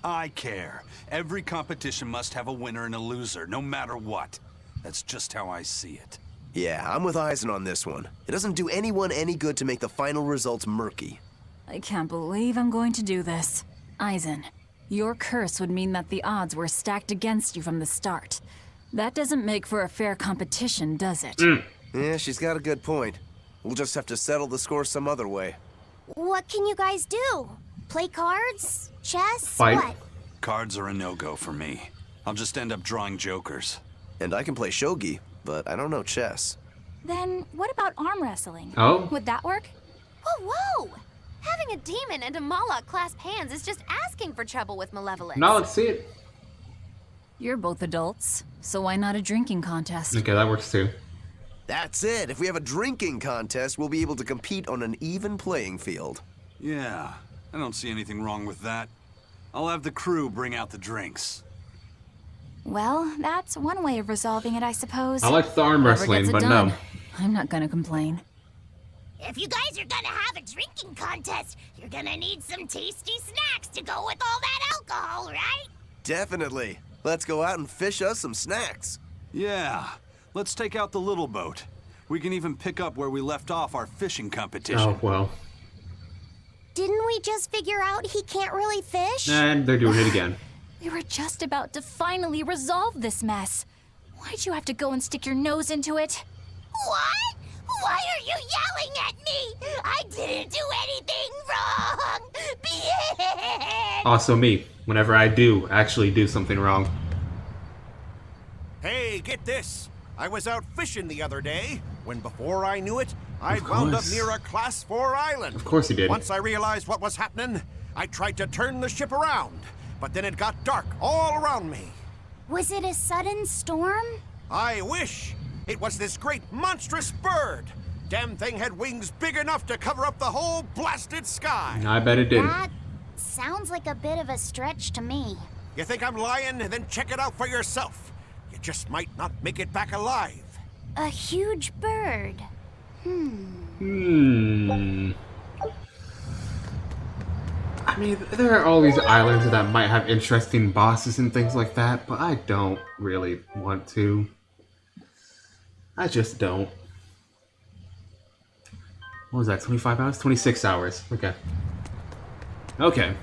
Speaker 3: I care. Every competition must have a winner and a loser, no matter what. That's just how I see it.
Speaker 5: Yeah, I'm with Eisen on this one. It doesn't do anyone any good to make the final results murky.
Speaker 8: I can't believe I'm going to do this. Eisen, your curse would mean that the odds were stacked against you from the start. That doesn't make for a fair competition, does it?
Speaker 5: Yeah, she's got a good point. We'll just have to settle the score some other way.
Speaker 7: What can you guys do? Play cards? Chess?
Speaker 1: Fight.
Speaker 7: What?
Speaker 3: Cards are a no-go for me. I'll just end up drawing jokers.
Speaker 5: And I can play shogi, but I don't know chess.
Speaker 6: Then what about arm wrestling?
Speaker 1: Oh?
Speaker 6: Would that work?
Speaker 4: Whoa, whoa! Having a demon and a Moloch clasp hands is just asking for trouble with malevolence.
Speaker 1: Now let's see it.
Speaker 8: You're both adults, so why not a drinking contest?
Speaker 1: Okay, that works too.
Speaker 5: That's it. If we have a drinking contest, we'll be able to compete on an even playing field.
Speaker 3: Yeah, I don't see anything wrong with that. I'll have the crew bring out the drinks.
Speaker 6: Well, that's one way of resolving it, I suppose.
Speaker 1: I like the arm
Speaker 8: Whoever
Speaker 1: wrestling,
Speaker 8: gets it
Speaker 1: but
Speaker 8: done.
Speaker 1: no.
Speaker 8: I'm not gonna complain.
Speaker 12: If you guys are gonna have a drinking contest, you're gonna need some tasty snacks to go with all that alcohol, right?
Speaker 5: Definitely. Let's go out and fish us some snacks.
Speaker 3: Yeah, let's take out the little boat. We can even pick up where we left off our fishing competition.
Speaker 1: Oh, well.
Speaker 7: Didn't we just figure out he can't really fish?
Speaker 1: And they're doing it again.
Speaker 6: We were just about to finally resolve this mess. Why'd you have to go and stick your nose into it?
Speaker 12: What? Why are you yelling at me? I didn't do anything wrong!
Speaker 1: Also me, whenever I do actually do something wrong.
Speaker 19: Hey, get this! I was out fishing the other day, when before I knew it, I'd wound up near a Class 4 island.
Speaker 1: Of course you did.
Speaker 19: Once I realized what was happening, I tried to turn the ship around, but then it got dark all around me.
Speaker 7: Was it a sudden storm?
Speaker 19: I wish! It was this great monstrous bird! Damn thing had wings big enough to cover up the whole blasted sky!
Speaker 1: I bet it did.
Speaker 7: That sounds like a bit of a stretch to me.
Speaker 19: You think I'm lying? Then check it out for yourself. You just might not make it back alive.
Speaker 7: A huge bird.
Speaker 1: I mean, there are all these islands that might have interesting bosses and things like that, but I don't really want to. I just don't. What was that, 25 hours? 26 hours. Okay. Okay.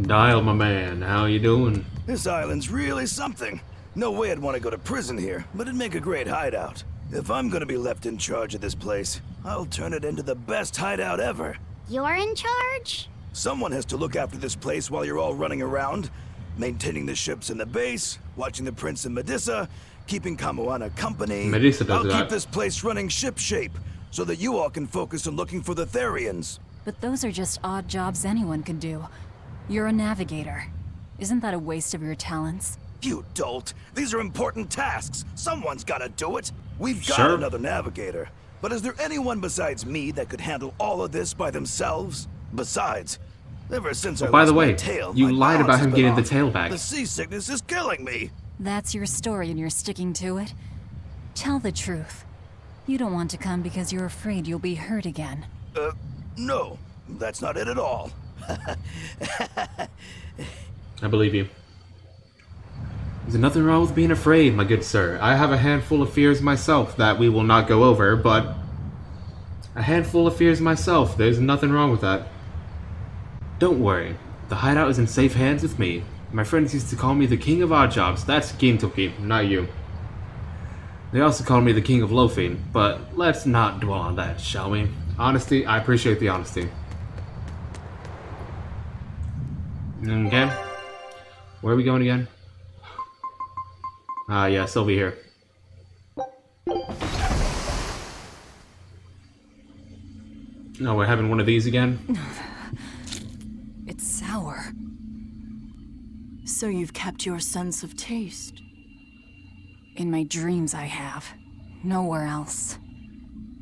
Speaker 1: Dial, my man. How you doing?
Speaker 9: This island's really something. No way I'd want to go to prison here, but it'd make a great hideout. If I'm gonna be left in charge of this place, I'll turn it into the best hideout ever.
Speaker 7: You're in charge?
Speaker 9: Someone has to look after this place while you're all running around, maintaining the ships in the base, watching the prince and Medusa, keeping Kamoana company.
Speaker 1: Medusa does
Speaker 9: I'll
Speaker 1: that.
Speaker 9: keep this place running ship-shape, so that you all can focus on looking for the Therians.
Speaker 8: But those are just odd jobs anyone could do. You're a navigator. Isn't that a waste of your talents?
Speaker 9: You dolt! These are important tasks! Someone's gotta do it! We've got
Speaker 1: Sure.
Speaker 9: another navigator. But is there anyone besides me that could handle all of this by themselves? Besides, ever since I
Speaker 1: by
Speaker 9: lost
Speaker 1: the
Speaker 9: my
Speaker 1: way,
Speaker 9: tail,
Speaker 1: you
Speaker 9: my
Speaker 1: lied about
Speaker 9: balance
Speaker 1: him
Speaker 9: has
Speaker 1: getting
Speaker 9: been
Speaker 1: the tail
Speaker 9: off.
Speaker 1: back.
Speaker 9: The seasickness is killing me!
Speaker 8: That's your story and you're sticking to it? Tell the truth. You don't want to come because you're afraid you'll be hurt again.
Speaker 9: No. That's not it at all.
Speaker 1: I believe you. There's nothing wrong with being afraid, my good sir. I have a handful of fears myself that we will not go over, but... a handful of fears myself. There's nothing wrong with that. Don't worry. The hideout is in safe hands with me. My friends used to call me the king of odd jobs. That's Gintoki, not you. They also called me the king of loafing, but let's not dwell on that, shall we? Honesty, I appreciate the honesty. Okay. Where are we going again? Ah, yes, over here. No, we're having one of these again?
Speaker 8: It's sour.
Speaker 16: So you've kept your sense of taste?
Speaker 8: In my dreams I have. Nowhere else.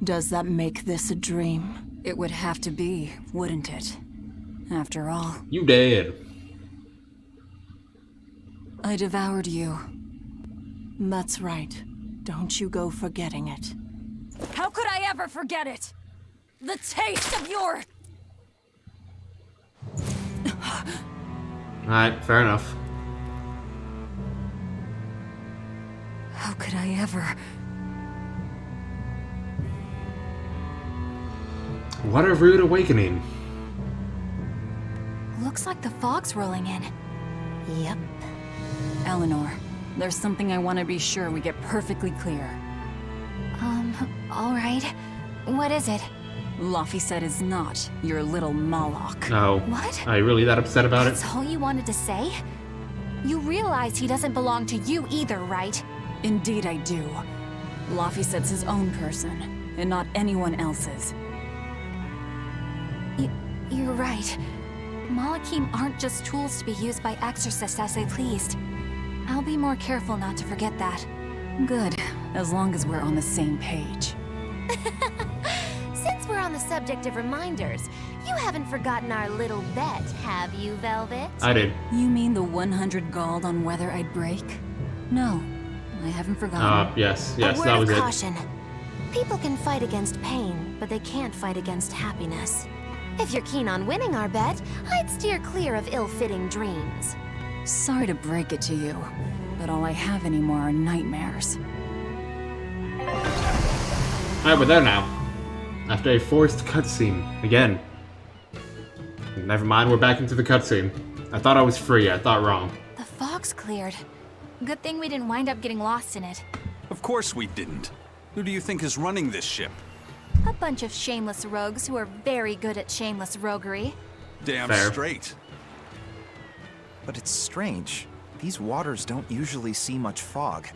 Speaker 16: Does that make this a dream?
Speaker 8: It would have to be, wouldn't it? After all.
Speaker 1: You dead.
Speaker 8: I devoured you.
Speaker 16: That's right. Don't you go forgetting it.
Speaker 6: How could I ever forget it? The taste of your...
Speaker 1: Alright, fair enough.
Speaker 8: How could I ever...
Speaker 1: What a rude awakening.
Speaker 6: Looks like the fog's rolling in.
Speaker 8: Yep. Eleanor, there's something I want to be sure we get perfectly clear.
Speaker 6: All right. What is it?
Speaker 8: Laphicet is not your little Moloch.
Speaker 1: Oh.
Speaker 6: What?
Speaker 1: Are you really that upset about
Speaker 6: That's
Speaker 1: it?
Speaker 6: all you wanted to say? You realize he doesn't belong to you either, right?
Speaker 8: Indeed I do. Laphicet's his own person, and not anyone else's.
Speaker 6: You're right. Malachim aren't just tools to be used by exorcists as they pleased. I'll be more careful not to forget that.
Speaker 8: Good, as long as we're on the same page.
Speaker 4: Since we're on the subject of reminders, you haven't forgotten our little bet, have you, Velvet?
Speaker 1: I did.
Speaker 8: You mean the 100 gold on whether I'd break? No, I haven't forgotten.
Speaker 1: Yes,
Speaker 4: A
Speaker 1: that
Speaker 4: word
Speaker 1: was
Speaker 4: of
Speaker 1: it.
Speaker 4: caution. People can fight against pain, but they can't fight against happiness. If you're keen on winning our bet, I'd steer clear of ill-fitting dreams.
Speaker 8: Sorry to break it to you, but all I have anymore are nightmares.
Speaker 1: Alright, we're there now. After a forced cutscene. Again. Never mind, we're back into the cutscene. I thought I was free. I thought wrong.
Speaker 6: The fog's cleared. Good thing we didn't wind up getting lost in it.
Speaker 3: Of course we didn't. Who do you think is running this ship?
Speaker 6: A bunch of shameless rogues who are very good at shameless roguery.
Speaker 3: Damn
Speaker 1: Fair.
Speaker 3: straight.
Speaker 11: But it's strange. These waters don't usually see much fog.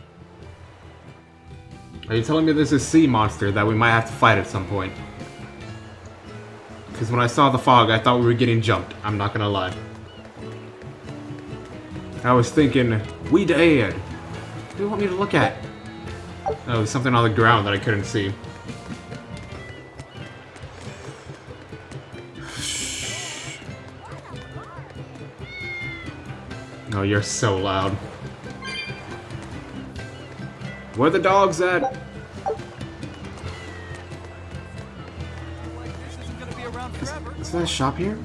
Speaker 1: Are you telling me there's a sea monster that we might have to fight at some point? Because when I saw the fog, I thought we were getting jumped. I'm not gonna lie. I was thinking, we dead. What do you want me to look at? Oh, there's something on the ground that I couldn't see. Oh, you're so loud. Where the dogs at? Is that a shop here?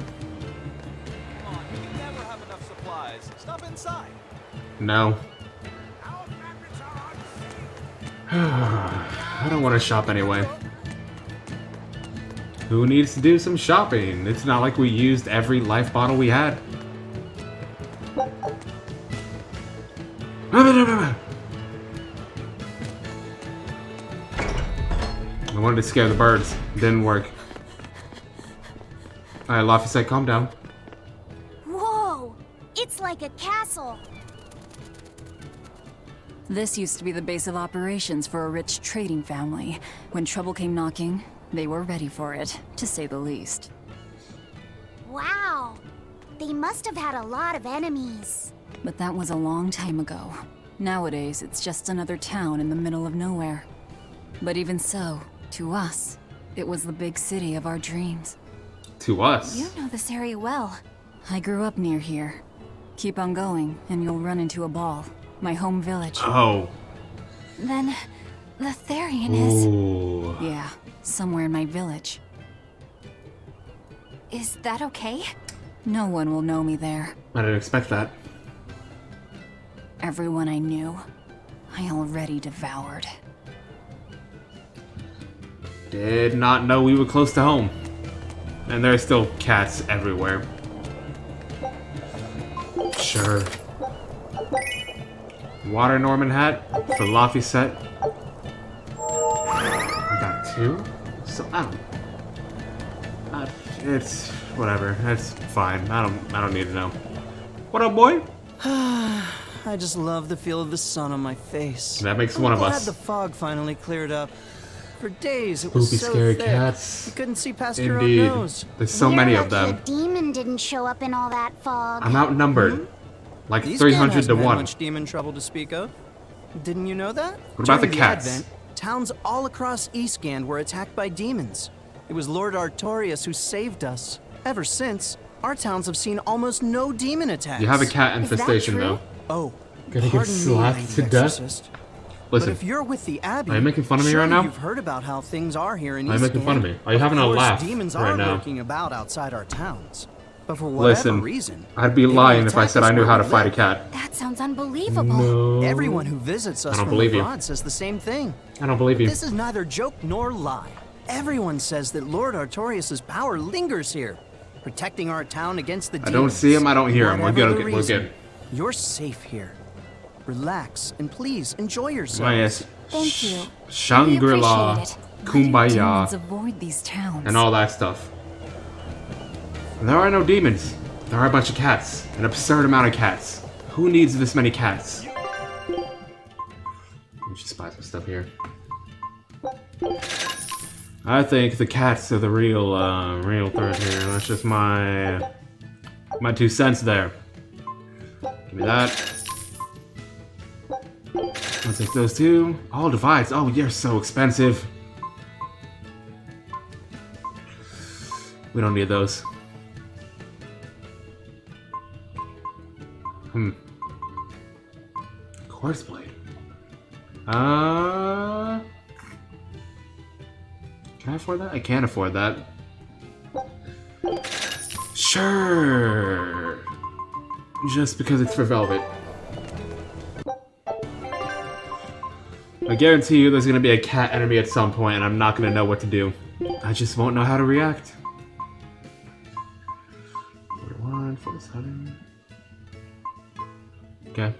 Speaker 1: No. I don't want to shop anyway. Who needs to do some shopping? It's not like we used every life bottle we had. I wanted to scare the birds. Didn't work. Alright, Laffy said, calm down.
Speaker 7: Whoa! It's like a castle.
Speaker 8: This used to be the base of operations for a rich trading family. When trouble came knocking, they were ready for it, to say the least.
Speaker 7: Wow! They must have had a lot of enemies.
Speaker 8: But that was a long time ago. Nowadays, it's just another town in the middle of nowhere. But even so, to us, it was the big city of our dreams.
Speaker 1: To us?
Speaker 6: You know this area well.
Speaker 8: I grew up near here. Keep on going, and you'll run into a ball. My home village.
Speaker 1: Oh.
Speaker 6: Then, the Therian is...
Speaker 1: Ooh.
Speaker 8: Yeah, somewhere in my village.
Speaker 6: Is that okay?
Speaker 8: No one will know me there.
Speaker 1: I didn't expect that.
Speaker 8: Everyone I knew, I already devoured.
Speaker 1: Did not know we were close to home. And there are still cats everywhere. Sure. Water Norman hat for Laffy set. I got 2? So I don't. It's whatever. It's fine. I don't need to know. What up, boy?
Speaker 2: I just love the feel of the sun on my face.
Speaker 1: That makes one of
Speaker 2: I'm
Speaker 1: us.
Speaker 2: glad the fog finally cleared up. For days it was
Speaker 1: Spooky,
Speaker 2: so
Speaker 1: scary
Speaker 2: thick,
Speaker 1: cats.
Speaker 2: you couldn't see past
Speaker 1: Indeed.
Speaker 2: your own nose.
Speaker 1: There's so many of
Speaker 7: You're lucky
Speaker 1: them.
Speaker 7: a demon didn't show up in all that fog.
Speaker 1: I'm outnumbered. Like
Speaker 2: Eastgate
Speaker 1: 300 to
Speaker 2: hasn't had
Speaker 1: 1.
Speaker 2: much demon trouble to speak of. Didn't you know that?
Speaker 1: What about
Speaker 2: During
Speaker 1: the cats?
Speaker 2: Advent, towns all across Eastgand were attacked by demons. It was Lord Artorias who saved us. Ever since, our towns have seen almost no demon attacks.
Speaker 1: You have a cat infestation, though.
Speaker 2: Oh,
Speaker 1: Gonna get
Speaker 2: pardon me,
Speaker 1: slapped
Speaker 2: Lady
Speaker 1: to death?
Speaker 2: Exorcist.
Speaker 1: Listen.
Speaker 2: But if you're with the Abbey,
Speaker 1: Are you making fun of me
Speaker 2: surely
Speaker 1: right now?
Speaker 2: You've heard about how things are here in
Speaker 1: Are you making
Speaker 2: Eastgand.
Speaker 1: fun of me? Are you
Speaker 2: Of
Speaker 1: having a
Speaker 2: course,
Speaker 1: laugh
Speaker 2: demons
Speaker 1: right
Speaker 2: are
Speaker 1: now?
Speaker 2: lurking about outside our towns. But for whatever
Speaker 1: Listen,
Speaker 2: reason,
Speaker 1: I'd be
Speaker 2: they don't
Speaker 1: lying if I
Speaker 2: attack
Speaker 1: said
Speaker 2: us
Speaker 1: I knew
Speaker 2: where
Speaker 1: how to
Speaker 2: we
Speaker 1: fight a
Speaker 2: live.
Speaker 1: cat.
Speaker 6: That sounds unbelievable.
Speaker 1: No.
Speaker 2: Everyone who visits us
Speaker 1: I don't
Speaker 2: from
Speaker 1: believe you.
Speaker 2: abroad says the same thing.
Speaker 1: I don't believe you.
Speaker 2: This is neither joke nor lie. Everyone says that Lord Artorias' power lingers here, protecting our town against the demons.
Speaker 1: I don't see him, I don't hear him. We're
Speaker 2: Whatever
Speaker 1: good,
Speaker 2: the
Speaker 1: we're
Speaker 2: reason,
Speaker 1: good.
Speaker 2: You're safe here. Relax and please enjoy yourself.
Speaker 1: Oh, yes.
Speaker 6: Thank you.
Speaker 1: Shangri-La,
Speaker 6: We appreciate it.
Speaker 8: Demons
Speaker 1: Kumbaya,
Speaker 8: avoid these towns.
Speaker 1: and all that stuff. There are no demons. There are a bunch of cats. An absurd amount of cats. Who needs this many cats? Let me just buy some stuff here. I think the cats are the real threat here. That's just my 2 cents there. Give me that. I'll take those 2. All divides. Oh, you're so expensive. We don't need those. Quartz blade. Can I afford that? I can't afford that. Sure. Just because it's for velvet. I guarantee you there's gonna be a cat enemy at some point and I'm not gonna know what to do. I just won't know how to react. 41, 47. Okay.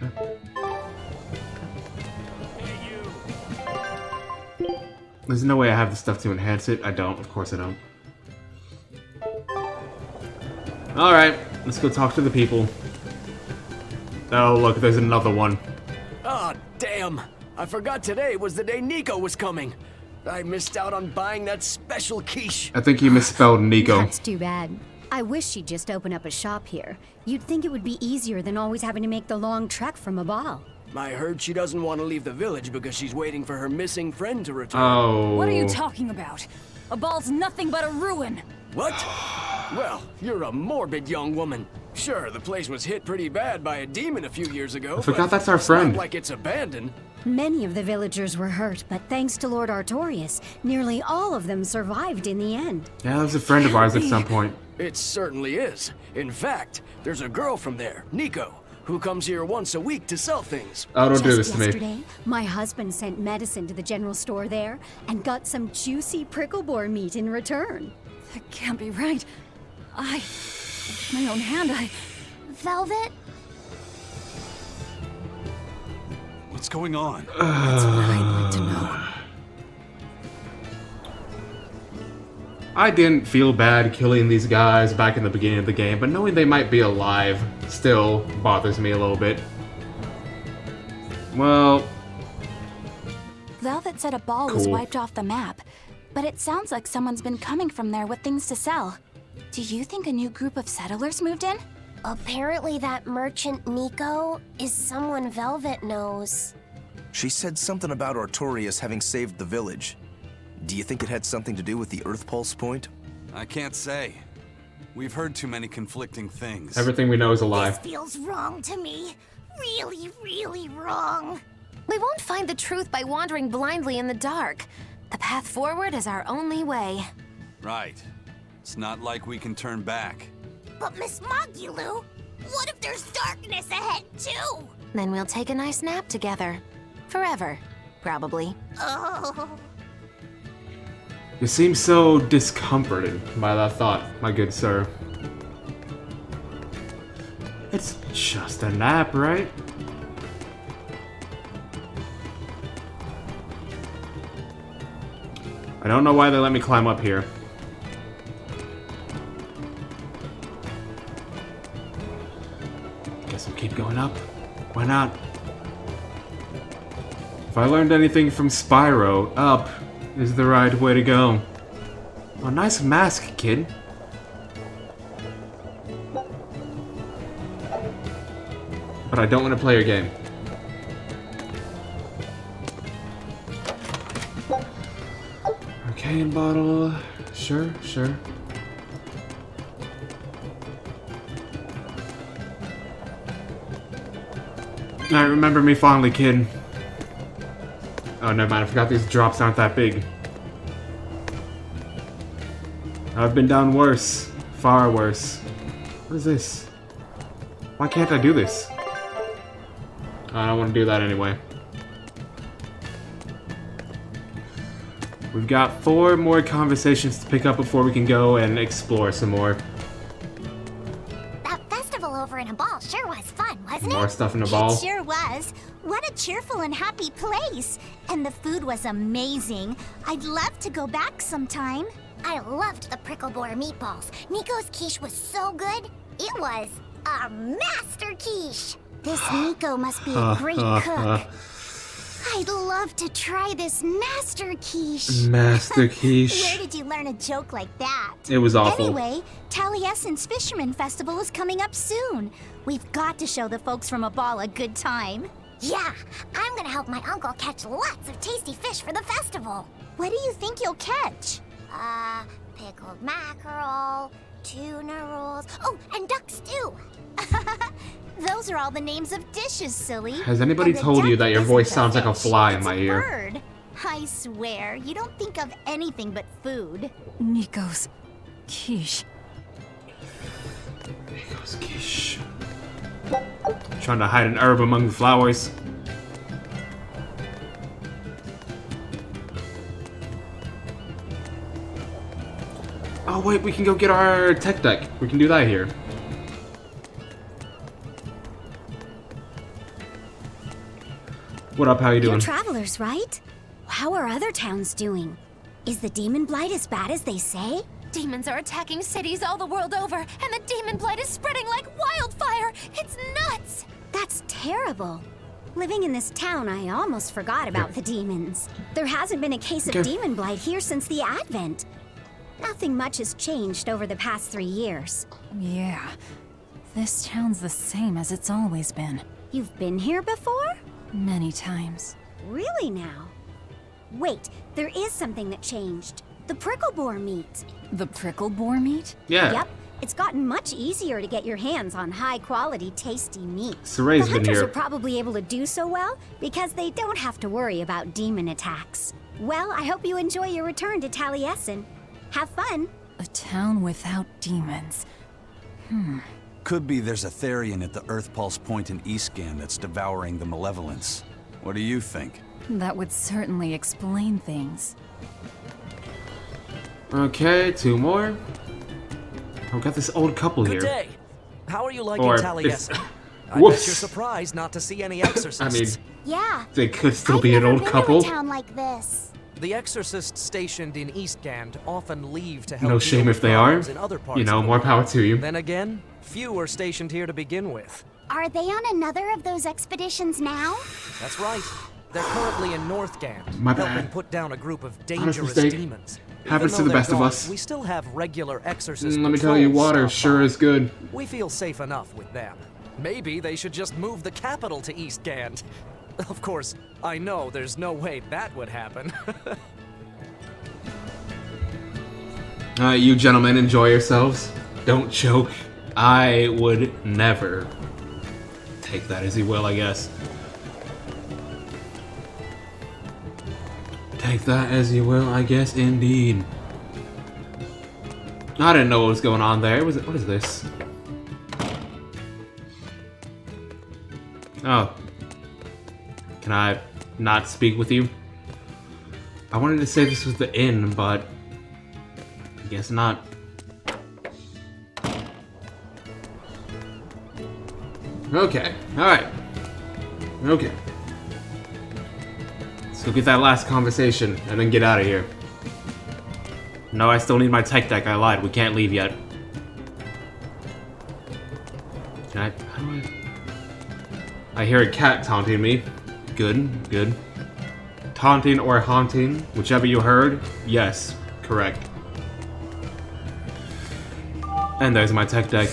Speaker 1: Okay. There's no way I have the stuff to enhance it. I don't. Of course I don't. Alright, let's go talk to the people. Oh, look, there's another one.
Speaker 2: Ah, damn! I forgot today was the day Nico was coming. I missed out on buying that special quiche.
Speaker 1: I think you misspelled Nico.
Speaker 21: That's too bad. I wish she'd just open up a shop here. You'd think it would be easier than always having to make the long trek from a ball.
Speaker 2: I heard she doesn't want to leave the village because she's waiting for her missing friend to return.
Speaker 1: Oh.
Speaker 8: What are you talking about? A ball's nothing but a ruin.
Speaker 2: What? Well, you're a morbid young woman. Sure, the place was hit pretty bad by a demon a few years ago.
Speaker 1: I forgot that's our
Speaker 2: it's not
Speaker 1: friend.
Speaker 2: like it's abandoned.
Speaker 21: Many of the villagers were hurt, but thanks to Lord Artorius, nearly all of them survived in the end.
Speaker 1: Yeah, that was a friend of ours at some point.
Speaker 2: It certainly is. In fact, there's a girl from there, Nico, who comes here once a week to sell things.
Speaker 1: Oh, don't do
Speaker 21: Just
Speaker 1: this to me.
Speaker 21: yesterday, my husband sent medicine to the general store there and got some juicy prickle boar meat in return.
Speaker 8: That can't be right. My own hand,
Speaker 7: Velvet?
Speaker 3: What's going on?
Speaker 8: That's what I'd like to know.
Speaker 1: I didn't feel bad killing these guys back in the beginning of the game, but knowing they might be alive still bothers me a little bit. Well...
Speaker 6: Velvet said a ball was
Speaker 1: Cool.
Speaker 6: wiped off the map, but it sounds like someone's been coming from there with things to sell. Do you think a new group of settlers moved in?
Speaker 7: Apparently that merchant Nico is someone Velvet knows.
Speaker 5: She said something about Artorius having saved the village. Do you think it had something to do with the Earth Pulse point?
Speaker 3: I can't say. We've heard too many conflicting things.
Speaker 1: Everything we know is a lie.
Speaker 7: This feels wrong to me. Really, really wrong.
Speaker 4: We won't find the truth by wandering blindly in the dark. The path forward is our only way.
Speaker 3: Right. It's not like we can turn back.
Speaker 7: But Miss Mogulu, what if there's darkness ahead too?
Speaker 4: Then we'll take a nice nap together. Forever, probably.
Speaker 7: Oh.
Speaker 1: You seem so discomforted by that thought, my good sir. It's just a nap, right? I don't know why they let me climb up here. Guess we'll keep going up. Why not? If I learned anything from Spyro, up is the right way to go. Oh, nice mask, kid. But I don't want to play your game. Arcane bottle. Sure, sure. Alright, remember me fondly, kid. Oh, never mind. I forgot these drops aren't that big. I've been down worse. Far worse. What is this? Why can't I do this? I don't want to do that anyway. We've got 4 more conversations to pick up before we can go and explore some more.
Speaker 7: That festival over in a ball sure was fun, wasn't it?
Speaker 1: More stuff in a ball.
Speaker 7: It sure was. What a cheerful and happy place. And the food was amazing. I'd love to go back sometime. I loved the prickle boar meatballs. Nico's quiche was so good. It was a master quiche. This Nico must be a great cook. I'd love to try this master quiche.
Speaker 1: Master quiche.
Speaker 7: Where did you learn a joke like that?
Speaker 1: It was awful.
Speaker 7: Anyway, Taliesin's Fisherman Festival is coming up soon. We've got to show the folks from Abal a good time. Yeah, I'm gonna help my uncle catch lots of tasty fish for the festival. What do you think you'll catch? Pickled mackerel, tuna rolls, oh, and duck stew. Those are all the names of dishes, silly.
Speaker 1: Has anybody told you that your voice sounds like a fly in my ear?
Speaker 7: Bird. I swear, you don't think of anything but food.
Speaker 8: Nico's quiche.
Speaker 1: Nico's quiche. Trying to hide an herb among the flowers. Oh wait, we can go get our tech deck. We can do that here. What up, how you doing?
Speaker 21: You're travelers, right? How are other towns doing? Is the demon blight as bad as they say?
Speaker 4: Demons are attacking cities all the world over, and the demon blight is spreading like wildfire. It's nuts!
Speaker 21: That's terrible. Living in this town, I almost forgot about the demons. There hasn't been a case of demon blight here since the Advent. Nothing much has changed over the past 3 years.
Speaker 8: Yeah. This town's the same as it's always been.
Speaker 21: You've been here before?
Speaker 8: Many times.
Speaker 21: Really now? Wait, there is something that changed. The prickle boar meat.
Speaker 8: The prickle boar meat?
Speaker 1: Yeah.
Speaker 21: Yep. It's gotten much easier to get your hands on high-quality, tasty meat.
Speaker 1: Saray's
Speaker 21: the
Speaker 1: been
Speaker 21: hunters
Speaker 1: here.
Speaker 21: are probably able to do so well because they don't have to worry about demon attacks. Well, I hope you enjoy your return to Taliesin. Have fun.
Speaker 8: A town without demons.
Speaker 3: Could be there's a Therian at the Earth Pulse Point in Eastgan that's devouring the malevolence. What do you think?
Speaker 8: That would certainly explain things.
Speaker 1: Okay, 2 more. I've got this old couple
Speaker 15: Good
Speaker 1: here.
Speaker 15: day. How are you liking
Speaker 1: Or
Speaker 15: Taliesin? I bet
Speaker 1: Whoops.
Speaker 15: you're surprised not to see any exorcists.
Speaker 1: I mean,
Speaker 12: Yeah.
Speaker 1: they could still
Speaker 12: I've
Speaker 1: be an
Speaker 12: never
Speaker 1: old
Speaker 12: been
Speaker 1: couple.
Speaker 12: to a town like this.
Speaker 14: The exorcists stationed in Eastgand often leave to help
Speaker 1: No
Speaker 14: deal
Speaker 1: shame
Speaker 14: with
Speaker 1: if they are.
Speaker 14: problems in other parts
Speaker 1: You know,
Speaker 14: of the
Speaker 1: more
Speaker 14: world.
Speaker 1: power to you.
Speaker 14: Then again, few are stationed here to begin with.
Speaker 12: Are they on another of those expeditions now?
Speaker 14: That's right. They're currently in Northgand,
Speaker 1: My
Speaker 14: helping
Speaker 1: bad.
Speaker 14: put down a group of
Speaker 1: Honest
Speaker 14: dangerous
Speaker 1: mistake.
Speaker 14: demons.
Speaker 1: Happens
Speaker 14: Even
Speaker 1: to
Speaker 14: though
Speaker 1: the best
Speaker 14: they're
Speaker 1: of
Speaker 14: gone,
Speaker 1: us.
Speaker 14: We still have regular exorcist
Speaker 1: Let me tell you,
Speaker 14: patrols
Speaker 1: water
Speaker 14: stop
Speaker 1: sure
Speaker 14: by.
Speaker 1: is good.
Speaker 14: We feel safe enough with them. Maybe they should just move the capital to Eastgand. Of course, I know there's no way that would happen.
Speaker 1: You gentlemen, enjoy yourselves. Don't choke. I would never. Take that as you will, I guess. Take that as you will, I guess, indeed. I didn't know what was going on there. What is this? Oh. Can I not speak with you? I wanted to say this was the inn, but I guess not. Okay, alright. Okay. Let's go get that last conversation and then get out of here. No, I still need my tech deck. I lied. We can't leave yet. Can I? How do I hear a cat taunting me. Good, good. Taunting or haunting, whichever you heard. Yes, correct. And there's my tech deck.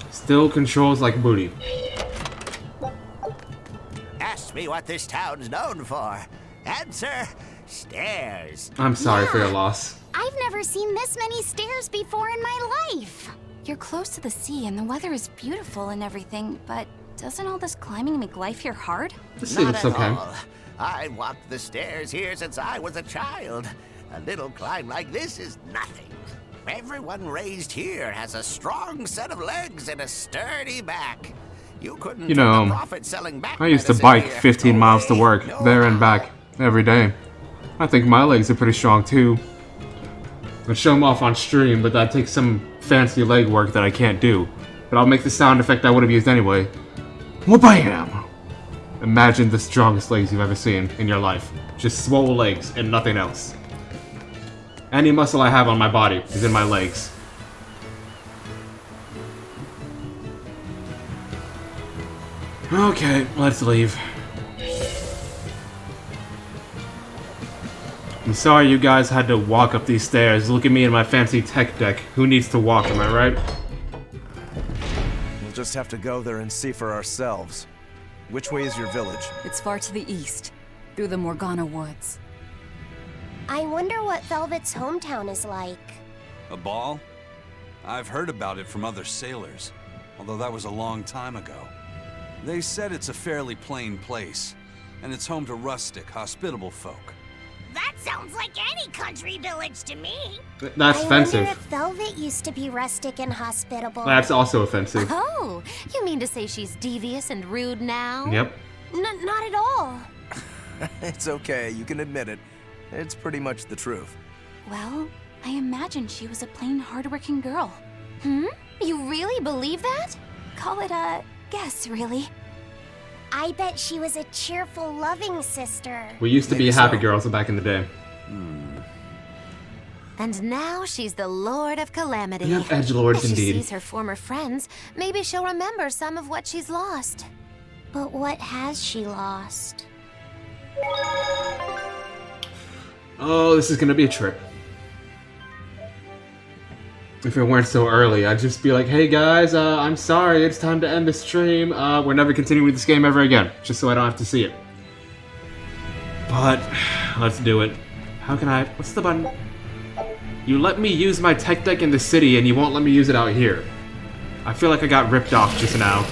Speaker 1: Still controls like booty.
Speaker 22: Ask me what this town's known for. Answer, stairs.
Speaker 1: I'm sorry for your loss.
Speaker 12: I've never seen this many stairs before in my life.
Speaker 6: You're close to the sea and the weather is beautiful and everything, but doesn't all this climbing make life here hard?
Speaker 22: Not at all. I've walked the stairs here since I was a child. A little climb like this is nothing. Everyone raised here has a strong set of legs and a sturdy back. You couldn't
Speaker 1: You
Speaker 22: turn a
Speaker 1: know,
Speaker 22: profit selling back
Speaker 1: I used to
Speaker 22: medicine
Speaker 1: bike
Speaker 22: here.
Speaker 1: 15 miles to work, there and back, every day. I think my legs are pretty strong too. I'd show them off on stream, but that takes some fancy leg work that I can't do. But I'll make the sound effect I would have used anyway. Wha-bam! Imagine the strongest legs you've ever seen in your life. Just swole legs and nothing else. Any muscle I have on my body is in my legs. Okay, let's leave. I'm sorry you guys had to walk up these stairs. Look at me and my fancy tech deck. Who needs to walk, am I right?
Speaker 5: We'll just have to go there and see for ourselves. Which way is your village?
Speaker 8: It's far to the east, through the Morgana woods.
Speaker 7: I wonder what Velvet's hometown is like.
Speaker 3: A ball? I've heard about it from other sailors, although that was a long time ago. They said it's a fairly plain place, and it's home to rustic, hospitable folk.
Speaker 12: That sounds like any country village to me.
Speaker 1: That's offensive.
Speaker 7: I wonder if Velvet used to be rustic and hospitable.
Speaker 1: That's also offensive.
Speaker 4: Oh, you mean to say she's devious and rude now?
Speaker 1: Yep.
Speaker 7: Not at all.
Speaker 5: It's okay, you can admit it. It's pretty much the truth.
Speaker 6: Well, I imagine she was a plain hardworking girl.
Speaker 4: You really believe that?
Speaker 6: Call it a guess, really.
Speaker 7: I bet she was a cheerful, loving sister.
Speaker 1: We used to be happy girls back in the day.
Speaker 4: And now she's the Lord of Calamity.
Speaker 1: We have edgelords
Speaker 4: if she
Speaker 1: indeed.
Speaker 4: sees her former friends, maybe she'll remember some of what she's lost.
Speaker 7: But what has she lost?
Speaker 1: Oh, this is gonna be a trip. If it weren't so early, I'd just be like, hey guys, I'm sorry, it's time to end the stream. We're never continuing this game ever again, just so I don't have to see it. But, let's do it. How can I, what's the button? You let me use my tech deck in the city and you won't let me use it out here. I feel like I got ripped off just now.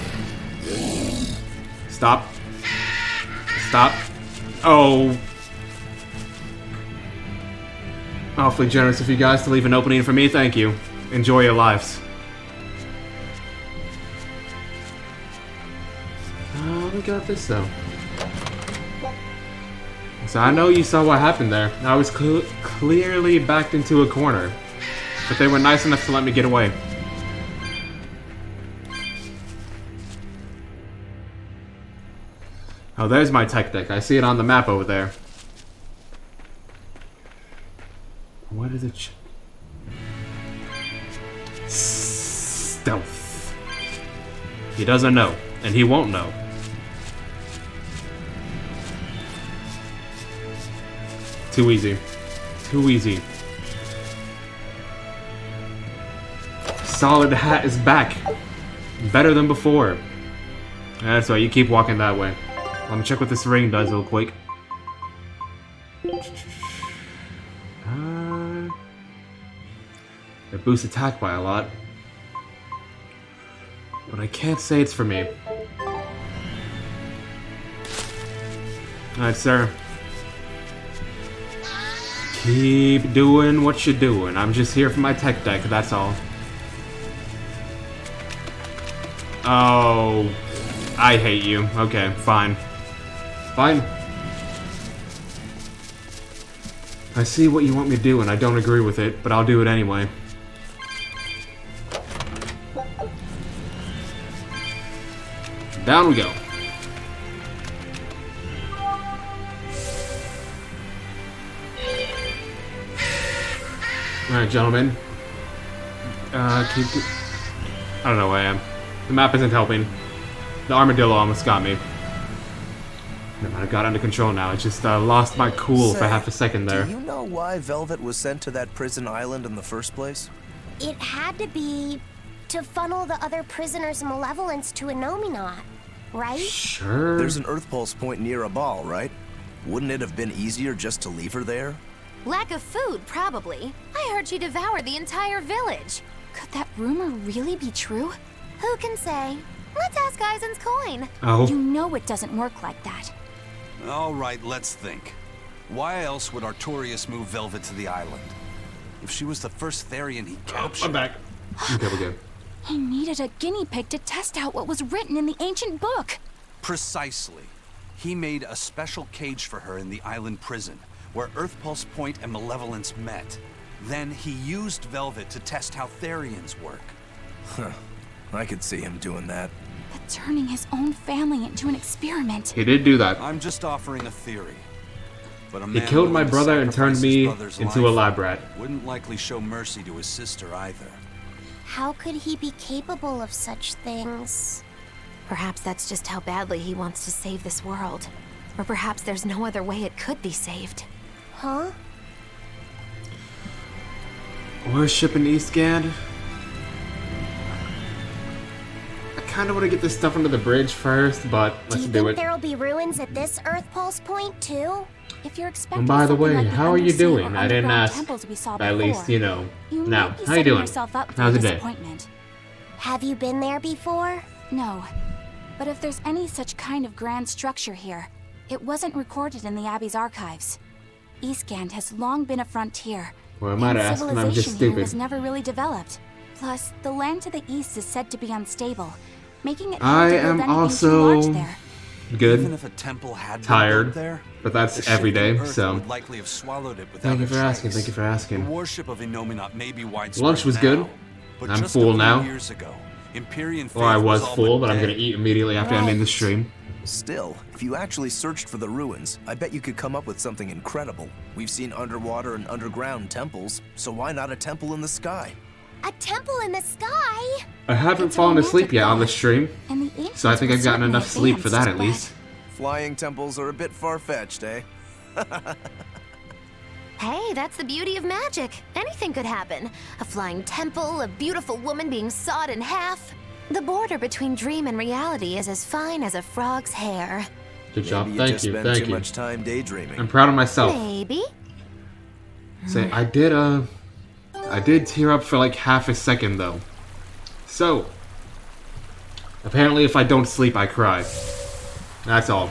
Speaker 1: Stop. Stop. Oh. Awfully generous of you guys to leave an opening for me, thank you. Enjoy your lives. We got this though. So I know you saw what happened there. I was clearly backed into a corner. But they were nice enough to let me get away. Oh, there's my tech deck. I see it on the map over there. What is it? Stealth. He doesn't know, and he won't know. Too easy. Too easy. Solid Hat is back. Better than before. That's right, you keep walking that way. Let me check what this ring does real quick. It boosts attack by a lot. But I can't say it's for me. Alright, sir. Keep doing what you're doing. I'm just here for my tech deck, that's all. Oh, I hate you. Okay, fine. Fine. I see what you want me to do and I don't agree with it, but I'll do it anyway. Down we go. Alright, gentlemen. I don't know where I am. The map isn't helping. The armadillo almost got me. Never mind, I've got it under control now. I just lost my cool for half a second there.
Speaker 5: Do you know why Velvet was sent to that prison island in the first place?
Speaker 7: It had to be to funnel the other prisoners' malevolence to Innominat, right?
Speaker 1: Sure.
Speaker 5: There's an Earth Pulse point near a ball, right? Wouldn't it have been easier just to leave her there?
Speaker 4: Lack of food, probably. I heard she devoured the entire village.
Speaker 6: Could that rumor really be true?
Speaker 4: Who can say? Let's ask Eisen's coin.
Speaker 1: Oh.
Speaker 6: You know it doesn't work like that.
Speaker 3: All right, let's think. Why else would Artorias move Velvet to the island? If she was the first Therian he captured...
Speaker 1: I'm back. Okay, we're good.
Speaker 6: He needed a guinea pig to test out what was written in the ancient book.
Speaker 3: Precisely. He made a special cage for her in the island prison, where Earth Pulse Point and Malevolence met. Then he used Velvet to test how Therians work.
Speaker 5: Huh. I could see him doing that.
Speaker 6: But turning his own family into an experiment.
Speaker 1: He did do that.
Speaker 3: I'm just offering a theory. But a
Speaker 1: He
Speaker 3: man
Speaker 1: killed my
Speaker 3: willing to
Speaker 1: brother and turned
Speaker 3: sacrifice
Speaker 1: me
Speaker 3: his brother's
Speaker 1: into a
Speaker 3: life
Speaker 1: lab rat.
Speaker 3: wouldn't likely show mercy to his sister either.
Speaker 7: How could he be capable of such things?
Speaker 4: Perhaps that's just how badly he wants to save this world. Or perhaps there's no other way it could be saved.
Speaker 7: Huh?
Speaker 1: Worship in Eastgand? I kind of want to get this stuff under the bridge first, but let's do
Speaker 7: Do you think
Speaker 1: it.
Speaker 7: there'll be ruins at this Earth Pulse Point too?
Speaker 6: If you're
Speaker 1: And
Speaker 6: expecting
Speaker 1: by the
Speaker 6: something
Speaker 1: way,
Speaker 6: like the
Speaker 1: how are you
Speaker 6: undersea or
Speaker 1: doing? I didn't
Speaker 6: underground
Speaker 1: ask.
Speaker 6: temples we saw
Speaker 1: At
Speaker 6: before,
Speaker 1: least, you know.
Speaker 6: you
Speaker 1: Now,
Speaker 6: might be
Speaker 1: how you
Speaker 6: setting
Speaker 1: doing?
Speaker 6: yourself up for
Speaker 1: How's
Speaker 6: a
Speaker 1: your day?
Speaker 6: disappointment.
Speaker 7: Have you been there before?
Speaker 6: No. But if there's any such kind of grand structure here, it wasn't recorded in the Abbey's archives. Eastgand has long been a frontier.
Speaker 1: Well, I might
Speaker 6: and
Speaker 1: ask, and I'm just
Speaker 6: civilization here
Speaker 1: stupid.
Speaker 6: was never really developed. Plus, the land to the east is said to be unstable, making it
Speaker 1: I
Speaker 6: hard to build
Speaker 1: am
Speaker 6: anything too
Speaker 1: also
Speaker 6: large there.
Speaker 1: good.
Speaker 3: Even if a temple had been
Speaker 1: Tired.
Speaker 3: built there,
Speaker 1: But that's
Speaker 3: the
Speaker 1: every
Speaker 3: shifting
Speaker 1: day,
Speaker 3: earth
Speaker 1: so.
Speaker 3: would likely have swallowed it without
Speaker 1: Thank you
Speaker 3: a
Speaker 1: for asking.
Speaker 3: trace.
Speaker 1: Thank you for asking.
Speaker 3: The worship of Innominat may be widespread
Speaker 1: Lunch was good.
Speaker 3: now, but
Speaker 1: I'm
Speaker 3: just
Speaker 1: full
Speaker 3: a few
Speaker 1: now.
Speaker 3: years ago, Empyrean
Speaker 1: Or I
Speaker 3: faith
Speaker 1: was
Speaker 3: all
Speaker 1: full,
Speaker 3: but
Speaker 1: but I'm
Speaker 3: dead.
Speaker 1: gonna eat immediately after ending the stream.
Speaker 5: Still, if you actually searched for the ruins, I bet you could come up with something incredible. We've seen underwater and underground temples, so why not a temple in the sky?
Speaker 7: A temple in the sky?
Speaker 1: I haven't fallen asleep yet on the stream, so I think I've gotten enough sleep for that at least.
Speaker 5: Flying temples are a bit far-fetched, eh?
Speaker 4: Hey, that's the beauty of magic. Anything could happen. A flying temple, a beautiful woman being sawed in half. The border between dream and reality is as fine as a frog's hair.
Speaker 1: Good job.
Speaker 5: Maybe
Speaker 1: Thank
Speaker 5: just
Speaker 1: you.
Speaker 5: spend
Speaker 1: Thank
Speaker 5: too
Speaker 1: you.
Speaker 5: much time daydreaming.
Speaker 1: I'm proud of myself.
Speaker 4: Maybe.
Speaker 1: Say, I did tear up for like half a second though. So, apparently if I don't sleep, I cry. That's all.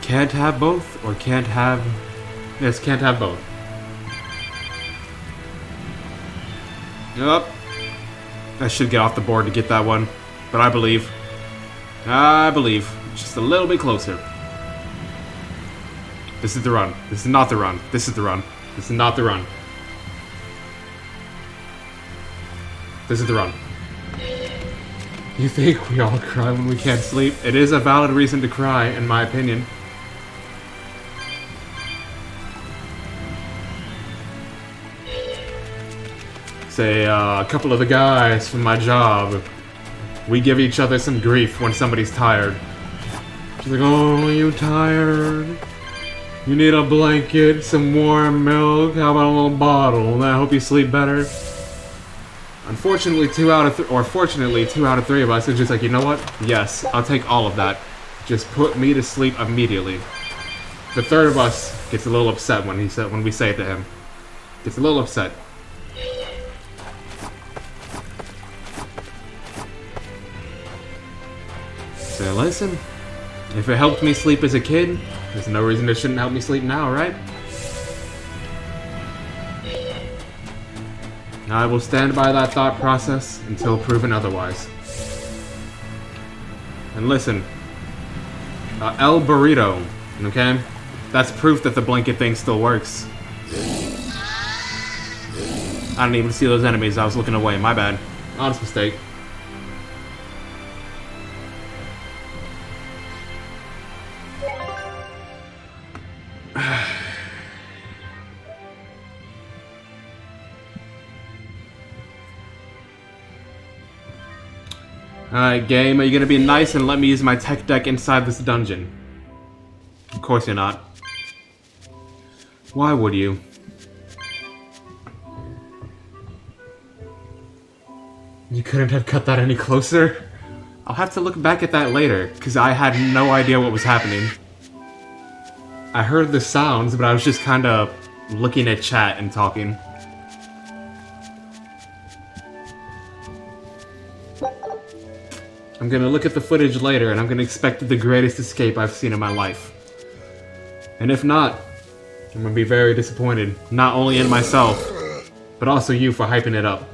Speaker 1: Can't have both, or can't have... Yes, can't have both. Yup. I should get off the board to get that one, but I believe. Just a little bit closer. This is the run. This is not the run. This is the run. This is not the run. This is the run. You think we all cry when we can't sleep? It is a valid reason to cry, in my opinion. Say, a couple of the guys from my job, we give each other some grief when somebody's tired. She's like, oh, you tired? You need a blanket, some warm milk, how about a little bottle? I hope you sleep better. Unfortunately, fortunately, 2 out of 3 of us are just like, you know what? Yes, I'll take all of that. Just put me to sleep immediately. The third of us gets a little upset when we say it to him. Gets a little upset. So listen, if it helped me sleep as a kid, there's no reason it shouldn't help me sleep now, right? I will stand by that thought process until proven otherwise. And listen, El Burrito, okay? That's proof that the blanket thing still works. I didn't even see those enemies, I was looking away, my bad. Honest mistake. Alright, game, are you gonna be nice and let me use my tech deck inside this dungeon? Of course you're not. Why would you? You couldn't have cut that any closer? I'll have to look back at that later, because I had no idea what was happening. I heard the sounds, but I was just kinda looking at chat and talking. I'm gonna look at the footage later and I'm gonna expect the greatest escape I've seen in my life. And if not, I'm gonna be very disappointed. Not only in myself, but also you for hyping it up.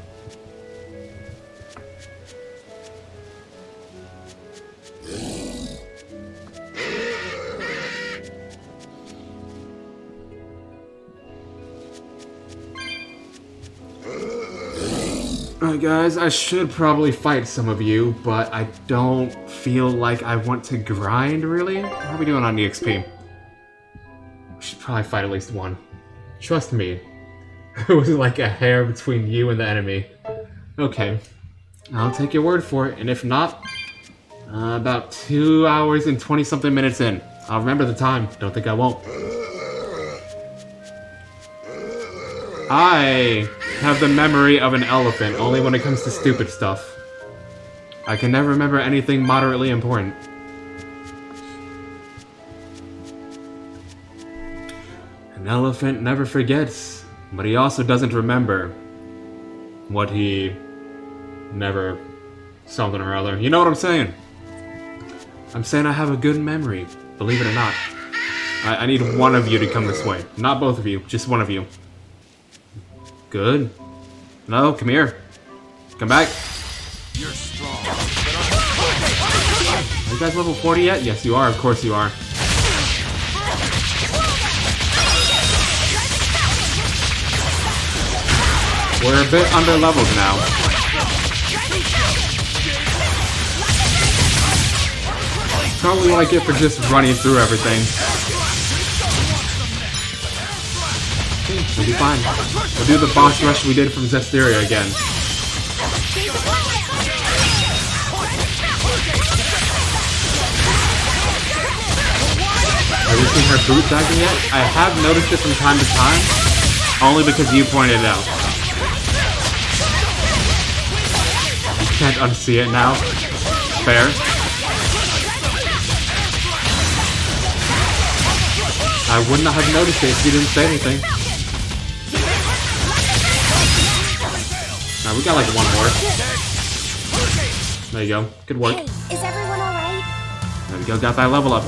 Speaker 1: Alright guys, I should probably fight some of you, but I don't feel like I want to grind, really? How are we doing on EXP? We should probably fight at least one. Trust me. It was like a hair between you and the enemy. Okay. I'll take your word for it, and if not, about 2 hours and 20-something minutes in. I'll remember the time. Don't think I won't. I have the memory of an elephant, only when it comes to stupid stuff. I can never remember anything moderately important. An elephant never forgets, but he also doesn't remember what he never... something or other. You know what I'm saying? I'm saying I have a good memory, believe it or not. I need one of you to come this way. Not both of you, just one of you. Good. No, come here. Come back.
Speaker 3: You're strong, but
Speaker 1: Are you guys level 40 yet? Yes, you are. Of course you are. We're a bit under leveled now. That's probably what I get for just running through everything. Okay, we'll be fine. We'll do the boss rush we did from Berseria again. Have you seen her boot sagging yet? I have noticed it from time to time, only because you pointed it out. You can't unsee it now. Fair. I would not have noticed it if you didn't say anything. Alright, we got like one more. There you go. Good work.
Speaker 21: Hey, is everyone alright?
Speaker 1: There we go, got that level up.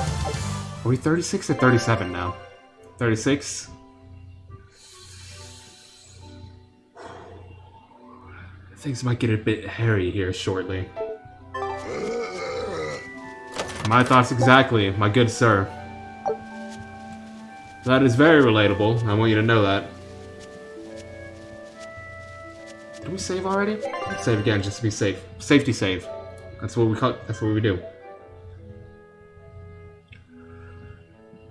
Speaker 1: Are we 36 or 37 now? 36? Things might get a bit hairy here shortly. My thoughts exactly, my good sir. That is very relatable. I want you to know that. Did we save already? Let's save again just to be safe. Safety save. That's what we call. That's what we do.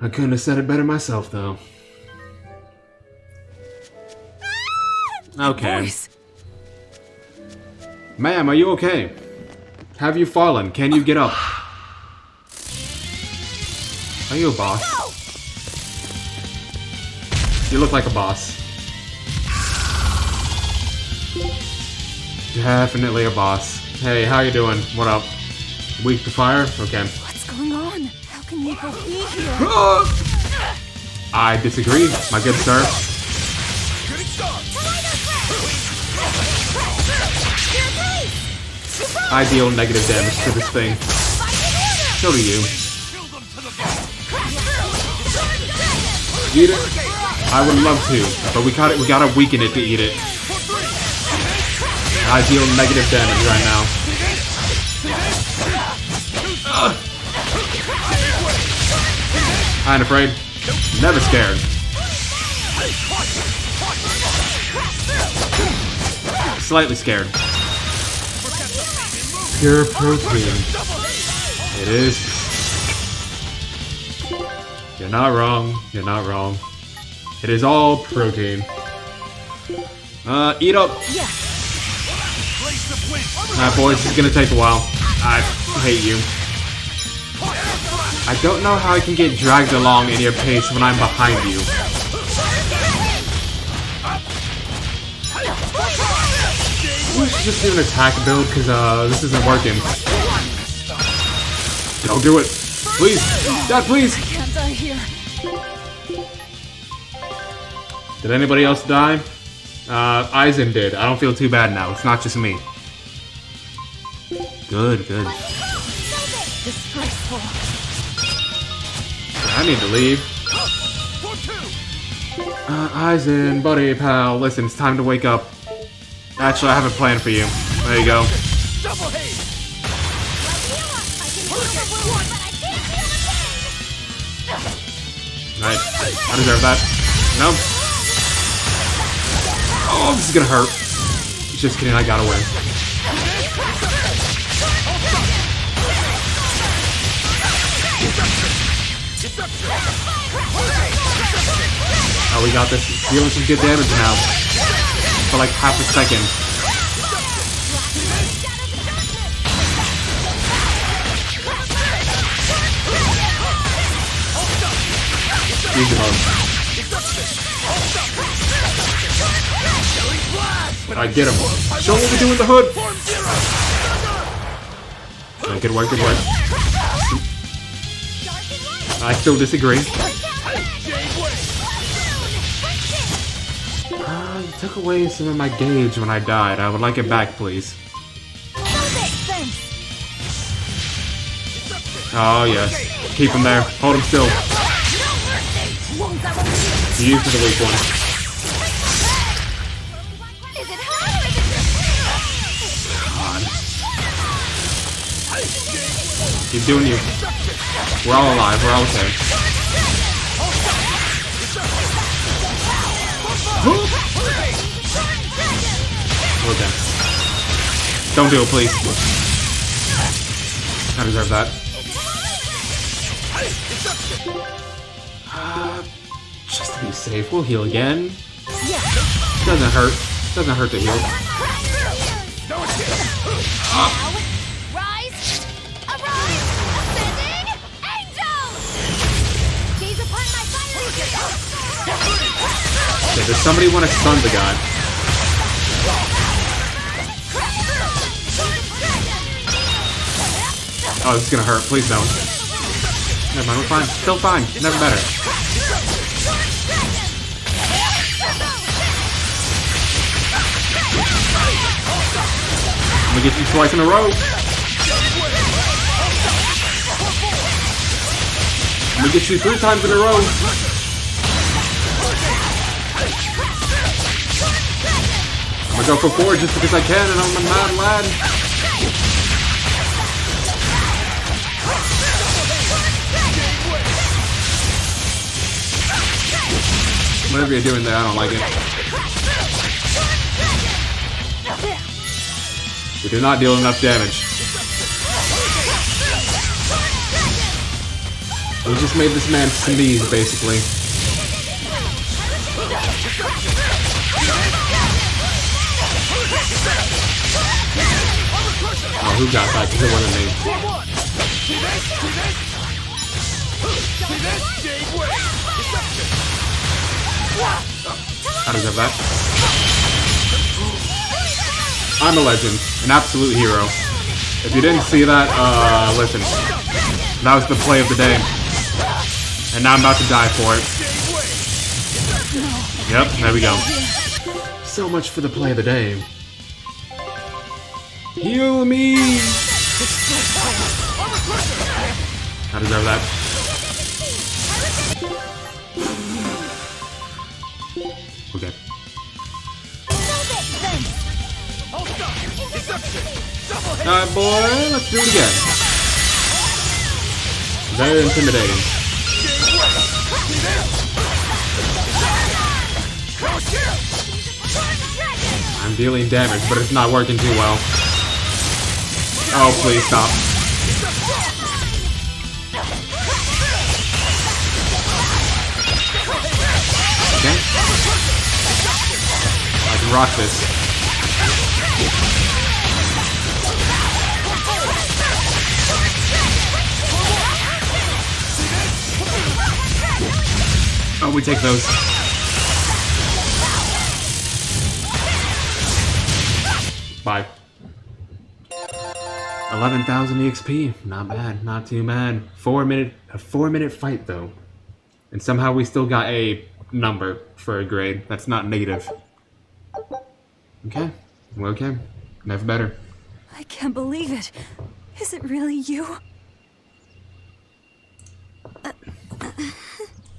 Speaker 1: I couldn't have said it better myself, though. Okay. Ma'am, are you okay? Have you fallen? Can you get up? Are you a boss? You look like a boss. Definitely a boss. Hey, how you doing? What up? Weak to fire? Okay.
Speaker 8: What's going on? How can you go be here?
Speaker 1: I disagree, my good sir. I deal negative damage to this thing. So do you. Eat it? I would love to, but we gotta weaken it to eat it. I deal negative damage right now. I ain't afraid. Never scared. Slightly scared. Pure protein. It is. You're not wrong. You're not wrong. It is all protein. Eat up. Alright, boys, this is gonna take a while. I hate you. I don't know how I can get dragged along in your pace when I'm behind you. We should just do an attack build, because this isn't working. Don't do it. Please. Dad, please.
Speaker 8: I can't die here.
Speaker 1: Did anybody else die? Aizen did. I don't feel too bad now. It's not just me. Good, good.
Speaker 8: Disgraceful.
Speaker 1: I need to leave. Aizen, buddy, pal, listen, it's time to wake up. Actually, I have a plan for you. There you go. Nice. I deserve that. No. Oh, this is gonna hurt. Just kidding, I got away. Oh, we got this. Dealing some good damage now. For like half a second. Easy mode. Alright, get him. Show him what we do in the hood. Oh, good work, good work. I still disagree. You took away some of my gauge when I died. I would like it back, please. Oh, yes. Keep him there. Hold him still. Use for the weak one. God. Keep doing you. We're all alive. We're all okay. Okay. Don't do it, please. I deserve that. Just to be safe, we'll heal again. Doesn't hurt. Doesn't hurt to heal.
Speaker 7: Rise! Arise! Ascending! Angels! Gaze upon my fire!
Speaker 1: Okay, does somebody want to stun the guy? Oh, this is gonna hurt. Please don't. Never mind, we're fine. Still fine. Never better. I'm gonna get you twice in a row. I'm gonna get you 3 times in a row. I'm gonna go for 4 just because I can, and I'm a mad lad. Whatever you're doing there, I don't like it. We did not deal enough damage. We just made this man sneeze, basically. Oh, who got that? Because it wasn't me. I deserve that. I'm a legend, an absolute hero. If you didn't see that, listen. That was the play of the day. And now I'm about to die for it. Yep, there we go. So much for the play of the day. Heal me! I deserve that. Okay. Alright, boy, let's do it again. Very intimidating. I'm dealing damage, but it's not working too well. Oh, please stop. Okay. I can rock this. Oh, we take those. Bye. 11,000 EXP. Not bad. Not too bad. A 4-minute fight though. And somehow we still got a number for a grade. That's not negative. Okay. Well, okay. Never better.
Speaker 6: I can't believe it. Is it really you?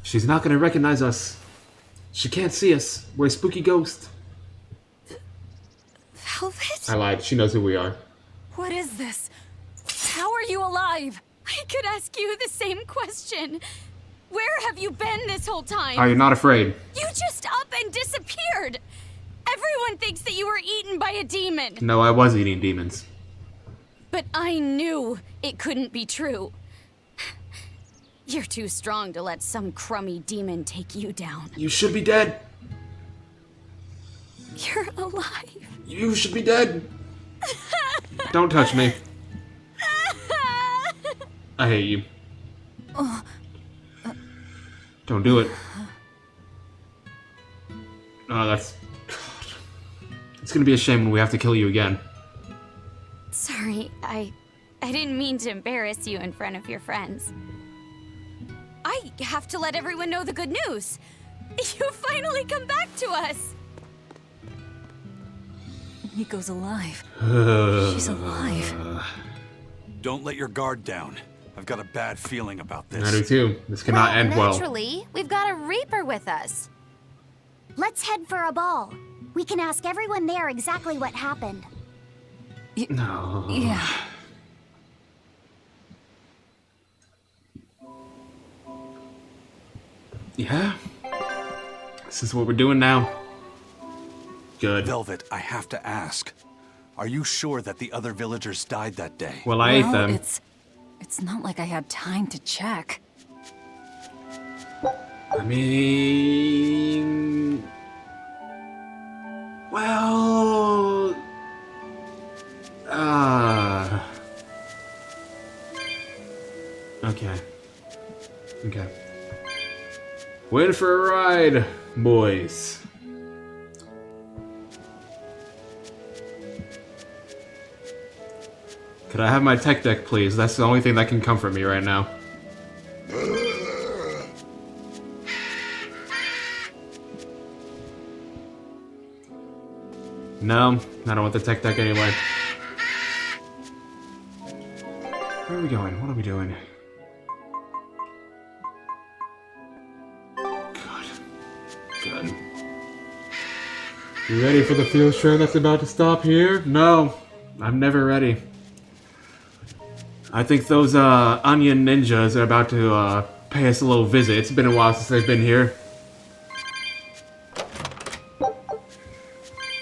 Speaker 1: She's not gonna recognize us. She can't see us. We're a spooky ghost.
Speaker 6: Velvet?
Speaker 1: I lied. She knows who we are.
Speaker 6: What is this? How are you alive?
Speaker 13: I could ask you the same question. Where have you been this whole time?
Speaker 1: Are you not afraid?
Speaker 13: You just up and disappeared. Everyone thinks that you were eaten by a demon.
Speaker 1: No, I was eating demons.
Speaker 13: But I knew it couldn't be true. You're too strong to let some crummy demon take you down.
Speaker 1: You should be dead.
Speaker 13: You're alive.
Speaker 1: You should be dead. Don't touch me. I hate you. Don't do it. Oh, that's... God. It's gonna be a shame when we have to kill you again.
Speaker 13: Sorry, I didn't mean to embarrass you in front of your friends. I have to let everyone know the good news. You finally come back to us.
Speaker 8: Nico's alive. She's alive.
Speaker 3: Don't let your guard down. I've got a bad feeling about this.
Speaker 1: I do too. This cannot end well.
Speaker 4: Naturally, we've got a Reaper with us.
Speaker 21: Let's head for a ball. We can ask everyone there exactly what happened.
Speaker 1: No.
Speaker 8: Yeah.
Speaker 1: Yeah? This is what we're doing now. Good.
Speaker 3: Velvet, I have to ask. Are you sure that the other villagers died that day?
Speaker 1: Well, I ate them.
Speaker 8: It's not like I had time to check.
Speaker 1: I mean... Well... Okay. Okay. Wait for a ride, boys. Could I have my tech deck, please? That's the only thing that can comfort me right now. No, I don't want the tech deck anyway. Where are we going? What are we doing? Good. You ready for the field train that's about to stop here? No, I'm never ready. I think those onion ninjas are about to pay us a little visit. It's been a while since they've been here.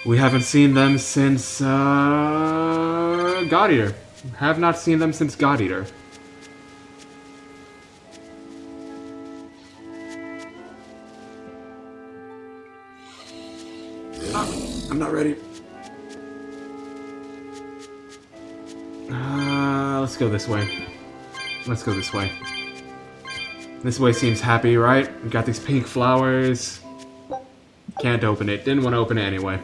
Speaker 1: We haven't seen them since God Eater. Have not seen them since God Eater. I'm not ready. Let's go this way. Let's go this way. This way seems happy, right? We got these pink flowers. Can't open it. Didn't want to open it anyway.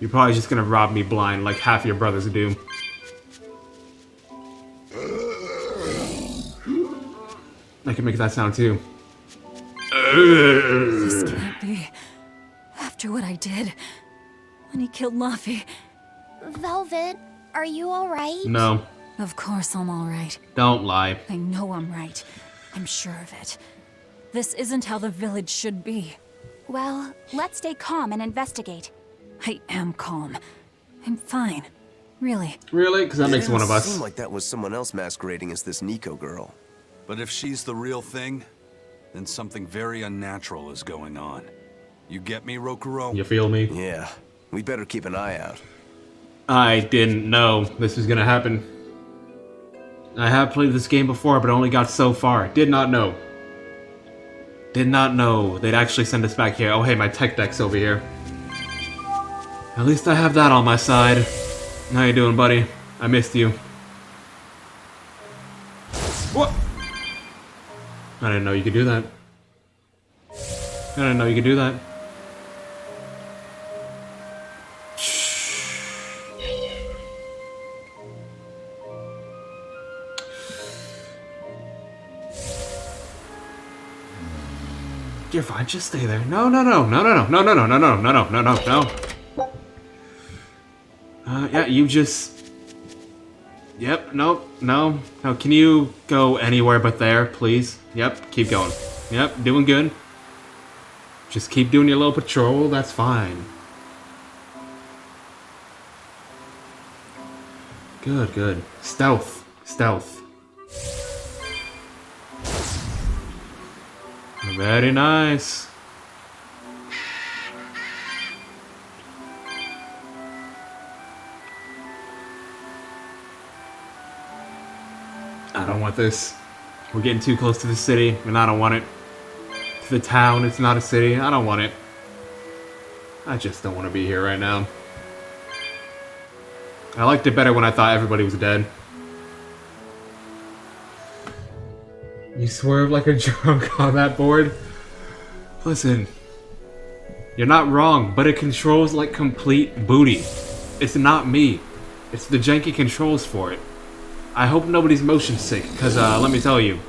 Speaker 1: You're probably just gonna rob me blind like half your brothers do. I can make that sound too.
Speaker 8: This can't be. After what I did, when he killed Laffy.
Speaker 7: Velvet, are you alright?
Speaker 1: No.
Speaker 8: Of course I'm alright.
Speaker 1: Don't lie.
Speaker 8: I know I'm right. I'm sure of it. This isn't how the village should be.
Speaker 6: Well, let's stay calm and investigate.
Speaker 8: I am calm. I'm fine. Really.
Speaker 1: Really? Because that makes one of us.
Speaker 5: It seemed like that was someone else masquerading as this Nico girl.
Speaker 3: But if she's the real thing, then something very unnatural is going on. You get me, Rokuro?
Speaker 1: You feel me?
Speaker 5: Yeah. We better keep an eye out.
Speaker 1: I didn't know this was gonna happen. I have played this game before, but only got so far. Did not know. Did not know they'd actually send us back here. Oh, hey, my tech deck's over here. At least I have that on my side. How you doing, buddy? I missed you. What? I didn't know you could do that. I didn't know you could do that. You're fine, just stay there. No. Yeah, you just... Yep, no. Can you go anywhere but there, please? Yep, keep going. Yep, doing good. Just keep doing your little patrol, that's fine. Good. Stealth. Very nice. I don't want this. We're getting too close to the city, and I don't want it. To the town, it's not a city. I don't want it. I just don't want to be here right now. I liked it better when I thought everybody was dead. You swerve like a drunk on that board? Listen. You're not wrong, but it controls like complete booty. It's not me. It's the janky controls for it. I hope nobody's motion sick, because let me tell you.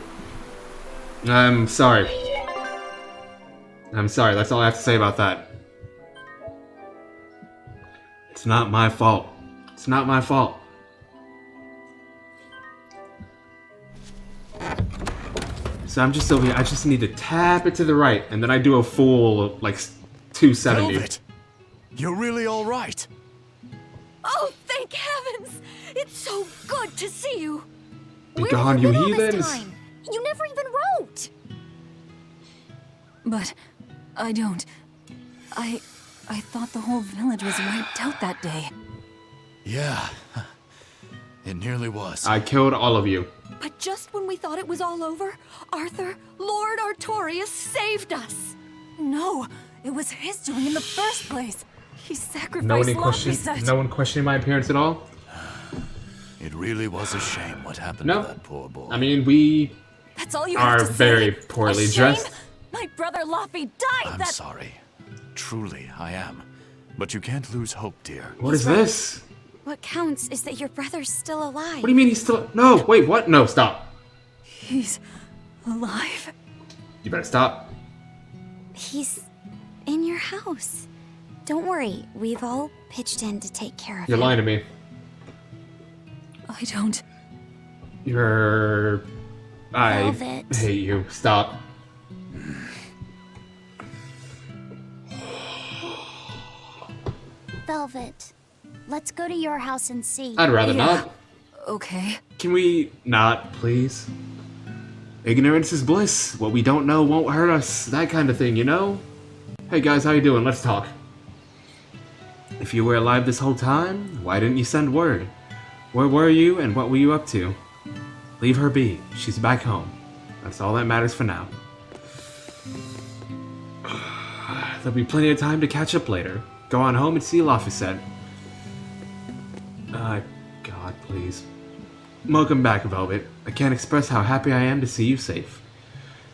Speaker 1: I'm sorry. That's all I have to say about that. It's not my fault. It's not my fault. So I'm just over here. I just need to tap it to the right, and then I do a full, like, 270.
Speaker 10: Velvet, you're really all right.
Speaker 13: Oh, thank heavens! It's so good to see you.
Speaker 1: Be gone, you heathens!
Speaker 13: You never even wrote.
Speaker 8: But I don't. I thought the whole village was wiped out that day.
Speaker 17: Yeah, it nearly was.
Speaker 1: I killed all of you.
Speaker 6: But just when we thought it was all over, Arthur, Lord Artorius saved us.
Speaker 8: No, it was his doing in the first place. He sacrificed
Speaker 1: No one questioned my appearance at all?
Speaker 17: It really was a shame what happened
Speaker 1: No.
Speaker 17: to that poor boy.
Speaker 1: I mean, we
Speaker 6: That's all you
Speaker 1: are
Speaker 6: have to
Speaker 1: very
Speaker 6: say.
Speaker 1: poorly
Speaker 6: A shame?
Speaker 1: dressed.
Speaker 6: My brother Laffy died.
Speaker 17: I'm sorry. Truly, I am. But you can't lose hope, dear.
Speaker 1: What is this?
Speaker 13: What counts is that your brother's still alive.
Speaker 1: What do you mean he's still... No, wait, what? No, stop.
Speaker 8: He's alive.
Speaker 1: You better stop.
Speaker 13: He's in your house. Don't worry, we've all pitched in to take care of
Speaker 1: You're
Speaker 13: him.
Speaker 1: lying to me.
Speaker 8: I don't.
Speaker 1: I
Speaker 13: Velvet.
Speaker 1: hate you. Stop.
Speaker 21: Velvet, let's go to your house and see.
Speaker 1: I'd rather not.
Speaker 8: Okay.
Speaker 1: Can we not, please? Ignorance is bliss. What we don't know won't hurt us. That kind of thing, you know? Hey guys, how you doing? Let's talk. If you were alive this whole time, why didn't you send word? Where were you and what were you up to? Leave her be. She's back home. That's all that matters for now. There'll be plenty of time to catch up later. Go on home and see Laffy said. God, please. Welcome back, Velvet. I can't express how happy I am to see you safe.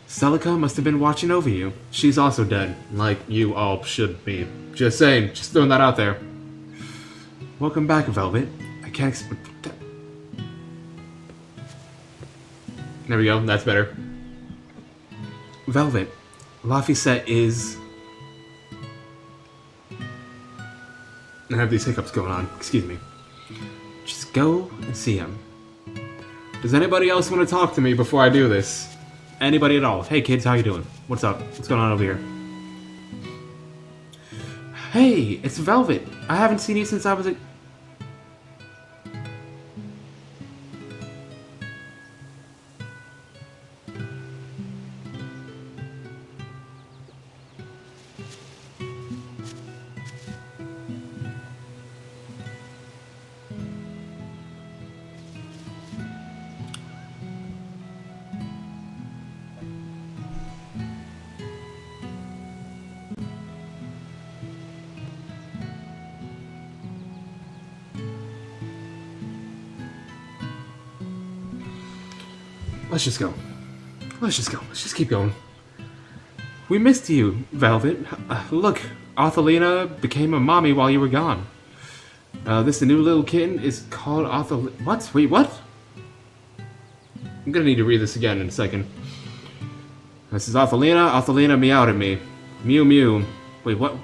Speaker 1: Celica must have been watching over you. She's also dead, like you all should be. Just saying, just throwing that out there. Welcome back, Velvet. I can't express... There we go, that's better. Velvet, Laffy is... I have these hiccups going on, excuse me. Just go and see him. Does anybody else want to talk to me before I do this? Anybody at all? Hey kids, how you doing? What's up? What's going on over here? Hey, it's Velvet. I haven't seen you since I was a... Let's just go. Let's just go. Let's just keep going. We missed you, Velvet. Look, Arthelina became a mommy while you were gone. This new little kitten is called Arthel... What? Wait, what? I'm gonna need to read this again in a second. This is Arthelina. Arthelina meowed at me. Mew mew. Wait, what?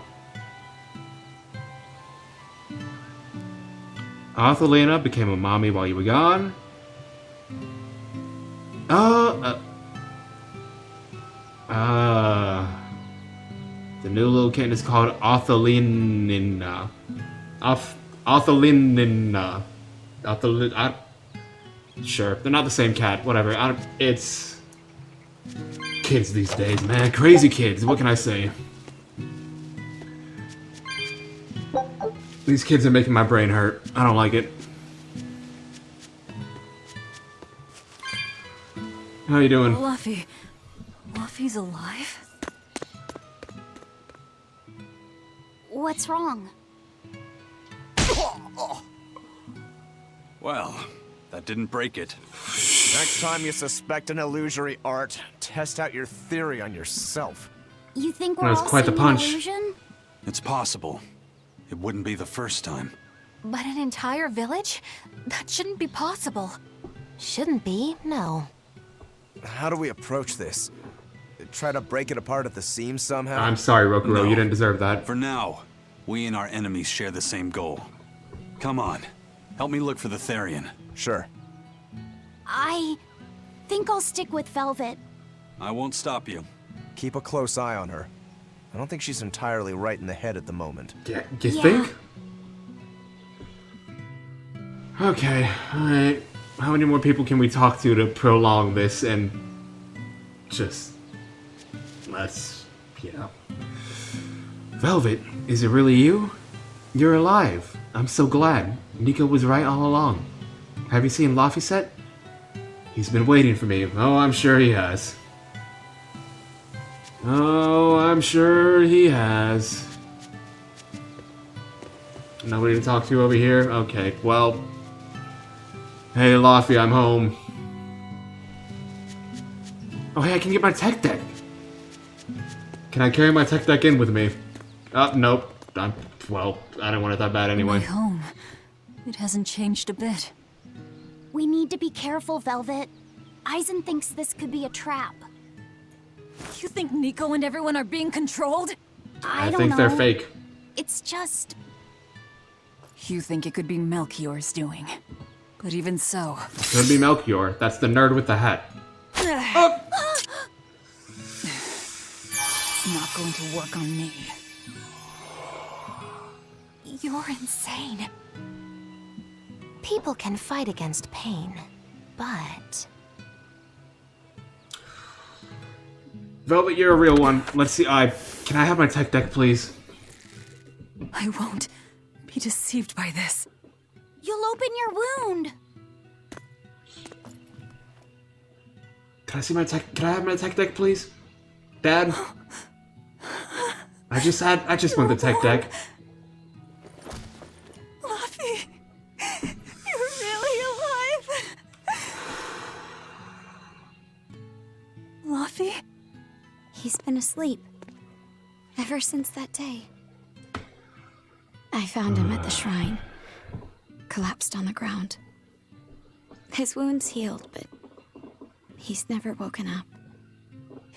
Speaker 1: Arthelina became a mommy while you were gone. The new little kitten is called Arthelina. Arthelina. Sure, they're not the same cat. Whatever. It's kids these days, man. Crazy kids. What can I say? These kids are making my brain hurt. I don't like it. How you doing?
Speaker 8: Laffy. Laffy's alive?
Speaker 21: What's wrong?
Speaker 3: Well, that didn't break it.
Speaker 5: Next time you suspect an illusory art, test out your theory on yourself.
Speaker 21: You think we're
Speaker 1: That's
Speaker 21: all
Speaker 1: quite the
Speaker 21: seeing
Speaker 1: punch.
Speaker 21: an illusion?
Speaker 3: It's possible. It wouldn't be the first time.
Speaker 4: But an entire village? That shouldn't be possible. Shouldn't be, no.
Speaker 5: How do we approach this? Try to break it apart at the seams somehow?
Speaker 1: I'm sorry, Rokuro.
Speaker 3: No.
Speaker 1: You didn't deserve that.
Speaker 3: For now, we and our enemies share the same goal. Come on. Help me look for the Therian.
Speaker 5: Sure.
Speaker 21: I think I'll stick with Velvet.
Speaker 3: I won't stop you.
Speaker 5: Keep a close eye on her. I don't think she's entirely right in the head at the moment.
Speaker 1: You think? Okay, alright. How many more people can we talk to prolong this and just... Let's Yeah. Velvet, is it really you? You're alive. I'm so glad. Nico was right all along. Have you seen Laphicet? He's been waiting for me. Oh, I'm sure he has. Oh, I'm sure he has. Nobody to talk to over here? Okay, well. Hey, Laffy, I'm home. Oh, hey, I can get my tech deck. Can I carry my tech deck in with me? Nope. Well, I don't want it that bad anyway.
Speaker 8: My home. It hasn't changed a bit.
Speaker 21: We need to be careful, Velvet. Eisen thinks this could be a trap.
Speaker 8: You think Nico and everyone are being controlled?
Speaker 21: I don't
Speaker 1: think
Speaker 21: know.
Speaker 1: they're fake.
Speaker 21: It's just...
Speaker 8: You think it could be Melchior's doing. But even so...
Speaker 1: Could be Melchior. That's the nerd with the hat.
Speaker 8: It's not going to work on me.
Speaker 4: You're insane. People can fight against pain, but...
Speaker 1: Velvet, you're a real one. Let's see. Can I have my tech deck, please?
Speaker 8: I won't be deceived by this.
Speaker 21: You'll open your wound.
Speaker 1: Can I see my tech? Can I have my tech deck, please? Dad? I just want the tech deck.
Speaker 8: Laffy, you're really alive. Laffy?
Speaker 21: He's been asleep. Ever since that day. I found him at the shrine. Collapsed on the ground. His wounds healed, but he's never woken up.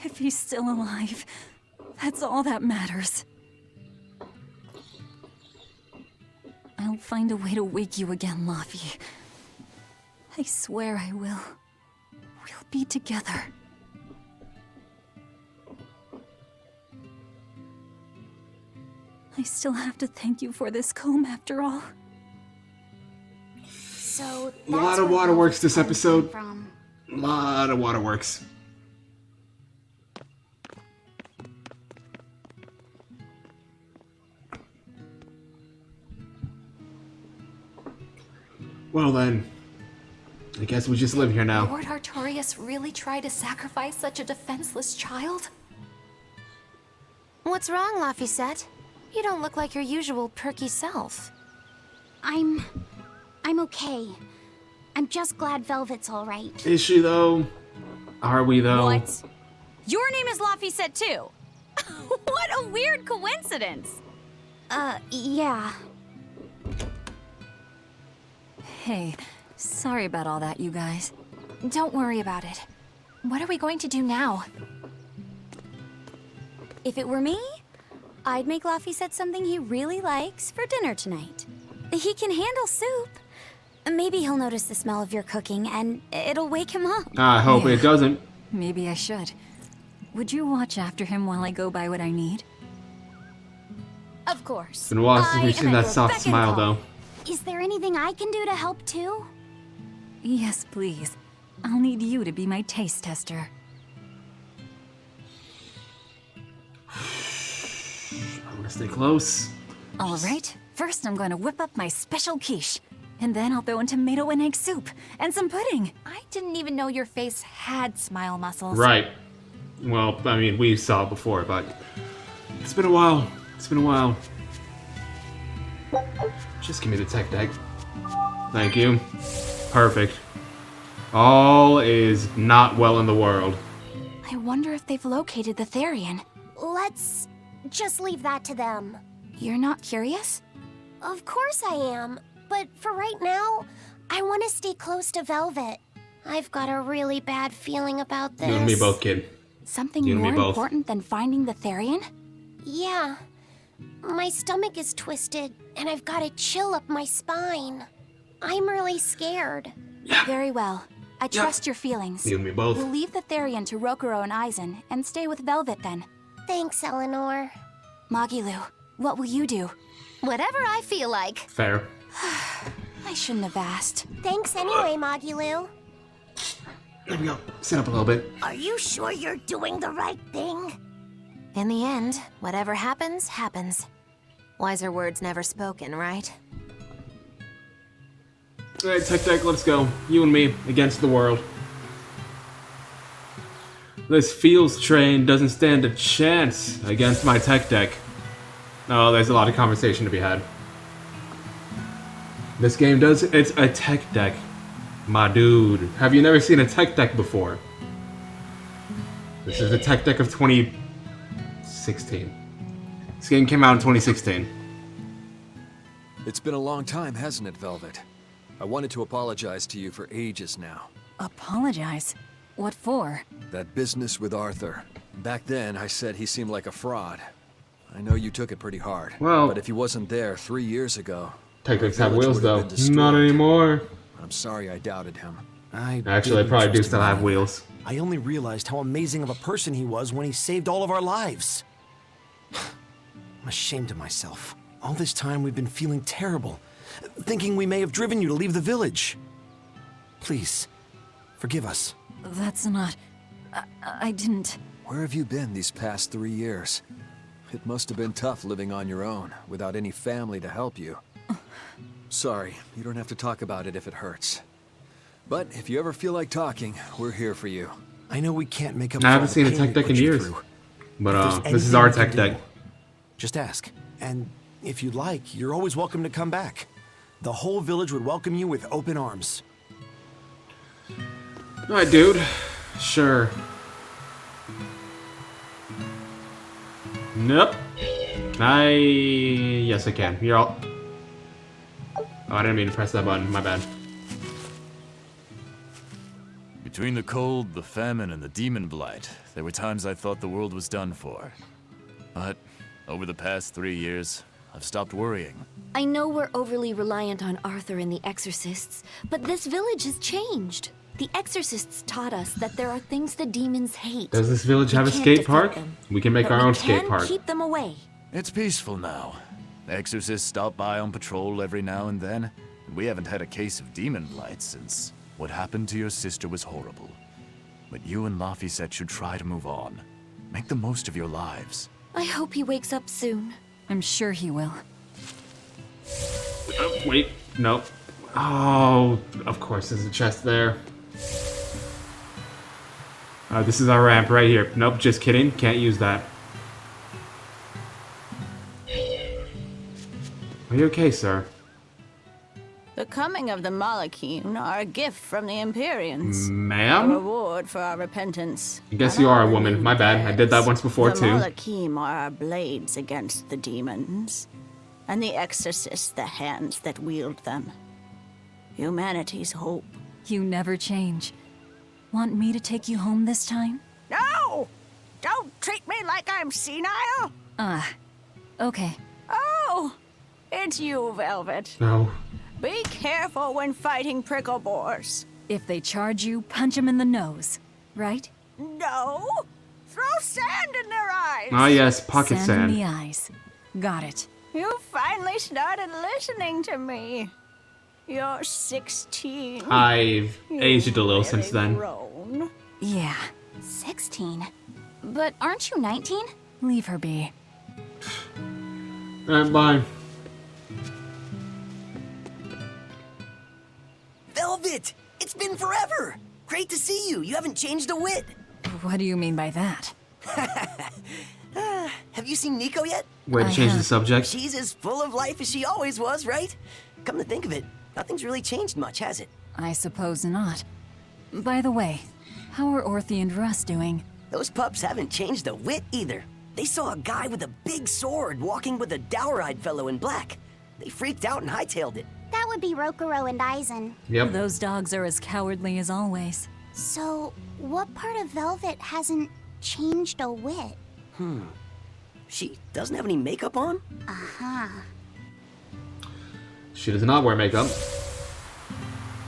Speaker 8: If he's still alive, that's all that matters. I'll find a way to wake you again, Laffy. I swear I will. We'll be together. I still have to thank you for this comb after all.
Speaker 21: So
Speaker 1: A lot of waterworks this episode. A lot of waterworks. Well then, I guess we just live here now.
Speaker 4: Lord Artorias really tried to sacrifice such a defenseless child? What's wrong, Laphicet? You don't look like your usual perky self.
Speaker 21: I'm okay. I'm just glad Velvet's all right.
Speaker 1: Is she though? Are we though?
Speaker 13: What? Your name is Laphicet too? What a weird coincidence!
Speaker 21: Yeah.
Speaker 8: Hey, sorry about all that, you guys.
Speaker 4: Don't worry about it. What are we going to do now?
Speaker 21: If it were me, I'd make Laphicet something he really likes for dinner tonight. He can handle soup. Maybe he'll notice the smell of your cooking and it'll wake him up.
Speaker 1: I hope it doesn't.
Speaker 8: Maybe I should. Would you watch after him while I go buy what I need?
Speaker 13: Of course.
Speaker 1: It's been a while since we've seen that soft smile though.
Speaker 21: Is there anything I can do to help too?
Speaker 8: Yes, please. I'll need you to be my taste tester.
Speaker 1: I'm gonna stay close.
Speaker 8: All right. First, I'm going to whip up my special quiche. And then I'll throw in tomato and egg soup. And some pudding.
Speaker 4: I didn't even know your face had smile muscles.
Speaker 1: Right. Well, I mean, we saw it before, but it's been a while. It's been a while. Just give me the tech deck. Thank you. Perfect. All is not well in the world.
Speaker 6: I wonder if they've located the Therian.
Speaker 21: Let's just leave that to them.
Speaker 6: You're not curious?
Speaker 21: Of course I am. But for right now, I want to stay close to Velvet. I've got a really bad feeling about this.
Speaker 1: You and me both, kid.
Speaker 6: Something
Speaker 1: You and me
Speaker 6: more
Speaker 1: both.
Speaker 6: important than finding the Therian?
Speaker 21: Yeah. My stomach is twisted, and I've got a chill up my spine. I'm really scared.
Speaker 6: Very well. I trust your feelings.
Speaker 1: You and me both.
Speaker 6: We'll leave the Therian to Rokuro and Eisen, and stay with Velvet then.
Speaker 21: Thanks, Eleanor.
Speaker 6: Magilu, what will you do?
Speaker 4: Whatever I feel like.
Speaker 1: Fair.
Speaker 6: I shouldn't have asked.
Speaker 21: Thanks anyway, Magilu.
Speaker 1: There we go. Sit up a little bit.
Speaker 12: Are you sure you're doing the right thing?
Speaker 4: In the end, whatever happens, happens. Wiser words never spoken, right?
Speaker 1: Alright, Tech Deck, let's go. You and me against the world. This Fields train doesn't stand a chance against my Tech Deck. Oh, there's a lot of conversation to be had. This game does. It's a Tech Deck. My dude. Have you never seen a Tech Deck before? This is the Tech Deck of 2016. This game came out in 2016.
Speaker 18: It's been a long time, hasn't it, Velvet? I wanted to apologize to you for ages now.
Speaker 8: Apologize? What for?
Speaker 18: That business with Arthur. Back then, I said he seemed like a fraud. I know you took it pretty hard.
Speaker 1: Well,
Speaker 18: but if he wasn't there 3 years ago...
Speaker 1: Tech Decks have wheels, though. Not anymore.
Speaker 18: I'm sorry I doubted him.
Speaker 1: Actually, they probably do still have wheels.
Speaker 9: I only realized how amazing of a person he was when he saved all of our lives. I'm ashamed of myself. All this time we've been feeling terrible, thinking we may have driven you to leave the village. Please, forgive us.
Speaker 8: That's not... I didn't...
Speaker 18: Where have you been these past 3 years? It must have been tough living on your own, without any family to help you. Sorry, you don't have to talk about it if it hurts. But if you ever feel like talking, we're here for you.
Speaker 9: I know we can't make up
Speaker 1: I haven't seen a Tech Deck in years. But this is our Tech Deck.
Speaker 9: Just ask. And if you'd like, you're always welcome to come back. The whole village would welcome you with open arms.
Speaker 1: Alright, dude. Sure. Nope. Yes, I can. You're all... Oh, I didn't mean to press that button. My bad.
Speaker 17: Between the cold, the famine, and the demon blight, there were times I thought the world was done for. But over the past 3 years, I've stopped worrying.
Speaker 20: I know we're overly reliant on Arthur and the Exorcists, but this village has changed. The Exorcists taught us that there are things the demons hate.
Speaker 1: Does this village have a skate park? We can make our own skate park.
Speaker 20: Keep them away.
Speaker 17: It's peaceful now. Exorcists stop by on patrol every now and then, and we haven't had a case of demon blight since what happened to your sister was horrible. But you and Laphicet should try to move on. Make the most of your lives.
Speaker 20: I hope he wakes up soon.
Speaker 8: I'm sure he will.
Speaker 1: Wait, nope. Oh, of course, there's a chest there. This is our ramp right here. Nope, just kidding. Can't use that. Are you okay, sir?
Speaker 23: The coming of the Malachim are a gift from the Empyreans.
Speaker 1: Ma'am?
Speaker 23: A reward for our repentance.
Speaker 1: I guess you are a woman. My bad. I did that once before,
Speaker 23: the
Speaker 1: too.
Speaker 23: The Malachim are our blades against the demons, and the Exorcists the hands that wield them. Humanity's hope.
Speaker 8: You never change. Want me to take you home this time?
Speaker 23: No! Don't treat me like I'm senile!
Speaker 8: Okay.
Speaker 23: Oh! It's you, Velvet.
Speaker 1: No.
Speaker 23: Be careful when fighting prickle boars.
Speaker 8: If they charge you, punch them in the nose, right?
Speaker 23: No! Throw sand in their eyes!
Speaker 1: Ah, yes, pocket sand.
Speaker 8: in the eyes. Got it.
Speaker 23: You finally started listening to me. You're 16.
Speaker 1: I've aged a little since then.
Speaker 23: Grown.
Speaker 6: Yeah. 16? But aren't you 19?
Speaker 8: Leave her be.
Speaker 1: Alright, bye.
Speaker 24: Velvet! It's been forever! Great to see you. You haven't changed a whit.
Speaker 8: What do you mean by that?
Speaker 24: Have you seen Nico yet?
Speaker 1: Way to change the subject.
Speaker 24: She's as full of life as she always was, right? Come to think of it, nothing's really changed much, has it?
Speaker 8: I suppose not. By the way, how are Orthy and Russ doing?
Speaker 24: Those pups haven't changed a whit either. They saw a guy with a big sword walking with a dour-eyed fellow in black. They freaked out and hightailed it.
Speaker 21: That would be Rokuro and Aizen.
Speaker 1: Yep.
Speaker 8: Those dogs are as cowardly as always.
Speaker 21: So, what part of Velvet hasn't changed a whit?
Speaker 24: She doesn't have any makeup on?
Speaker 21: Uh-huh.
Speaker 1: She does not wear makeup.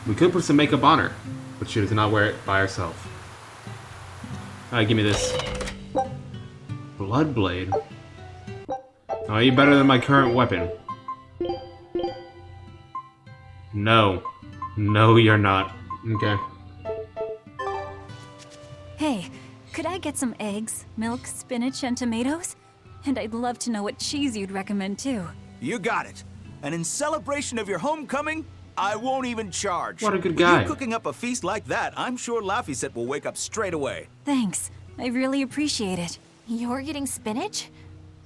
Speaker 1: We could put some makeup on her, but she does not wear it by herself. Alright, give me this. Bloodblade. Oh, you better than my current weapon. No. No, you're not. Okay.
Speaker 8: Hey, Could I get some eggs, milk, spinach, and tomatoes? And I'd love to know what cheese you'd recommend too.
Speaker 2: You got it. And in celebration of your homecoming, I won't even charge.
Speaker 1: What a good
Speaker 2: With
Speaker 1: guy.
Speaker 2: you cooking up a feast like that, I'm sure Laphicet will wake up straight away.
Speaker 8: Thanks. I really appreciate it.
Speaker 6: You're getting spinach?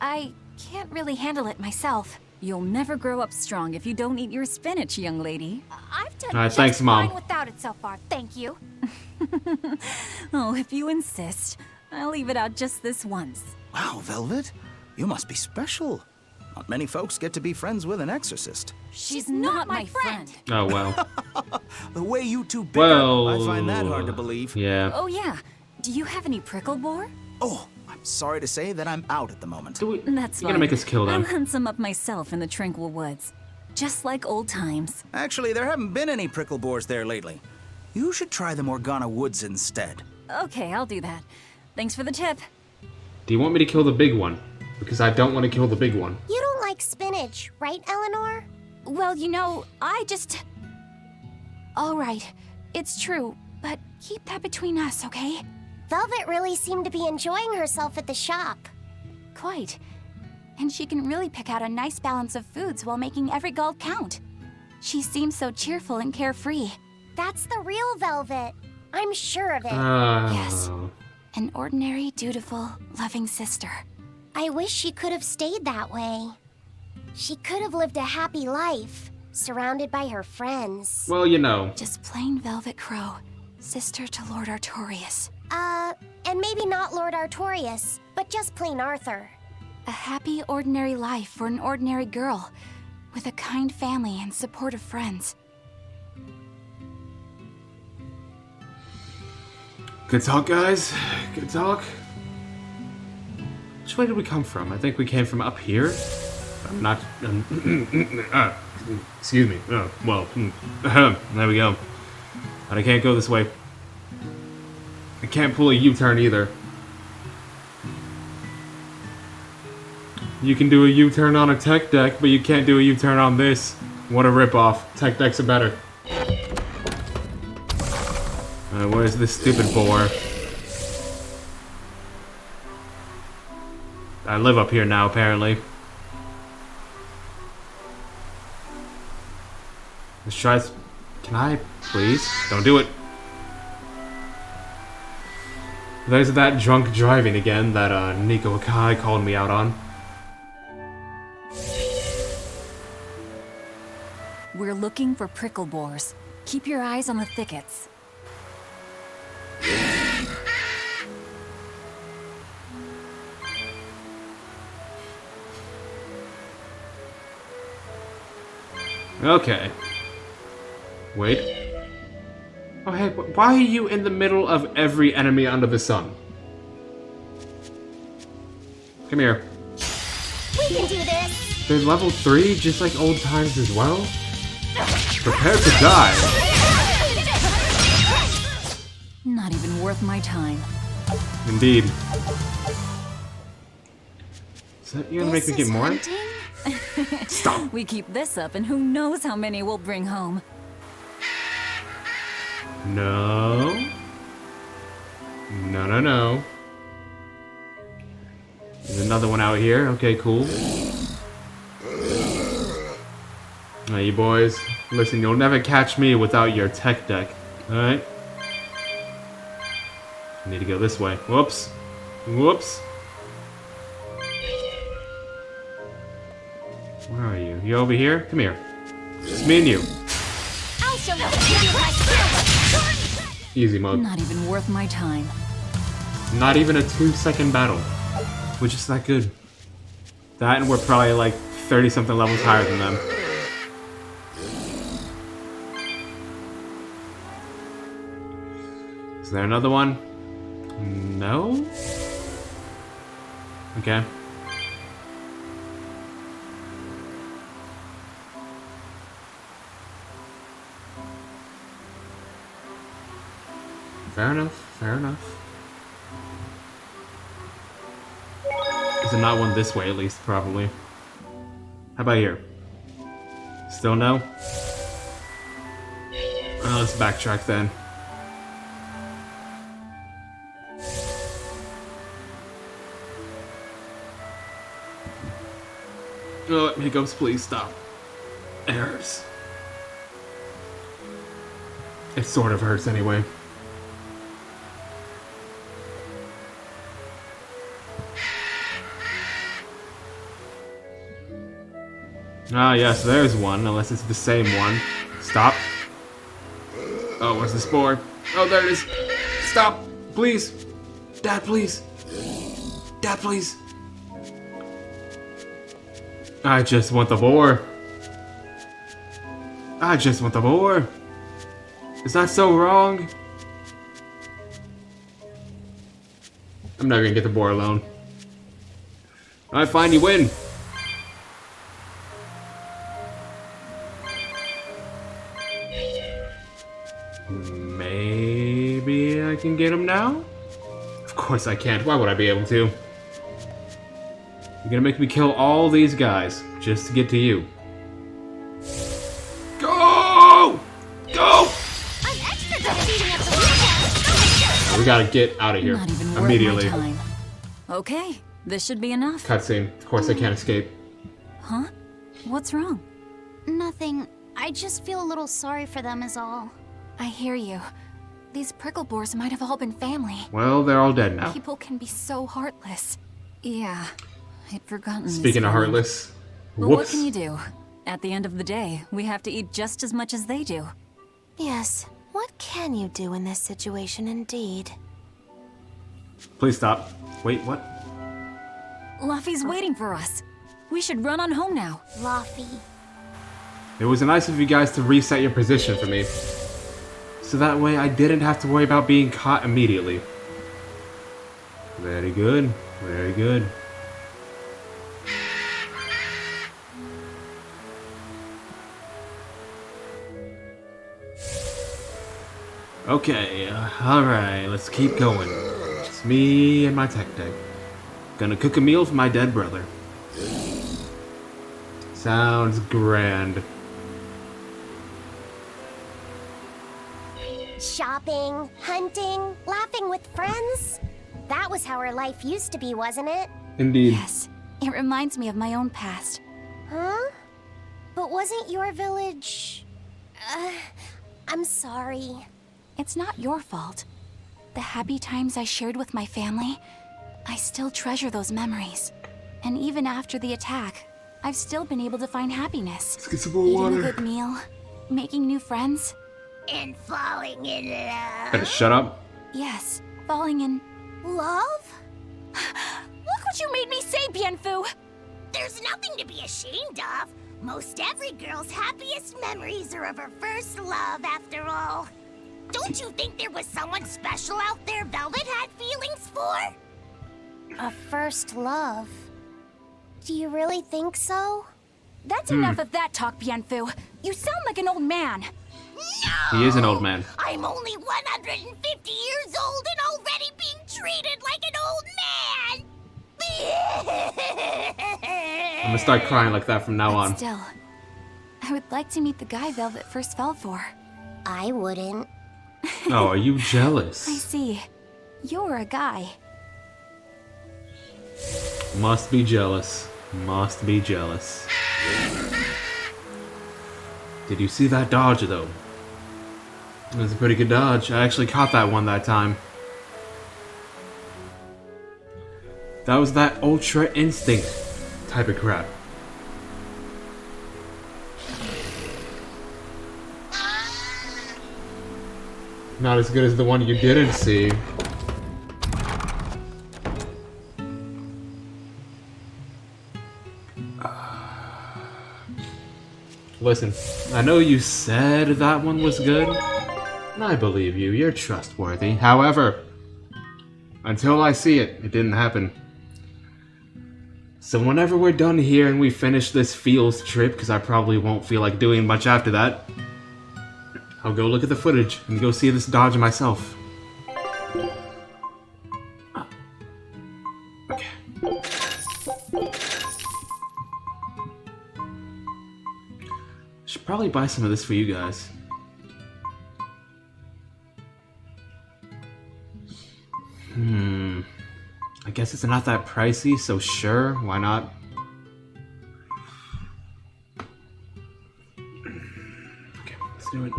Speaker 6: I can't really handle it myself.
Speaker 8: You'll never grow up strong if you don't eat your spinach, young lady.
Speaker 6: I've done
Speaker 1: Alright,
Speaker 6: just
Speaker 1: thanks, Mom.
Speaker 6: fine without it so far, thank you.
Speaker 8: Oh, if you insist. I'll leave it out just this once.
Speaker 2: Wow, Velvet, you must be special. Not many folks get to be friends with an exorcist.
Speaker 6: She's not my friend.
Speaker 1: Oh, well.
Speaker 2: The way you two bicker,
Speaker 1: Well,
Speaker 2: I find that hard to believe.
Speaker 1: Yeah.
Speaker 8: Oh yeah. Do you have any prickle boar?
Speaker 2: Oh, I'm sorry to say that I'm out at the moment.
Speaker 8: That's
Speaker 1: You're
Speaker 8: fine.
Speaker 1: gonna make us kill them.
Speaker 8: I'll hunt some up myself in the tranquil woods. Just like old times.
Speaker 2: Actually, there haven't been any prickle boars there lately. You should try the Morgana Woods instead.
Speaker 8: Okay, I'll do that. Thanks for the tip.
Speaker 1: Do you want me to kill the big one? Because I don't want to kill the big one.
Speaker 7: You don't like spinach, right, Eleanor?
Speaker 6: Well, you know, I just... All right, it's true, but keep that between us, okay?
Speaker 7: Velvet really seemed to be enjoying herself at the shop.
Speaker 6: Quite. And she can really pick out a nice balance of foods while making every gulp count. She seems so cheerful and carefree.
Speaker 7: That's the real Velvet. I'm sure of it.
Speaker 6: Yes. An ordinary, dutiful, loving sister.
Speaker 7: I wish she could have stayed that way. She could have lived a happy life, surrounded by her friends.
Speaker 1: Well, you know.
Speaker 6: Just plain Velvet Crow, sister to Lord Artorias.
Speaker 7: And maybe not Lord Artorias, but just plain Arthur.
Speaker 6: A happy, ordinary life for an ordinary girl, with a kind family and supportive friends.
Speaker 1: Good talk, guys. Good talk. Which way did we come from? I think we came from up here. I'm not. Excuse me. Oh, well. There we go. But I can't go this way. I can't pull a U-turn either. You can do a U-turn on a tech deck, but you can't do a U-turn on this. What a ripoff. Tech decks are better. Where's this stupid boar? I live up here now, apparently. Let's try. Can I, please? Don't do it. There's that drunk driving again that Nico Akai called me out on.
Speaker 8: We're looking for prickle boars. Keep your eyes on the thickets.
Speaker 1: Okay. Wait. Oh, hey, why are you in the middle of every enemy under the sun? Come here.
Speaker 7: We can do this!
Speaker 1: They're level 3, just like old times as well? Prepare to die.
Speaker 8: Not even worth my time.
Speaker 1: Indeed. So you're gonna make me get more?
Speaker 8: Stop! We keep this up and who knows how many we'll bring home.
Speaker 1: No. No, no, no. There's another one out here. Okay, cool. Now, you boys, listen, you'll never catch me without your tech deck. Alright? I need to go this way. Whoops. Whoops. Where are you? You over here? Come here. It's me and you.
Speaker 6: I'll show you the beauty of my skill!
Speaker 1: Easy mode.
Speaker 8: Not even worth my time.
Speaker 1: Not even a 2-second battle. We're just that good. That and we're probably like 30-something levels higher than them. Is there another one? No? Okay. Fair enough, fair enough. Is there not one this way at least, probably? How about here? Still no? Let's backtrack then. Oh, hiccups, please stop. It hurts. It sort of hurts anyway. Ah, yes, there's one, unless it's the same one. Stop. Oh, what's the spore? Oh, there it is. Stop, please. Dad, please. Dad, please. I just want the boar. I just want the boar. Is that so wrong? I'm never gonna get the boar alone. Alright, fine, you win. Maybe I can get him now? Of course I can't. Why would I be able to? You're gonna make me kill all these guys just to get to you. Go! Go! We gotta get out of here
Speaker 8: Not even worth
Speaker 1: immediately.
Speaker 8: my time. Okay, this should be enough.
Speaker 1: Cutscene. Of course I can't escape.
Speaker 8: Huh? What's wrong?
Speaker 7: Nothing. I just feel a little sorry for them is all.
Speaker 6: I hear you. These prickle boars might have all been family.
Speaker 1: Well, they're all dead now.
Speaker 6: People can be so heartless.
Speaker 8: Yeah, I'd forgotten.
Speaker 1: Speaking of heartless.
Speaker 8: But what
Speaker 1: Whoops.
Speaker 8: can you do? At the end of the day, we have to eat just as much as they do.
Speaker 4: Yes, what can you do in this situation indeed?
Speaker 1: Please stop. Wait, what?
Speaker 8: Luffy's waiting for us. We should run on home now.
Speaker 7: Luffy.
Speaker 1: It was nice of you guys to reset your position for me. So that way I didn't have to worry about being caught immediately. Very good. Very good. Okay, alright, let's keep going. It's me and my tech deck. Gonna cook a meal for my dead brother. Sounds grand.
Speaker 7: Shopping, hunting, laughing with friends. That was how our life used to be, wasn't it?
Speaker 1: Indeed.
Speaker 6: Yes, it reminds me of my own past.
Speaker 7: Huh? But wasn't your village... I'm sorry.
Speaker 6: It's not your fault. The happy times I shared with my family, I still treasure those memories. And even after the attack, I've still been able to find happiness.
Speaker 1: Let's get some more
Speaker 6: Eating
Speaker 1: water.
Speaker 6: a good meal, making new friends.
Speaker 12: And falling in love.
Speaker 1: Better shut up.
Speaker 6: Yes, falling in
Speaker 7: love?
Speaker 6: Look what you made me say, Bienfu!
Speaker 12: There's nothing to be ashamed of. Most every girl's happiest memories are of her first love, after all. Don't you think there was someone special out there Velvet had feelings for?
Speaker 7: A first love. Do you really think so?
Speaker 6: That's enough of that talk, Bienfu. You sound like an old man.
Speaker 12: No!
Speaker 1: He is an old man.
Speaker 12: I'm only 150 years old and already being treated like an old man!
Speaker 1: I'm gonna start crying like that from now on.
Speaker 6: Still, I would like to meet the guy Velvet first fell for.
Speaker 7: I wouldn't.
Speaker 1: Oh, are you
Speaker 6: I
Speaker 1: jealous?
Speaker 6: see. You're a guy.
Speaker 1: Must be jealous. Must be jealous. Did you see that dodge, though? It was a pretty good dodge. I actually caught that one that time. That was that Ultra Instinct type of crap. Not as good as the one you didn't see. Listen, I know you said that one was good, and I believe you. You're trustworthy. However, until I see it, it didn't happen. So whenever we're done here and we finish this fields trip, because I probably won't feel like doing much after that, I'll go look at the footage and go see this dodge myself. Okay. Should probably buy some of this for you guys. I guess it's not that pricey, so sure, why not? do it.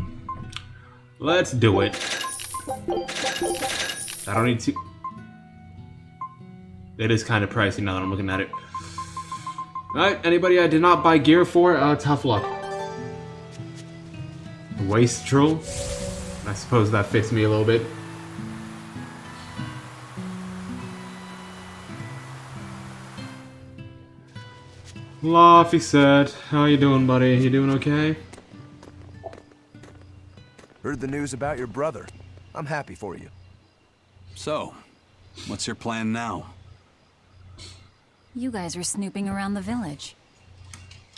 Speaker 1: Let's do it. I don't need to. It is kind of pricey now that I'm looking at it. Alright, anybody I did not buy gear for, tough luck. Wastrel? I suppose that fits me a little bit. Laffy said, how you doing, buddy? You doing okay?
Speaker 5: Heard the news about your brother. I'm happy for you.
Speaker 3: So, what's your plan now?
Speaker 8: You guys were snooping around the village.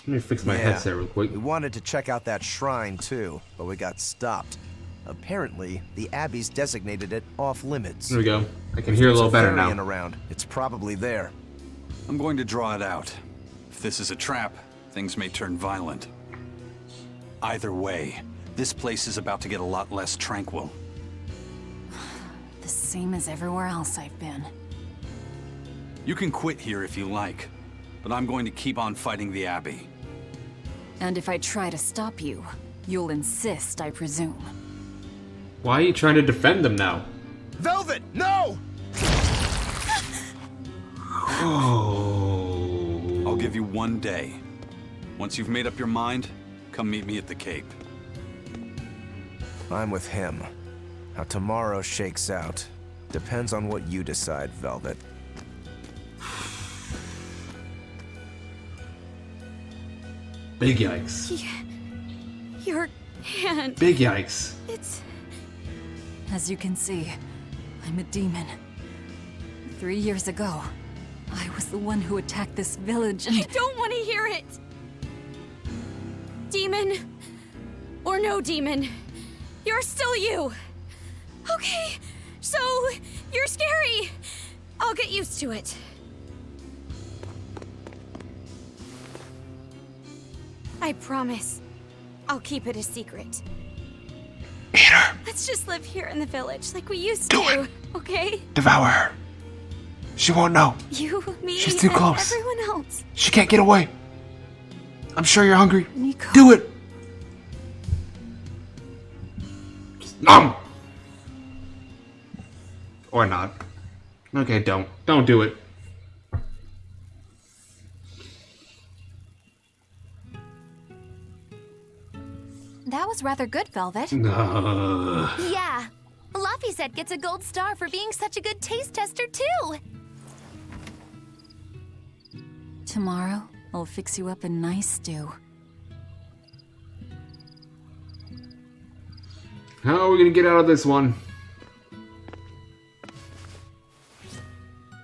Speaker 1: Let me fix my headset real quick.
Speaker 5: We wanted to check out that shrine too, but we got stopped. Apparently, the Abbey's designated it off limits.
Speaker 1: There we go. I can hear a little better now.
Speaker 5: Around. It's probably there.
Speaker 3: I'm going to draw it out. If this is a trap, things may turn violent. Either way, this place is about to get a lot less tranquil.
Speaker 8: The same as everywhere else I've been.
Speaker 3: You can quit here if you like, but I'm going to keep on fighting the Abbey.
Speaker 8: And if I try to stop you, you'll insist, I presume.
Speaker 1: Why are you trying to defend them now?
Speaker 5: Velvet, no!
Speaker 1: Oh.
Speaker 3: I'll give you 1 day. Once you've made up your mind, come meet me at the Cape.
Speaker 5: I'm with him. How tomorrow shakes out depends on what you decide, Velvet.
Speaker 1: Big yikes.
Speaker 13: Your hand.
Speaker 1: Big yikes.
Speaker 13: It's...
Speaker 8: As you can see, I'm a demon. 3 years ago, I was the one who attacked this village and...
Speaker 13: I don't want to hear it! Demon, or no demon, you're still you! Okay, so you're scary! I'll get used to it. I promise, I'll keep it a secret.
Speaker 1: Peter!
Speaker 13: Let's just live here in the village like we used to, okay?
Speaker 1: Devour her. She won't know.
Speaker 13: You, me,
Speaker 1: She's too
Speaker 13: and
Speaker 1: close.
Speaker 13: everyone else.
Speaker 1: She can't get away. I'm sure you're hungry.
Speaker 8: Nico.
Speaker 1: Do it! Nom! Or not. Okay, don't. Don't do it.
Speaker 6: That was rather good, Velvet.
Speaker 4: Yeah. Laffy said gets a gold star for being such a good taste tester, too.
Speaker 8: Tomorrow, I'll fix you up a nice stew.
Speaker 1: How are we gonna get out of this one?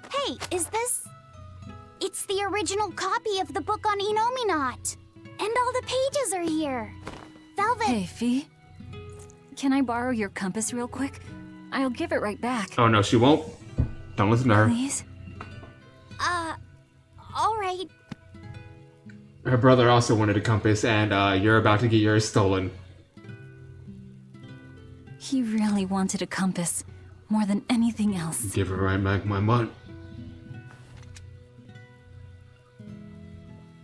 Speaker 21: Hey, is this... It's the original copy of the book on Enominat. And all the pages are here. Velvet...
Speaker 8: Hey, Fee. Can I borrow your compass real quick? I'll give it right back.
Speaker 1: Oh no, she won't. Don't listen to her.
Speaker 8: Please?
Speaker 21: all right.
Speaker 1: Her brother also wanted a compass, and you're about to get yours stolen.
Speaker 8: He really wanted a compass, more than anything else.
Speaker 1: Give her right back my butt.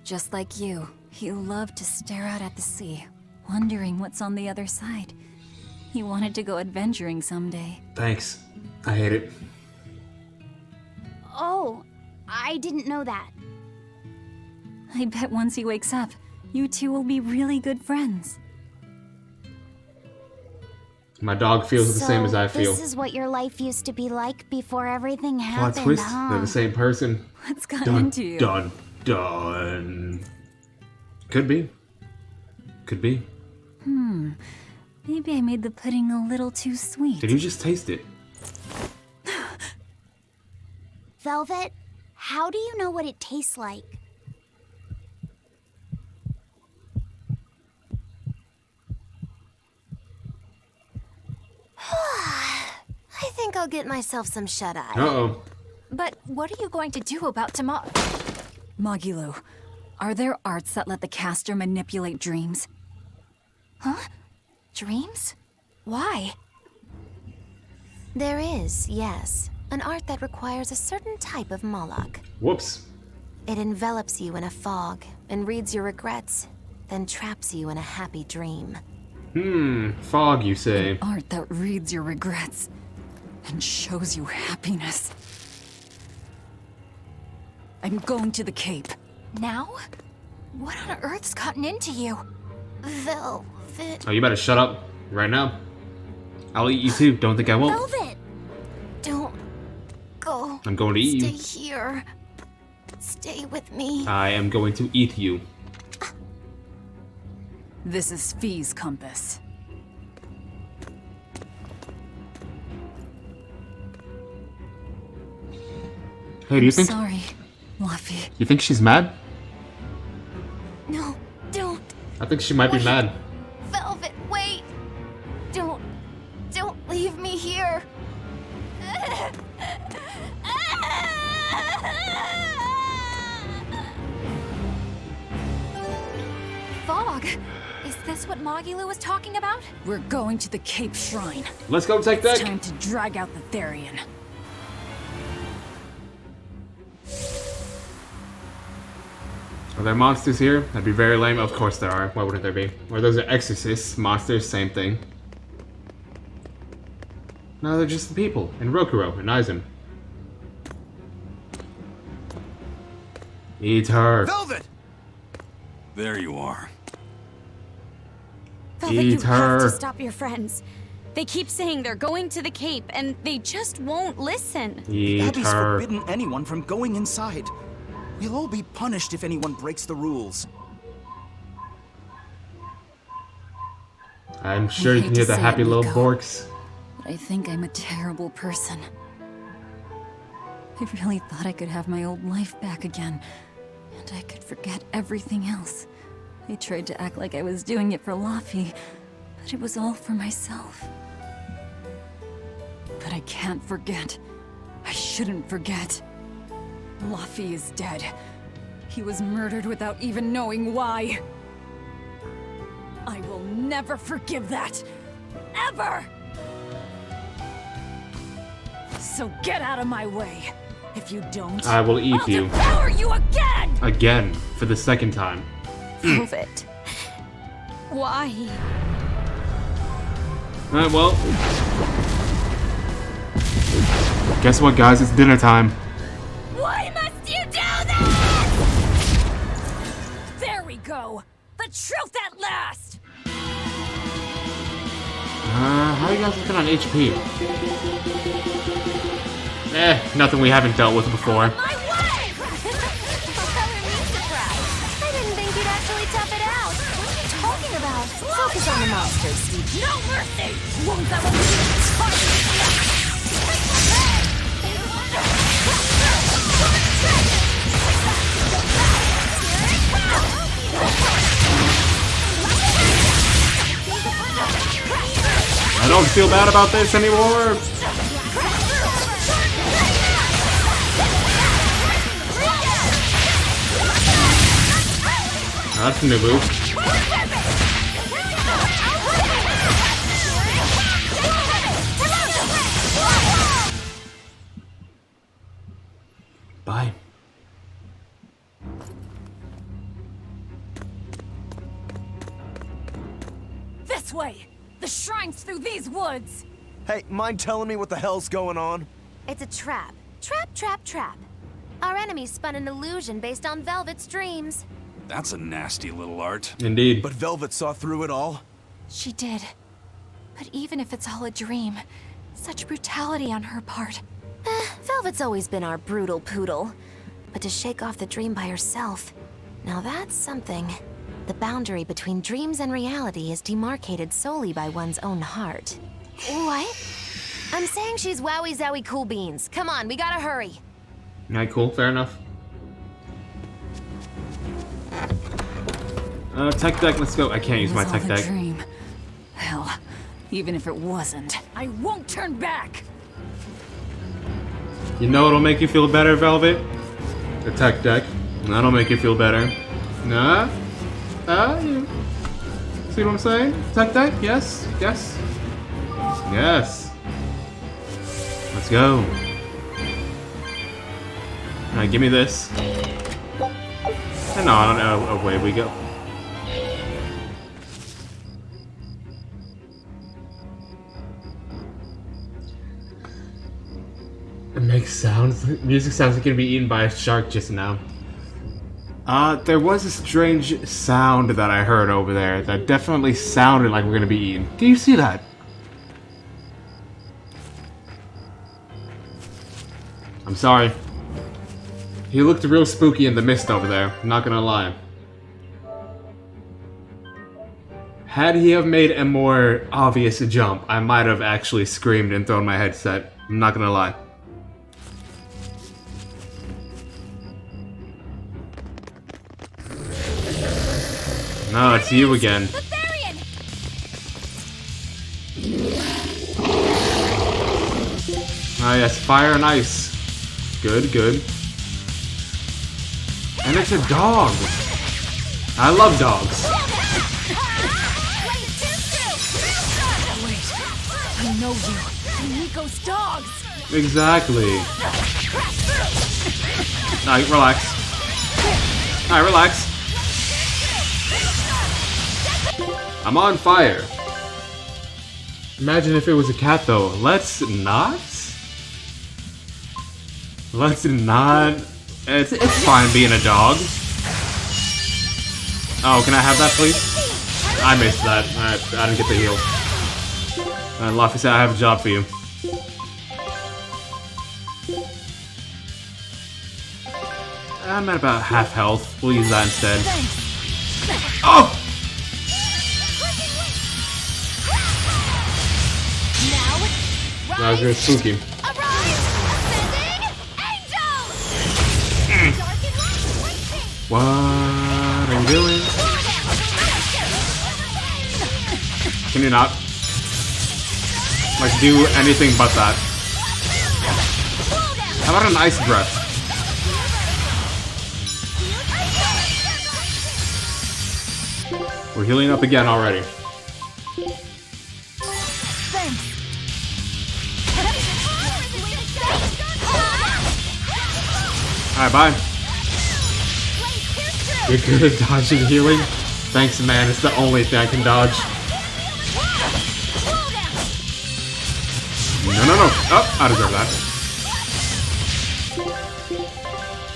Speaker 8: Just like you, he loved to stare out at the sea, wondering what's on the other side. He wanted to go adventuring someday.
Speaker 1: Thanks. I hate it.
Speaker 21: Oh, I didn't know that.
Speaker 8: I bet once he wakes up, you two will be really good friends.
Speaker 1: My dog feels the same as I feel.
Speaker 21: This is what your life used to be like before everything
Speaker 1: Plot
Speaker 21: happened,
Speaker 1: twist,
Speaker 21: huh?
Speaker 1: they're the same person.
Speaker 8: What's gotten into you?
Speaker 1: Done. Done. Could be. Could be.
Speaker 8: Maybe I made the pudding a little too sweet.
Speaker 1: Did you just taste it?
Speaker 21: Velvet, how do you know what it tastes like?
Speaker 4: I think I'll get myself some shut-eye.
Speaker 1: Uh-oh.
Speaker 6: But what are you going to do about tomorrow?
Speaker 8: Magilu, are there arts that let the caster manipulate dreams?
Speaker 6: Huh? Dreams? Why?
Speaker 4: There is, yes. An art that requires a certain type of Moloch.
Speaker 1: Whoops.
Speaker 4: It envelops you in a fog and reads your regrets, then traps you in a happy dream.
Speaker 1: Fog, you say?
Speaker 8: Art that reads your regrets and shows you happiness. I'm going to the Cape.
Speaker 6: Now? What on earth's gotten into you?
Speaker 7: Velvet.
Speaker 1: Oh, you better shut up right now. I'll eat you too. Don't think I won't.
Speaker 7: Velvet! Don't go.
Speaker 1: I'm going to eat you.
Speaker 7: Stay here. Stay with me.
Speaker 1: I am going to eat you.
Speaker 8: This is Fee's compass.
Speaker 1: Hey, do you think?
Speaker 8: Sorry, Laffy.
Speaker 1: You think she's mad?
Speaker 7: No, don't.
Speaker 1: I think she might be mad.
Speaker 7: Velvet, wait. Don't leave me here.
Speaker 6: Fog, is this what Magilu was talking about?
Speaker 8: We're going to the Cape Shrine.
Speaker 1: Let's go take that.
Speaker 8: It's time to drag out the Therian.
Speaker 1: Are there monsters here? That'd be very lame. Of course there are. Why wouldn't there be? Or those are exorcists. Monsters, same thing. No, they're just the people. And Rokuro and Aizen. Eat her.
Speaker 2: Velvet!
Speaker 3: There you are.
Speaker 13: Velvet,
Speaker 1: Eat
Speaker 13: you have
Speaker 1: her.
Speaker 13: to stop your friends. They keep saying they're going to the Cape, and they just won't listen.
Speaker 1: Eat
Speaker 2: Abby's
Speaker 1: her.
Speaker 2: forbidden anyone from going inside. We'll all be punished if anyone breaks the rules.
Speaker 1: I'm sure you
Speaker 8: hate
Speaker 1: can
Speaker 8: to
Speaker 1: hear the
Speaker 8: say
Speaker 1: happy
Speaker 8: it,
Speaker 1: little
Speaker 8: Miko,
Speaker 1: borks.
Speaker 8: but I think I'm a terrible person. I really thought I could have my old life back again, and I could forget everything else. I tried to act like I was doing it for Laffy, but it was all for myself. But I can't forget. I shouldn't forget. Laffy is dead. He was murdered without even knowing why. I will never forgive that. Ever! So get out of my way. If you don't,
Speaker 1: I will eat
Speaker 8: I'll
Speaker 1: you.
Speaker 8: devour you again!
Speaker 1: Again, for the second time.
Speaker 13: Velvet. Why?
Speaker 1: Alright, well. Guess what, guys? It's dinner time.
Speaker 13: Why must you do this?
Speaker 8: There we go. The truth at last!
Speaker 1: How are you guys looking on HP? Nothing we haven't dealt with before.
Speaker 7: I didn't think you'd actually tough it out. What are you talking about? Focus on the monsters, Steve.
Speaker 8: No mercy! Wounds that will leave
Speaker 1: I don't feel bad about this anymore. That's a new move. Bye.
Speaker 8: This way! The shrine's through these woods!
Speaker 5: Hey, mind telling me what the hell's going on?
Speaker 4: It's a trap. Trap, trap, trap. Our enemy spun an illusion based on Velvet's dreams.
Speaker 3: That's a nasty little art.
Speaker 1: Indeed.
Speaker 2: But Velvet saw through it all?
Speaker 6: She did. But even if it's all a dream, such brutality on her part.
Speaker 4: Velvet's always been our brutal poodle. But to shake off the dream by herself, now that's something. The boundary between dreams and reality is demarcated solely by one's own heart. What? I'm saying she's wowie zowie cool beans. Come on, we gotta hurry.
Speaker 1: Alright, cool. Fair enough. Tech deck, let's go. I can't use my
Speaker 8: It was
Speaker 1: tech
Speaker 8: all a
Speaker 1: deck.
Speaker 8: dream. Hell, even if it wasn't, I won't turn back!
Speaker 1: You know what'll make you feel better, Velvet? The tech deck. That'll make you feel better. Nah? You see what I'm saying? Tech deck? Yes? Yes? Yes. Let's go. Alright, give me this. And on away we go. Makes sounds. Music sounds like it's gonna be eaten by a shark just now. There was a strange sound that I heard over there that definitely sounded like we're gonna be eaten. Do you see that? I'm sorry. He looked real spooky in the mist over there, I'm not gonna lie. Had he have made a more obvious jump, I might have actually screamed and thrown my headset. I'm not gonna lie. No, it's you again. Ah yes, fire and ice. Good, good. And it's a dog. I love dogs.
Speaker 6: I know you. Nico's dogs.
Speaker 1: Exactly. Alright, relax. Alright, relax. I'm on fire. Imagine if it was a cat though. Let's not? Let's not. It's fine being a dog. Oh, can I have that please? I missed that. I didn't get the heal. Luffy said I have a job for you. I'm at about half health. We'll use that instead. Oh! That was really spooky. What are you doing? Can you not? Like, do anything but that. How about an ice breath? We're healing up again already. Alright, bye. You're good at dodging healing? Thanks, man. It's the only thing I can dodge. No, no, no. Oh, I deserve that.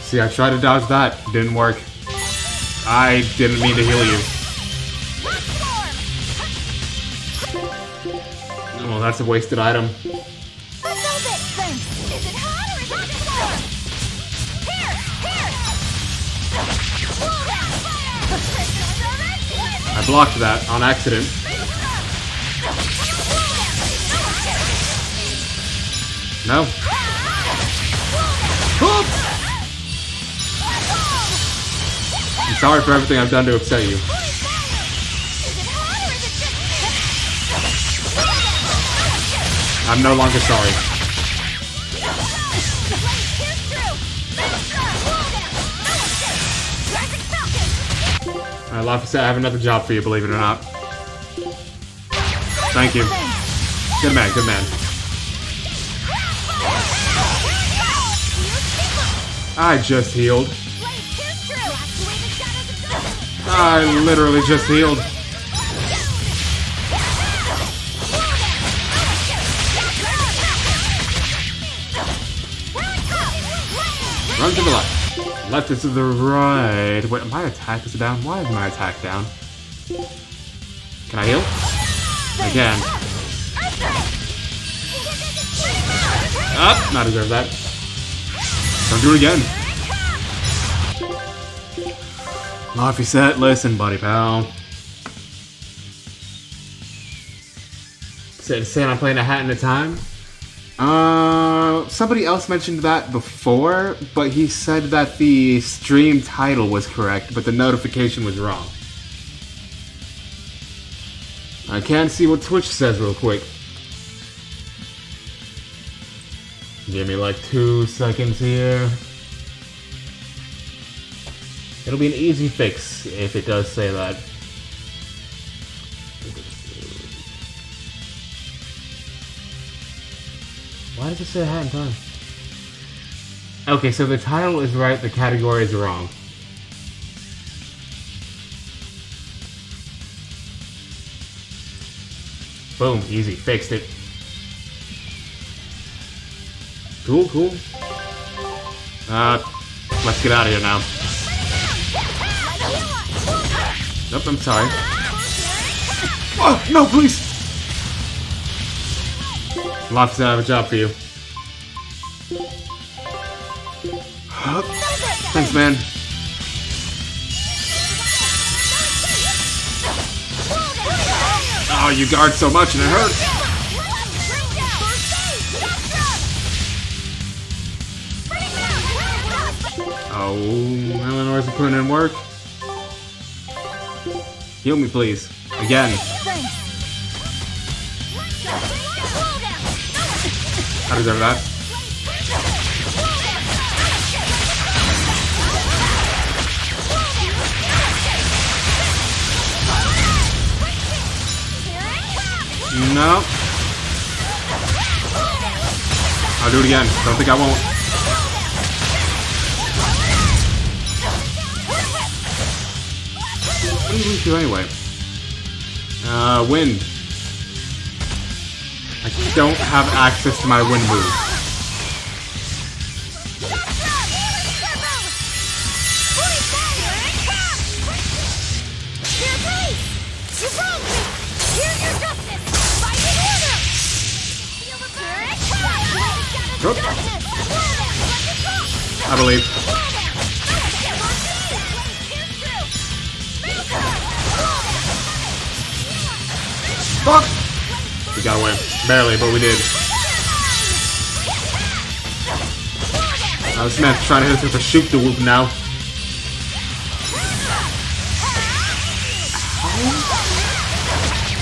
Speaker 1: See, I tried to dodge that. Didn't work. I didn't mean to heal you. Well, that's a wasted item. I blocked that on accident. No. I'm sorry for everything I've done to upset you. I'm no longer sorry. Luffy said I have another job for you, believe it or not. Thank you. Good man, good man. I just healed. I literally just healed. Run to the left. Left is to the right. Wait, my attack is down? Why is my attack down? Can I heal? I can. Up! Not deserve that. Don't do it again. Luffy said, listen, buddy pal. Saying I'm playing a hat in a time? Somebody else mentioned that before, but he said that the stream title was correct, but the notification was wrong. I can't see what Twitch says real quick. Give me like 2 seconds here. It'll be an easy fix if it does say that. Why does it say hat in time? Okay, so the title is right, the category is wrong. Boom, easy, fixed it. Cool, cool. Let's get out of here now. Nope, I'm sorry. Oh, no, please! Lots I have a job for you. Thanks, man. Oh, you guard so much and it hurts. Oh, Eleanor's putting in work. Heal me, please. Again. I deserve that. No. I'll do it again. Don't think I won't. What do you do anyway? Wind. I don't have access to my wind move. Oop. I believe. Fuck! We got away. Barely, but we did. This man's trying to hit us with a shoot the whoop now.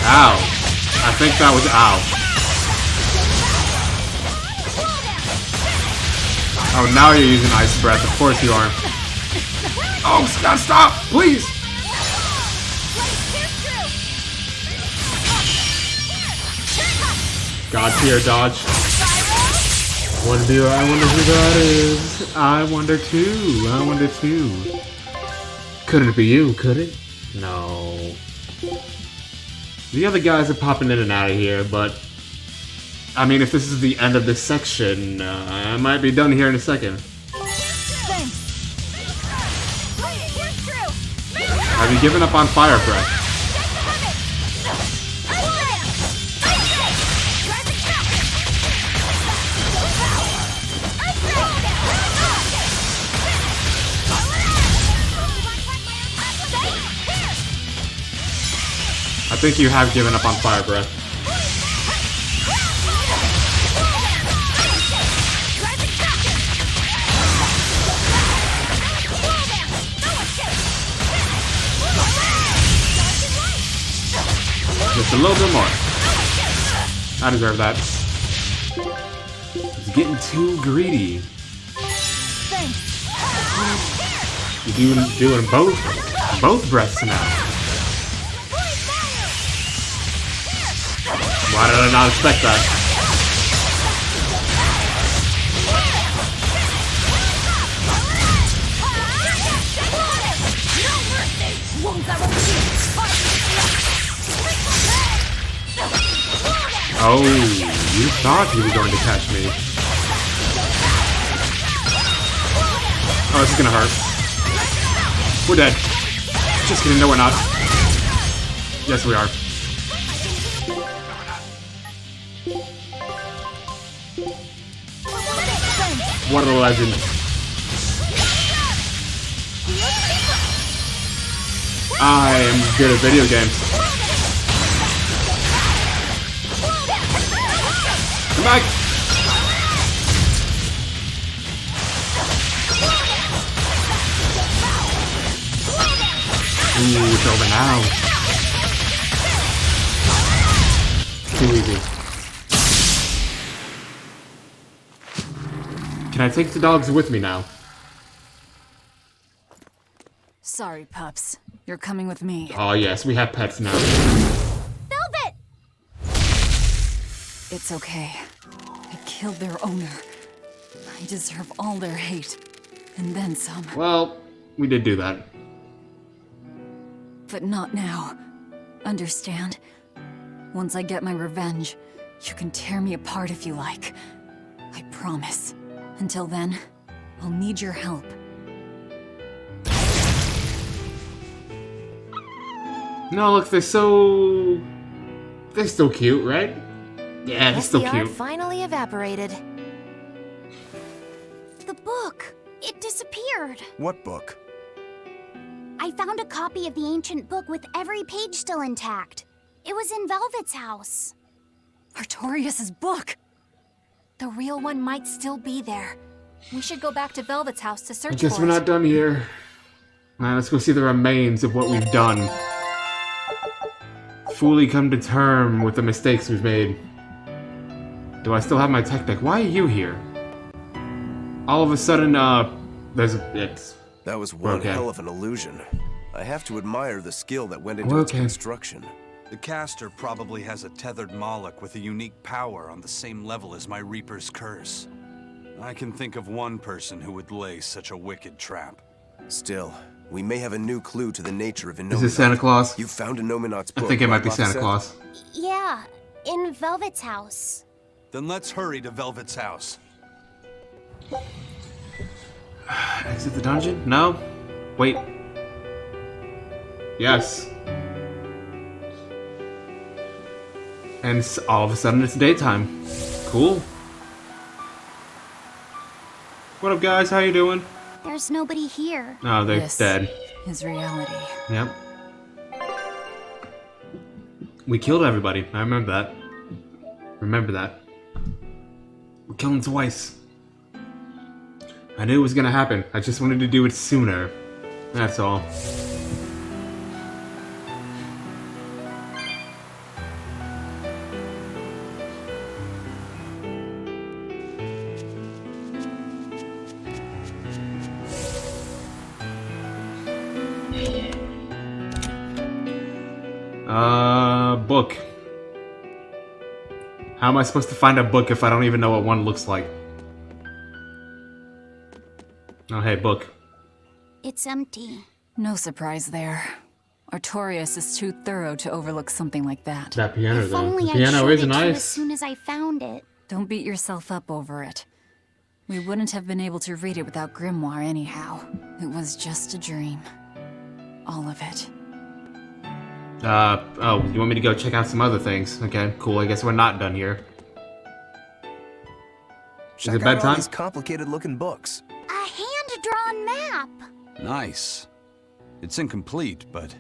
Speaker 1: Ow. I think that was ow. Oh, now you're using ice breath. Of course you are. Oh, stop! Please! God tier dodge. I wonder who that is. I wonder too. Couldn't it be you, could it? No. The other guys are popping in and out of here, but I mean, if this is the end of this section, I might be done here in a second. Have you given up on fire breath? I think you have given up on fire breath. Just a little bit more. I deserve that. It's getting too greedy. You're doing both breaths now. Why did I not expect that? Oh, you thought you were going to catch me. Oh, this is gonna hurt. We're dead. Just kidding, no we're not. Yes, we are. What a legend. I am good at video games. Come back! Ooh, it's over now. Too easy. Can I take the dogs with me now?
Speaker 8: Sorry, pups. You're coming with me.
Speaker 1: Oh yes, we have pets now.
Speaker 7: Velvet!
Speaker 8: It's okay. I killed their owner. I deserve all their hate. And then some.
Speaker 1: Well, we did do that.
Speaker 8: But not now. Understand? Once I get my revenge, you can tear me apart if you like. I promise. Until then, I'll need your help.
Speaker 1: No, look, they're still cute, right? Yeah, they're
Speaker 4: Guess
Speaker 1: still
Speaker 4: the
Speaker 1: cute.
Speaker 4: art finally evaporated.
Speaker 7: The book. It disappeared.
Speaker 5: What book?
Speaker 7: I found a copy of the ancient book with every page still intact. It was in Velvet's house.
Speaker 6: Artorias' book! The real one might still be there. We should go back to Velvet's house to search
Speaker 1: I guess
Speaker 6: for
Speaker 1: we're
Speaker 6: it.
Speaker 1: not done here. Now let's go see the remains of what we've done. Fully come to term with the mistakes we've made. Do I still have my tech deck? Why are you here? All of a sudden,
Speaker 5: That was one
Speaker 1: okay.
Speaker 5: hell of an illusion. I have to admire the skill that went into its construction.
Speaker 3: The caster probably has a tethered Moloch with a unique power on the same level as my Reaper's curse. I can think of one person who would lay such a wicked trap.
Speaker 5: Still, we may have a new clue to the nature of Innominat.
Speaker 1: Is it Santa Claus?
Speaker 5: You found Innominat's book.
Speaker 1: I think it might be
Speaker 5: right,
Speaker 1: Santa
Speaker 5: Lafayette?
Speaker 1: Claus.
Speaker 7: Yeah, in Velvet's house.
Speaker 3: Then let's hurry to Velvet's house.
Speaker 1: Exit the dungeon? No? Wait. Yes. And all of a sudden it's daytime. Cool. What up, guys? How you doing?
Speaker 7: There's nobody here.
Speaker 1: Oh, they're
Speaker 8: This
Speaker 1: dead.
Speaker 8: is reality.
Speaker 1: Yep. We killed everybody. I remember that. Remember that. We killed them twice. I knew it was gonna happen. I just wanted to do it sooner. That's all. Book. How am I supposed to find a book if I don't even know what one looks like? Oh, hey, book.
Speaker 7: It's empty.
Speaker 8: No surprise there. Artorias is too thorough to overlook something like that.
Speaker 1: That piano,
Speaker 7: If
Speaker 1: though.
Speaker 7: only
Speaker 1: The
Speaker 7: I'd
Speaker 1: piano
Speaker 7: showed
Speaker 1: is
Speaker 7: it to you as
Speaker 1: nice.
Speaker 7: soon as I found it.
Speaker 8: Don't beat yourself up over it. We wouldn't have been able to read it without Grimoire anyhow. It was just a dream. All of it.
Speaker 1: Oh, you want me to go check out some other things? Okay, cool. I guess we're not done here.
Speaker 5: Check
Speaker 1: Is it
Speaker 5: out all
Speaker 1: bedtime?
Speaker 5: these complicated-looking books.
Speaker 7: A hand-drawn map.
Speaker 3: Nice. It's incomplete, but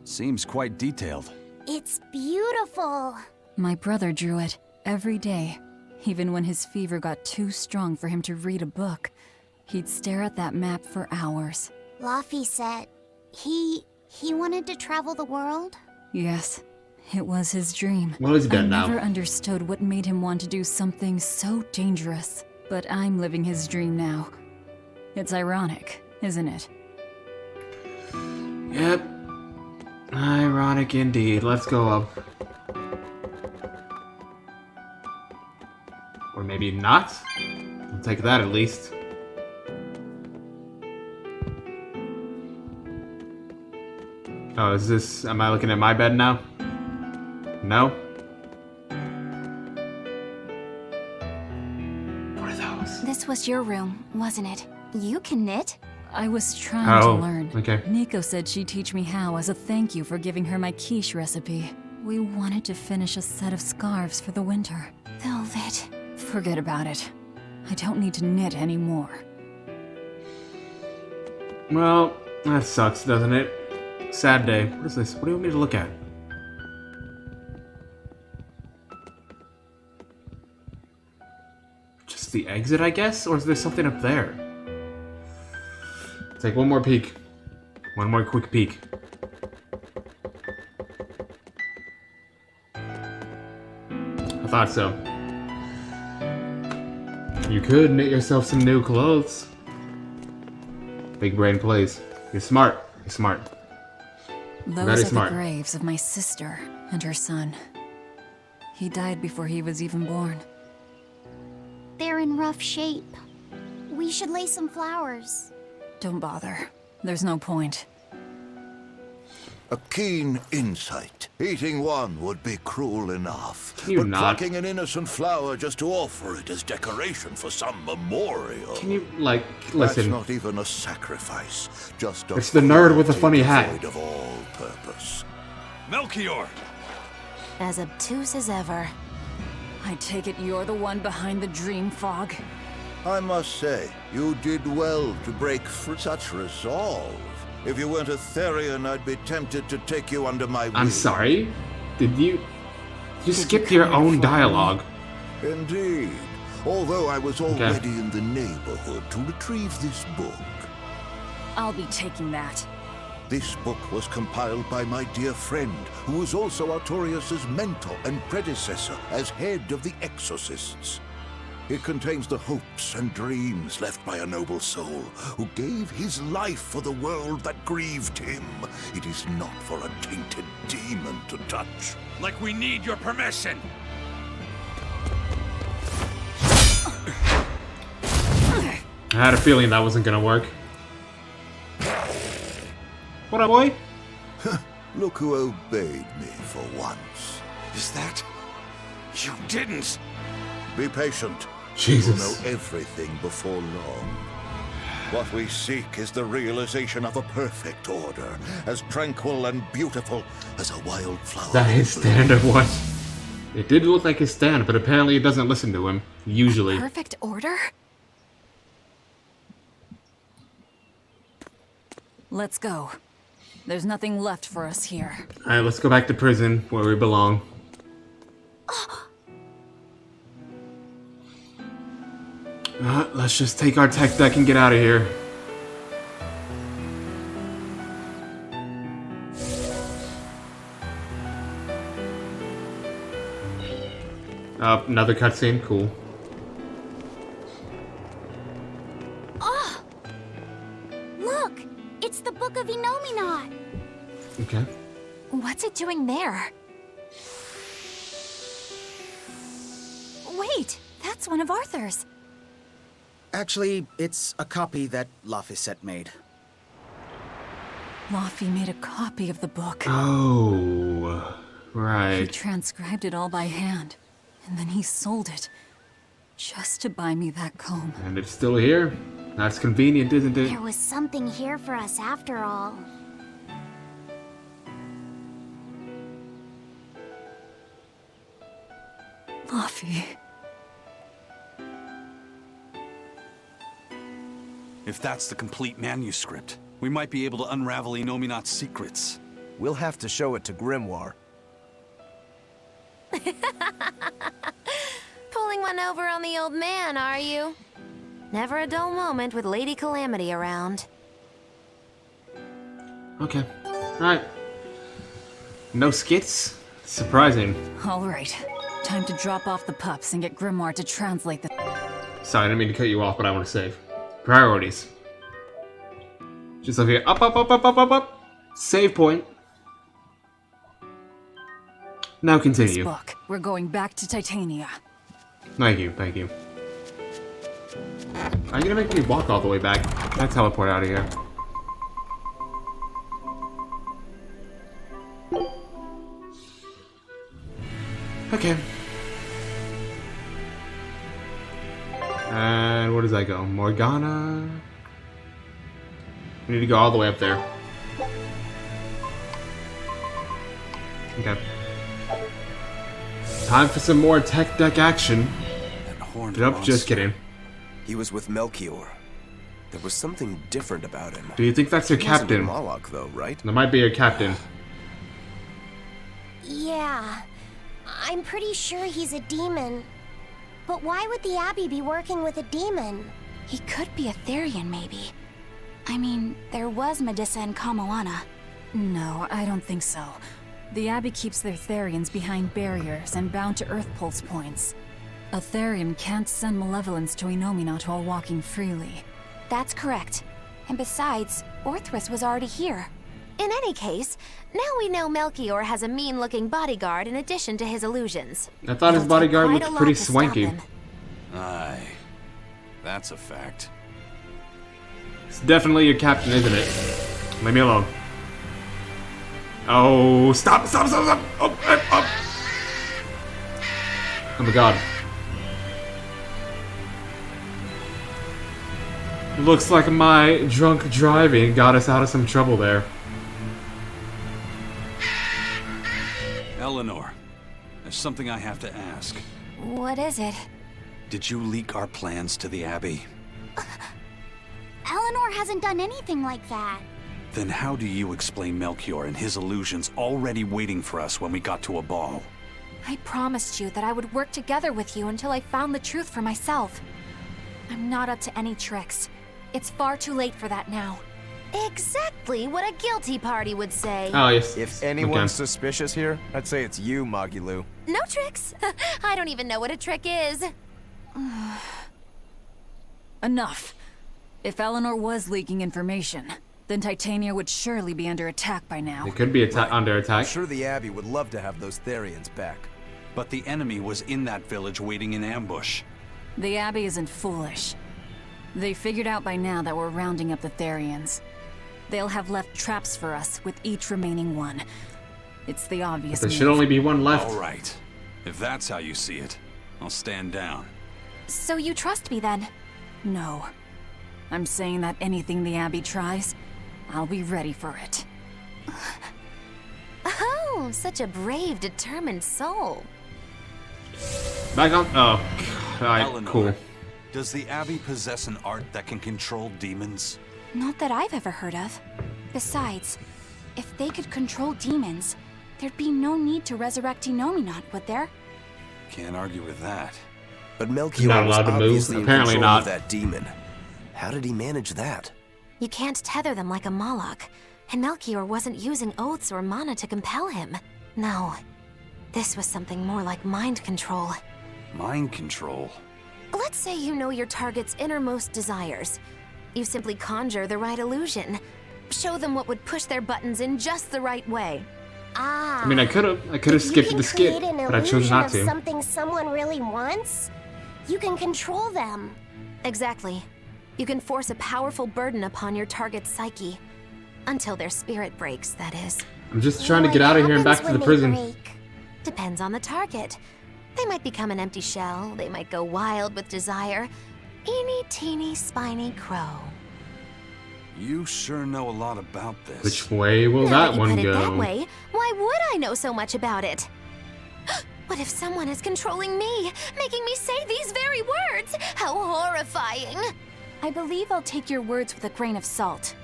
Speaker 3: seems quite detailed.
Speaker 7: It's beautiful.
Speaker 8: My brother drew it every day. Even when his fever got too strong for him to read a book, he'd stare at that map for hours.
Speaker 7: Laffy said he wanted to travel the world.
Speaker 8: Yes, it was his dream.
Speaker 1: Well, he's dead
Speaker 8: I
Speaker 1: now.
Speaker 8: never understood what made him want to do something so dangerous. But I'm living his dream now. It's ironic, isn't it?
Speaker 1: Yep. Ironic indeed. Let's go up. Or maybe not? I'll take that at least. Oh, is this... Am I looking at my bed now? No? What are those?
Speaker 6: This was your room, wasn't it? You can knit.
Speaker 8: I was trying to
Speaker 1: Oh,
Speaker 8: learn.
Speaker 1: okay.
Speaker 8: Nico said she'd teach me how as a thank you for giving her my quiche recipe. We wanted to finish a set of scarves for the winter.
Speaker 6: Velvet.
Speaker 8: Forget about it. I don't need to knit anymore.
Speaker 1: Well, that sucks, doesn't it? Sad day. What is this? What do you want me to look at? Just the exit, I guess? Or is there something up there? Take one more peek. One more quick peek. I thought so. You could knit yourself some new clothes. Big brain plays. You're smart. You're smart.
Speaker 8: Those
Speaker 1: Very
Speaker 8: are
Speaker 1: smart.
Speaker 8: the graves of my sister and her son. He died before he was even born.
Speaker 7: They're in rough shape. We should lay some flowers.
Speaker 8: Don't bother. There's no point.
Speaker 11: A keen insight. Eating one would be cruel enough.
Speaker 1: Can you
Speaker 11: but
Speaker 1: not?
Speaker 11: plucking an innocent flower just to offer it as decoration for some memorial.
Speaker 1: Can you, like, listen?
Speaker 11: That's not even a sacrifice. Just a
Speaker 1: It's the nerd with the funny hat.
Speaker 11: devoid of all purpose.
Speaker 3: Melchior!
Speaker 4: As obtuse as ever.
Speaker 8: I take it you're the one behind the dream fog?
Speaker 11: I must say, you did well to break for such resolve. If you weren't a Therian, I'd be tempted to take you under my wing.
Speaker 1: I'm sorry? Did you skip your own dialogue?
Speaker 11: Indeed. Although I was already in the neighborhood to retrieve this book.
Speaker 8: I'll be taking that.
Speaker 11: This book was compiled by my dear friend, who was also Artorias' mentor and predecessor as head of the Exorcists. It contains the hopes and dreams left by a noble soul who gave his life for the world that grieved him. It is not for a tainted demon to touch.
Speaker 3: Like we need your permission!
Speaker 1: I had a feeling that wasn't gonna work. What up, boy?
Speaker 11: Look who obeyed me for once.
Speaker 3: Is that... You didn't!
Speaker 11: Be patient.
Speaker 1: Jesus.
Speaker 11: You'll know everything before long. What we seek is the realization of a perfect order, as tranquil and beautiful as a wildflower.
Speaker 1: That his stand or what? It did look like his stand, but apparently it doesn't listen to him. Usually.
Speaker 6: Perfect order?
Speaker 8: Let's go. There's nothing left for us here.
Speaker 1: Alright, let's go back to prison, where we belong. Let's just take our tech deck and get out of here. Another cutscene, cool.
Speaker 7: Oh! Look! It's the Book of Enominat!
Speaker 1: Okay.
Speaker 6: What's it doing there? Wait, that's one of Arthur's.
Speaker 2: Actually, it's a copy that Laphicet made.
Speaker 8: Laffy made a copy of the book.
Speaker 1: Oh,
Speaker 8: He
Speaker 1: right.
Speaker 8: transcribed it all by hand, and then he sold it. Just to buy me that comb.
Speaker 1: And it's still here. That's convenient, isn't it?
Speaker 7: There was something here for us after all.
Speaker 8: Laffy.
Speaker 3: If that's the complete manuscript, we might be able to unravel Enominat's secrets.
Speaker 5: We'll have to show it to Grimoire.
Speaker 4: Pulling one over on the old man, are you? Never a dull moment with Lady Calamity around.
Speaker 1: Okay. Alright. No skits? Surprising.
Speaker 8: Alright. Time to drop off the pups and get Grimoire to translate the...
Speaker 1: Sorry, I didn't mean to cut you off, but I want to save. Priorities. Just up here. Up, up, up, up, up, up, up. Save point. Now continue.
Speaker 8: This book. We're going back to Titania.
Speaker 1: Thank you, thank you. Are you gonna make me walk all the way back? I teleport out of here. Okay. And where does that go? Morgana? We need to go all the way up there. Okay. Time for some more tech deck action. Nope, just kidding.
Speaker 5: He was with Melchior. There was something different about him.
Speaker 1: Do you think that's your
Speaker 5: He wasn't
Speaker 1: captain?
Speaker 5: in Moloch, though, right?
Speaker 1: That might be your captain.
Speaker 7: Yeah, I'm pretty sure he's a demon. But why would the Abbey be working with a demon?
Speaker 6: He could be a Therian, maybe. I mean, there was Medissa and Kamoana.
Speaker 8: No, I don't think so. The Abbey keeps their Therians behind barriers and bound to Earth Pulse points. A Therian can't send malevolence to Enominat while walking freely.
Speaker 6: That's correct. And besides, Orthrus was already here.
Speaker 4: In any case, now we know Melchior has a mean-looking bodyguard in addition to his illusions.
Speaker 1: I thought his bodyguard
Speaker 4: quite
Speaker 1: looked
Speaker 4: a lot
Speaker 1: pretty
Speaker 4: to stop
Speaker 1: swanky.
Speaker 4: him.
Speaker 3: Aye. That's a fact.
Speaker 1: It's definitely your captain, isn't it? Leave me alone. Oh, stop! Oh, oh. Oh my god. Looks like my drunk driving got us out of some trouble there.
Speaker 3: Eleanor, there's something I have to ask.
Speaker 4: What is it?
Speaker 3: Did you leak our plans to the Abbey?
Speaker 7: Eleanor hasn't done anything like that.
Speaker 3: Then how do you explain Melchior and his illusions already waiting for us when we got to a ball?
Speaker 6: I promised you that I would work together with you until I found the truth for myself. I'm not up to any tricks. It's far too late for that now.
Speaker 4: Exactly what a guilty party would say.
Speaker 1: Oh, yes.
Speaker 5: If anyone's suspicious here, I'd say it's you, Magilu.
Speaker 4: No tricks. I don't even know what a trick is.
Speaker 8: Enough. If Eleanor was leaking information, then Titania would surely be under attack by now.
Speaker 1: It could be under attack.
Speaker 5: I'm sure the Abbey would love to have those Therians back.
Speaker 3: But the enemy was in that village waiting in ambush.
Speaker 8: The Abbey isn't foolish. They figured out by now that we're rounding up the Therians. They'll have left traps for us with each remaining one. It's the obvious
Speaker 1: There
Speaker 8: move.
Speaker 1: should only be one left.
Speaker 3: All right. If that's how you see it, I'll stand down.
Speaker 6: So you trust me then?
Speaker 8: No. I'm saying that anything the Abbey tries, I'll be ready for it.
Speaker 4: Oh, such a brave, determined soul.
Speaker 1: Back on. Oh, alright,
Speaker 3: Eleanor,
Speaker 1: cool.
Speaker 3: Does the Abbey possess an art that can control demons?
Speaker 6: Not that I've ever heard of. Besides, if they could control demons, there'd be no need to resurrect Inominat, would there?
Speaker 3: Can't argue with that.
Speaker 5: But Melchior
Speaker 1: Not
Speaker 5: was
Speaker 1: allowed to move?
Speaker 5: obviously in
Speaker 1: Apparently
Speaker 5: control
Speaker 1: not.
Speaker 5: of that demon. How did he manage that?
Speaker 4: You can't tether them like a Moloch, and Melchior wasn't using oaths or mana to compel him. No, this was something more like mind control.
Speaker 3: Mind control?
Speaker 4: Let's say you know your target's innermost desires. You simply conjure the right illusion. Show them what would push their buttons in just the right way.
Speaker 7: Ah.
Speaker 1: I mean, I could have skipped the skit, but I chose not to.
Speaker 7: Something someone really wants, you can control them.
Speaker 4: Exactly. You can force a powerful burden upon your target's psyche. Until their spirit breaks, that is.
Speaker 1: I'm just trying to get out of here and back to the prison.
Speaker 4: Depends on the target. They might become an empty shell, they might go wild with desire. Eeny teeny spiny crow.
Speaker 3: You sure know a lot about this.
Speaker 1: Which way will
Speaker 4: Now
Speaker 1: that
Speaker 4: you
Speaker 1: one
Speaker 4: put
Speaker 1: go?
Speaker 4: it that way, why would I know so much about it? What if someone is controlling me, making me say these very words? How horrifying!
Speaker 6: I believe I'll take your words with a grain of salt.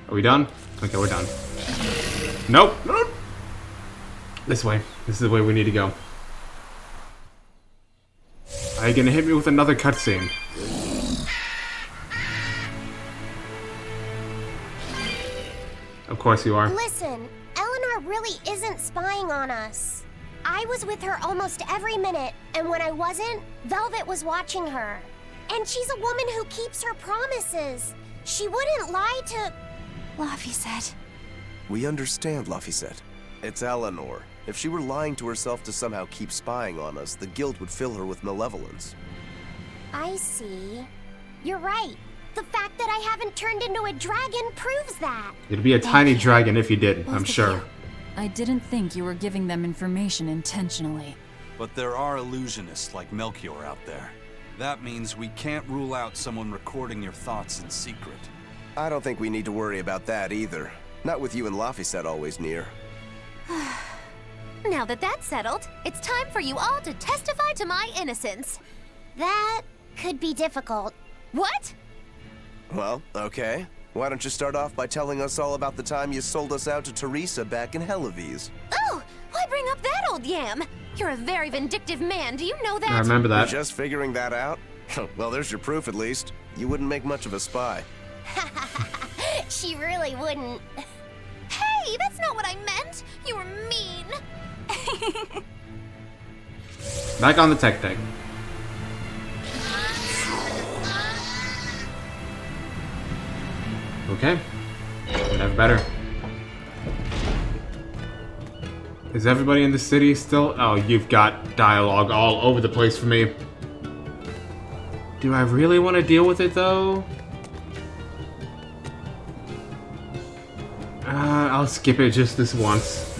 Speaker 1: Are we done? Okay, we're done. Nope. This way. This is the way we need to go. Are you gonna hit me with another cutscene? Of course you are.
Speaker 7: Listen, Eleanor really isn't spying on us. I was with her almost every minute, and when I wasn't, Velvet was watching her. And she's a woman who keeps her promises. She wouldn't lie to...
Speaker 6: Laphicet.
Speaker 5: We understand, Laphicet. It's Eleanor. If she were lying to herself to somehow keep spying on us, the guilt would fill her with malevolence.
Speaker 7: I see. You're right. The fact that I haven't turned into a dragon proves that.
Speaker 1: It'd be a tiny dragon if you did, I'm sure.
Speaker 8: I didn't think you were giving them information intentionally.
Speaker 3: But there are illusionists like Melchior out there. That means we can't rule out someone recording your thoughts in secret.
Speaker 5: I don't think we need to worry about that either. Not with you and Laphicet always near.
Speaker 4: Now that that's settled, it's time for you all to testify to my innocence.
Speaker 7: That could be difficult.
Speaker 4: What?
Speaker 5: Well, okay. Why don't you start off by telling us all about the time you sold us out to Teresa back in Helives?
Speaker 4: Oh, why bring up that old yam? You're a very vindictive man, do you know that?
Speaker 1: I remember that.
Speaker 5: You're just figuring that out? Well, there's your proof at least. You wouldn't make much of a spy.
Speaker 7: She really wouldn't.
Speaker 4: Hey, that's not what I meant. You were mean.
Speaker 1: Back on the tech deck. Okay. That's better. Is everybody in the city still? Oh, you've got dialogue all over the place for me. Do I really want to deal with it though? I'll skip it just this once.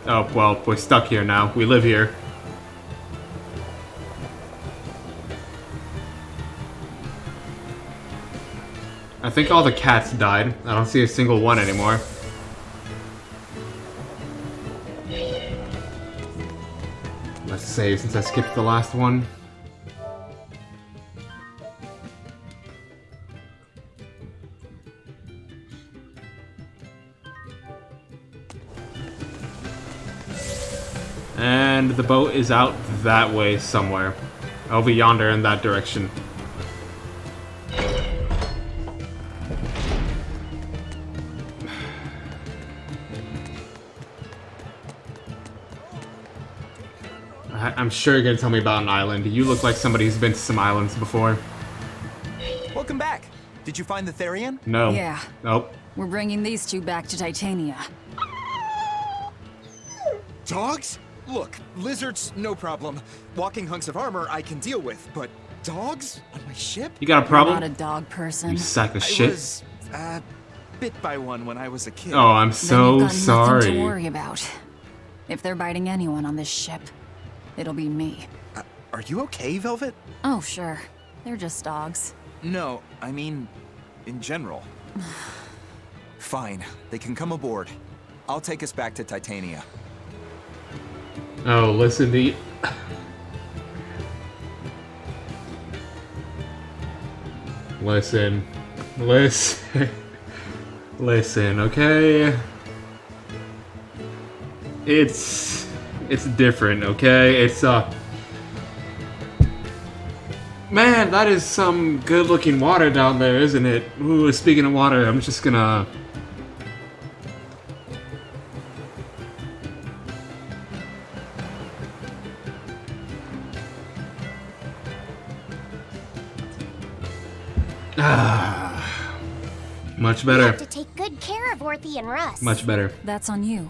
Speaker 1: Oh, well, we're stuck here now. We live here. I think all the cats died. I don't see a single one anymore. Let's save since I skipped the last one. And the boat is out that way somewhere. Over yonder in that direction. I'm sure you're gonna tell me about an island. You look like somebody who's been to some islands before.
Speaker 14: Welcome back. Did you find the Therian?
Speaker 1: No.
Speaker 8: Yeah.
Speaker 1: Nope.
Speaker 8: We're bringing these two back to Titania.
Speaker 14: Dogs? Look, lizards, no problem. Walking hunks of armor I can deal with, but dogs on my ship?
Speaker 1: You got a problem?
Speaker 8: You're not a dog person.
Speaker 1: You sack of
Speaker 14: I
Speaker 1: shit.
Speaker 14: was, bit by one when I was a kid.
Speaker 1: Oh, I'm so
Speaker 8: Then you've got
Speaker 1: sorry.
Speaker 8: Nothing to worry about. If they're biting anyone on this ship, it'll be me.
Speaker 14: Are you okay, Velvet?
Speaker 8: Oh, sure. They're just dogs.
Speaker 14: No, I mean, in general. Fine, they can come aboard. I'll take us back to Titania.
Speaker 1: Oh, listen to you. Listen. Listen, okay? It's different, okay? It's, man, that is some good-looking water down there, isn't it? Ooh, speaking of water, I'm just gonna... Much
Speaker 7: We
Speaker 1: better.
Speaker 7: have to take good care of Orthy and Russ.
Speaker 1: Much better.
Speaker 8: That's on you.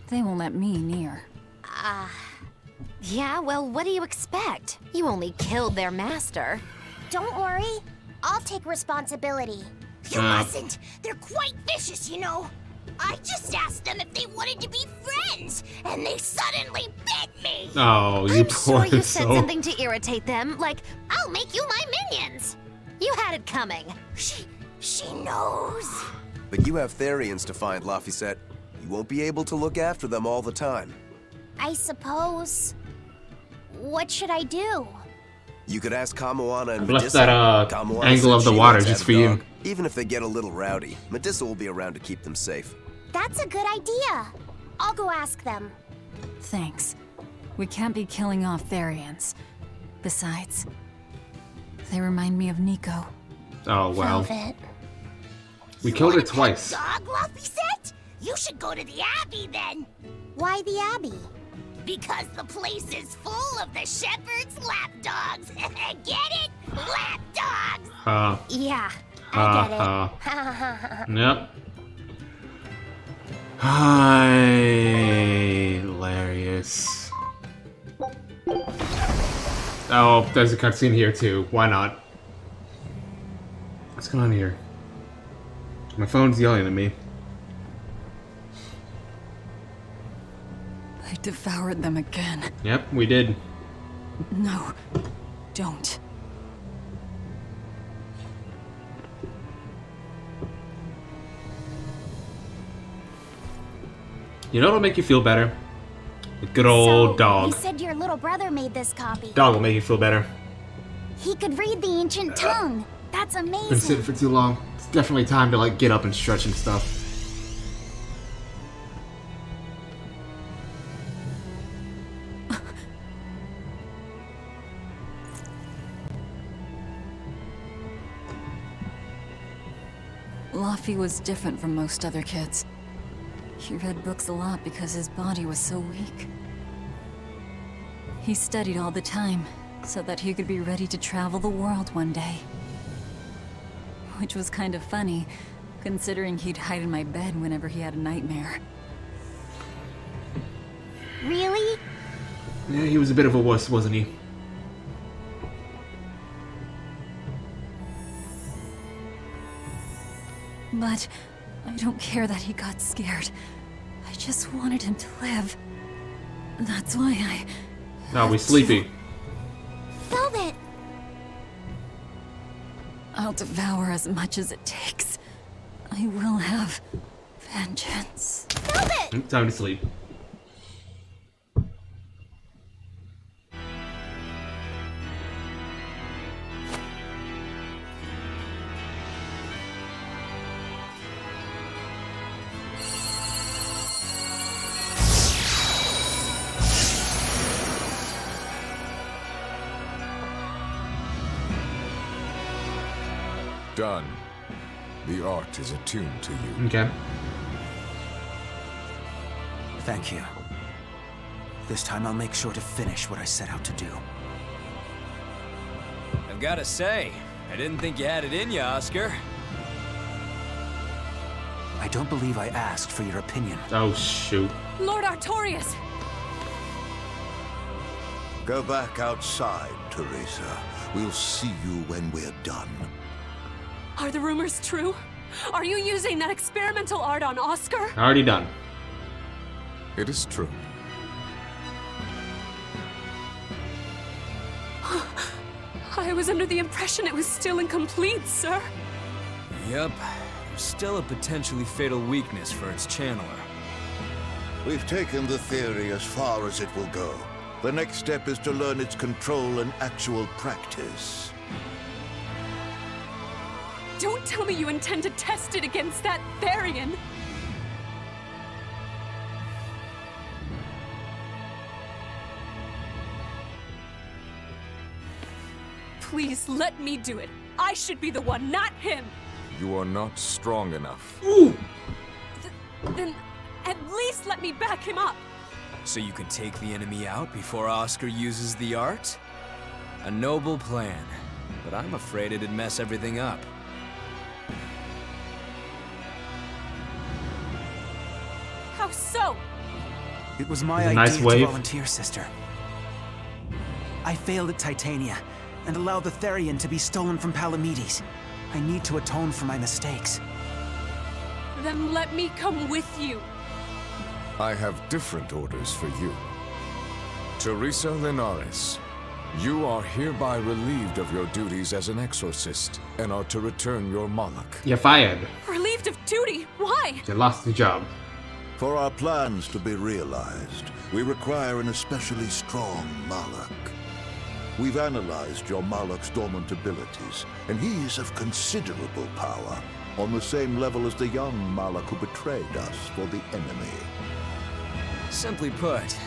Speaker 8: They won't let me near.
Speaker 4: Yeah, well, what do you expect? You only killed their master.
Speaker 7: Don't worry. I'll take responsibility.
Speaker 12: You mustn't. They're quite vicious, you know. I just asked them if they wanted to be friends, and they suddenly bit me.
Speaker 1: Oh, you
Speaker 4: I'm
Speaker 1: poor
Speaker 4: sure you said
Speaker 1: soul.
Speaker 4: something to irritate them, like, I'll make you my minions. You had it coming.
Speaker 12: She knows.
Speaker 5: But you have Therians to find, Laphicet. You won't be able to look after them all the time.
Speaker 7: I suppose. What should I do?
Speaker 5: You could ask Kamoana and
Speaker 1: I've left
Speaker 5: Medissa.
Speaker 1: that,
Speaker 5: Kamoana
Speaker 1: angle
Speaker 5: said
Speaker 1: of the
Speaker 5: she
Speaker 1: water
Speaker 5: lets
Speaker 1: just
Speaker 5: have
Speaker 1: for
Speaker 5: a
Speaker 1: you.
Speaker 5: dog. Even if they get a little rowdy, Medissa will be around to keep them safe.
Speaker 7: That's a good idea. I'll go ask them.
Speaker 8: Thanks. We can't be killing off Therians. Besides, they remind me of Nico.
Speaker 1: Oh, well.
Speaker 7: Velvet.
Speaker 1: We killed her twice.
Speaker 12: Dog, Laphicet? You should go to the Abbey then.
Speaker 7: Why the Abbey?
Speaker 12: Because the place is full of the shepherd's lapdogs. Get it? Lapdogs.
Speaker 7: Yeah, I get it.
Speaker 1: Yep. Hilarious. Oh, there's a cutscene here too. Why not? What's going on here? My phone's yelling at me.
Speaker 8: I devoured them again.
Speaker 1: Yep, we did.
Speaker 8: No, don't.
Speaker 1: You know what'll make you feel better? A good old dog.
Speaker 7: You said your little brother made this copy.
Speaker 1: Dog will make you feel better.
Speaker 7: He could read the ancient tongue. That's
Speaker 1: Been
Speaker 7: amazing.
Speaker 1: sitting for too long. It's definitely time to like get up and stretch and stuff.
Speaker 8: Laffy was different from most other kids. He read books a lot because his body was so weak. He studied all the time, so that he could be ready to travel the world one day. Which was kind of funny, considering he'd hide in my bed whenever he had a nightmare.
Speaker 7: Really?
Speaker 1: Yeah, he was a bit of a wuss, wasn't he?
Speaker 8: But I don't care that he got scared. I just wanted him to live. That's why I...
Speaker 1: Now we sleepy.
Speaker 7: Velvet!
Speaker 8: I'll devour as much as it takes. I will have vengeance.
Speaker 7: Velvet!
Speaker 1: Time to sleep.
Speaker 15: Done. The art is attuned to you.
Speaker 1: Okay.
Speaker 2: Thank you. This time I'll make sure to finish what I set out to do.
Speaker 18: I've gotta say, I didn't think you had it in you, Oscar.
Speaker 2: I don't believe I asked for your opinion.
Speaker 1: Oh, shoot.
Speaker 8: Lord Artorias!
Speaker 11: Go back outside, Teresa. We'll see you when we're done.
Speaker 16: Are the rumors true? Are you using that experimental art on Oscar?
Speaker 1: Already done.
Speaker 15: It is true.
Speaker 16: I was under the impression it was still incomplete, sir.
Speaker 18: Yep. There's still a potentially fatal weakness for its channeler.
Speaker 11: We've taken the theory as far as it will go. The next step is to learn its control and actual practice.
Speaker 16: Don't tell me you intend to test it against that Therian. Please let me do it. I should be the one, not him.
Speaker 15: You are not strong enough.
Speaker 16: Then at least let me back him up.
Speaker 18: So you can take the enemy out before Oscar uses the art? A noble plan, but I'm afraid it'd mess everything up.
Speaker 16: How so?
Speaker 2: It was my
Speaker 1: There's
Speaker 2: idea
Speaker 1: a nice
Speaker 2: to
Speaker 1: wave.
Speaker 2: volunteer, sister. I failed at Titania and allowed the Therian to be stolen from Palamedes. I need to atone for my mistakes.
Speaker 16: Then let me come with you.
Speaker 15: I have different orders for you. Teresa Linares, you are hereby relieved of your duties as an exorcist and are to return your Moloch.
Speaker 1: You're fired.
Speaker 16: Relieved of duty? Why?
Speaker 1: You lost the job.
Speaker 11: For our plans to be realized, we require an especially strong Moloch. We've analyzed your Moloch's dormant abilities, and he is of considerable power, on the same level as the young Moloch who betrayed us for the enemy.
Speaker 18: Simply put,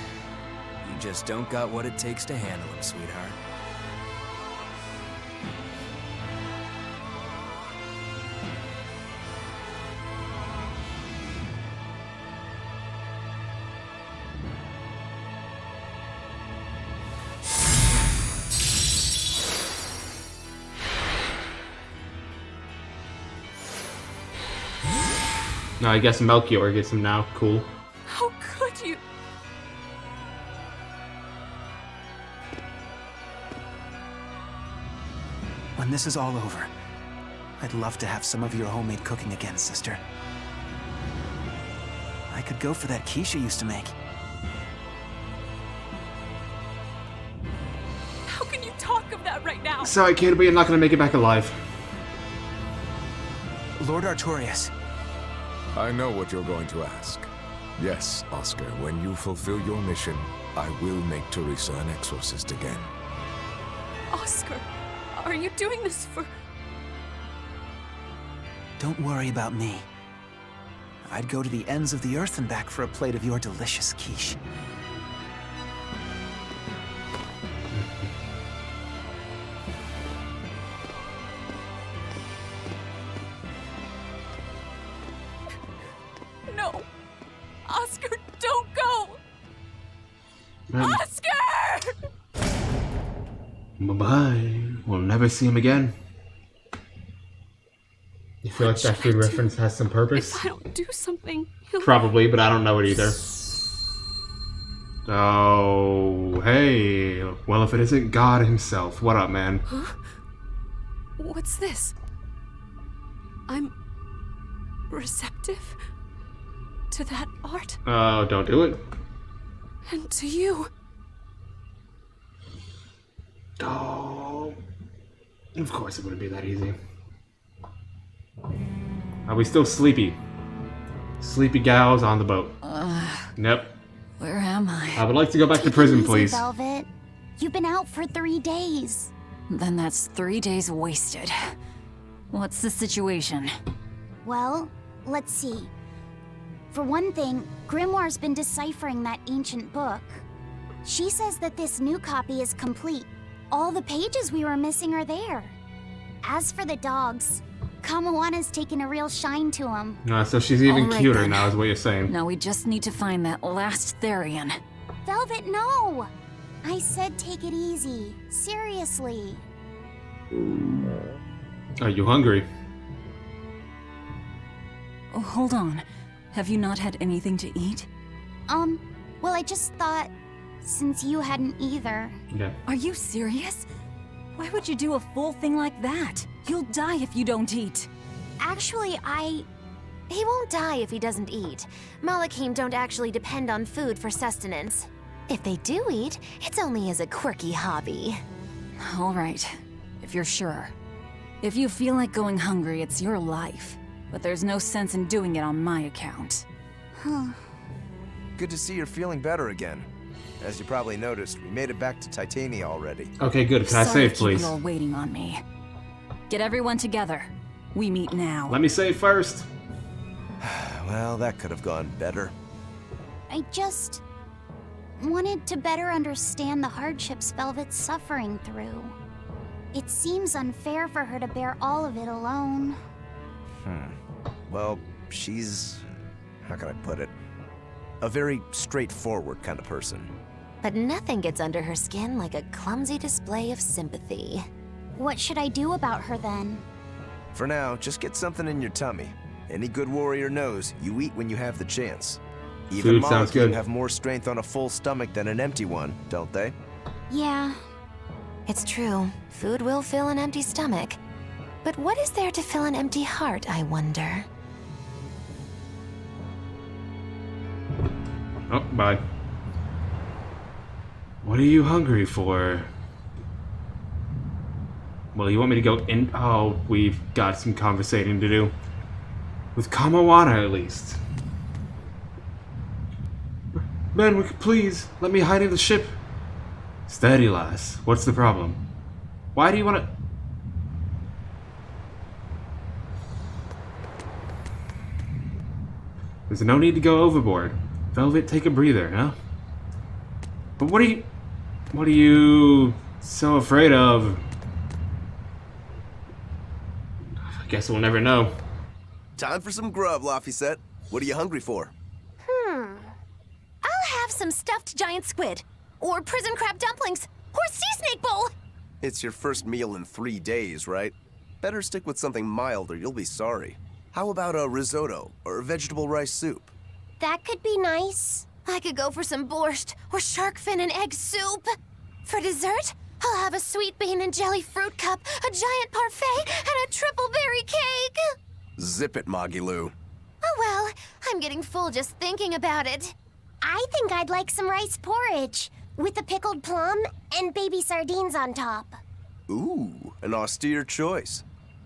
Speaker 18: you just don't got what it takes to handle him, sweetheart.
Speaker 1: No, I guess Melchior gets him now. Cool.
Speaker 16: How could you?
Speaker 2: When this is all over, I'd love to have some of your homemade cooking again, sister. I could go for that quiche you used to make.
Speaker 16: How can you talk of that right now?
Speaker 1: Sorry, kid, but you're not gonna make it back alive.
Speaker 2: Lord Artorias.
Speaker 15: I know what you're going to ask. Yes, Oscar, when you fulfill your mission, I will make Teresa an exorcist again.
Speaker 16: Oscar, are you doing this for...
Speaker 2: Don't worry about me. I'd go to the ends of the earth and back for a plate of your delicious quiche.
Speaker 16: No. Oscar, don't go!
Speaker 1: Man.
Speaker 16: Oscar!
Speaker 1: Bye-bye. We'll never see him again. You feel like that food reference has some purpose?
Speaker 16: If I don't do something, he'll...
Speaker 1: Probably, but I don't know it either. Oh, hey. Well, if it isn't God himself, what up, man?
Speaker 16: Huh? What's this? I'm receptive to that art.
Speaker 1: Oh, don't do it.
Speaker 16: And to you.
Speaker 1: Oh. Of course it wouldn't be that easy. Are we still sleepy? Sleepy gals on the boat. Nope.
Speaker 8: Where am I?
Speaker 1: I would like to go back to prison,
Speaker 7: Easy,
Speaker 1: please.
Speaker 7: Velvet. You've been out for 3 days.
Speaker 8: Then that's 3 days wasted. What's the situation?
Speaker 7: Well, let's see. For one thing, Grimoire's been deciphering that ancient book. She says that this new copy is complete. All the pages we were missing are there. As for the dogs, Kamawana's taken a real shine to them.
Speaker 1: So she's even
Speaker 8: All right,
Speaker 1: cuter
Speaker 8: then.
Speaker 1: now, is what you're saying.
Speaker 8: Now we just need to find that last Therian.
Speaker 7: Velvet, no! I said take it easy. Seriously.
Speaker 1: Are you hungry?
Speaker 8: Oh, hold on. Have you not had anything to eat?
Speaker 7: Well, I just thought, since you hadn't either.
Speaker 1: Yeah.
Speaker 8: Are you serious? Why would you do a full thing like that? You'll die if you don't eat.
Speaker 7: Actually,
Speaker 4: He won't die if he doesn't eat. Malachim don't actually depend on food for sustenance. If they do eat, it's only as a quirky hobby.
Speaker 8: All right, if you're sure. If you feel like going hungry, it's your life. But there's no sense in doing it on my account.
Speaker 5: Good to see you're feeling better again. As you probably noticed, we made it back to Titania already.
Speaker 1: Okay, good. Can I
Speaker 8: Sorry
Speaker 1: save,
Speaker 8: to keep
Speaker 1: please?
Speaker 8: you all waiting on me. Get everyone together. We meet now.
Speaker 1: Let me save first.
Speaker 5: Well, that could have gone better.
Speaker 7: I just wanted to better understand the hardships Velvet's suffering through. It seems unfair for her to bear all of it alone.
Speaker 5: Well, she's... how can I put it? A very straightforward kind of person.
Speaker 4: But nothing gets under her skin like a clumsy display of sympathy.
Speaker 7: What should I do about her then?
Speaker 5: For now, just get something in your tummy. Any good warrior knows you eat when you have the chance. Even
Speaker 1: Food sounds
Speaker 5: Malachim
Speaker 1: good.
Speaker 5: have more strength on a full stomach than an empty one, don't they?
Speaker 7: Yeah.
Speaker 4: It's true. Food will fill an empty stomach. But what is there to fill an empty heart, I wonder?
Speaker 1: Oh, bye. What are you hungry for? Well, you want me to go in? Oh, we've got some conversating to do. With Kamawana, at least. Man, please, let me hide in the ship. Steady, lass. What's the problem? Why do you want to... There's no need to go overboard. Velvet, take a breather, huh? But what are you so afraid of? I guess we'll never know.
Speaker 5: Time for some grub, Laphicet. What are you hungry for?
Speaker 4: I'll have some stuffed giant squid. Or prison crab dumplings. Or sea snake bowl.
Speaker 5: It's your first meal in 3 days, right? Better stick with something mild or you'll be sorry. How about a risotto or vegetable rice soup?
Speaker 7: That could be nice.
Speaker 4: I could go for some borscht or shark fin and egg soup. For dessert, I'll have a sweet bean and jelly fruit cup, a giant parfait, and a triple berry cake.
Speaker 5: Zip it, Magilu.
Speaker 4: Oh well, I'm getting full just thinking about it.
Speaker 7: I think I'd like some rice porridge with a pickled plum and baby sardines on top.
Speaker 5: Ooh, an austere choice.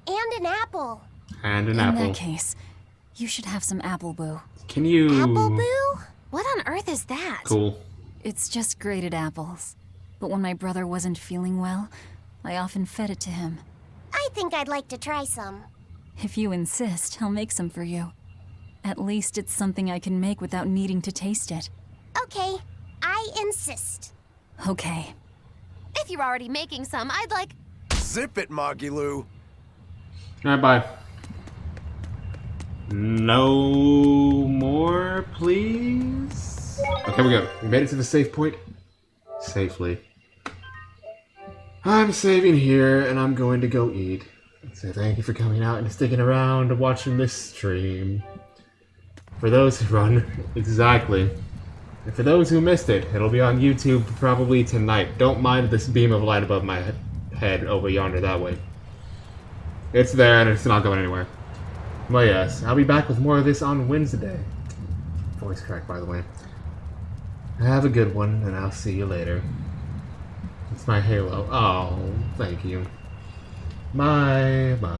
Speaker 7: And an apple.
Speaker 1: And an
Speaker 8: In
Speaker 1: apple.
Speaker 8: that case, you should have some apple boo.
Speaker 1: Can you...
Speaker 7: Apple boo?
Speaker 4: What on earth is that?
Speaker 1: Cool.
Speaker 8: It's just grated apples. But when my brother wasn't feeling well, I often fed it to him.
Speaker 7: I think I'd like to try some.
Speaker 8: If you insist, I'll make some for you. At least it's something I can make without needing to taste it.
Speaker 7: Okay, I insist.
Speaker 8: Okay.
Speaker 4: If you're already making some, I'd like...
Speaker 5: Zip it, Magilu.
Speaker 1: Alright, bye. No more, please? Okay, we go. We made it to the safe point safely. I'm saving here, and I'm going to go eat. So thank you for coming out and sticking around and watching this stream. For those who run, exactly. And for those who missed it, it'll be on YouTube probably tonight. Don't mind this beam of light above my head over yonder that way. It's there and it's not going anywhere. Well, yes, I'll be back with more of this on Wednesday. Voice crack, by the way. Have a good one, and I'll see you later. It's my Halo. Oh, thank you. Bye. Bye.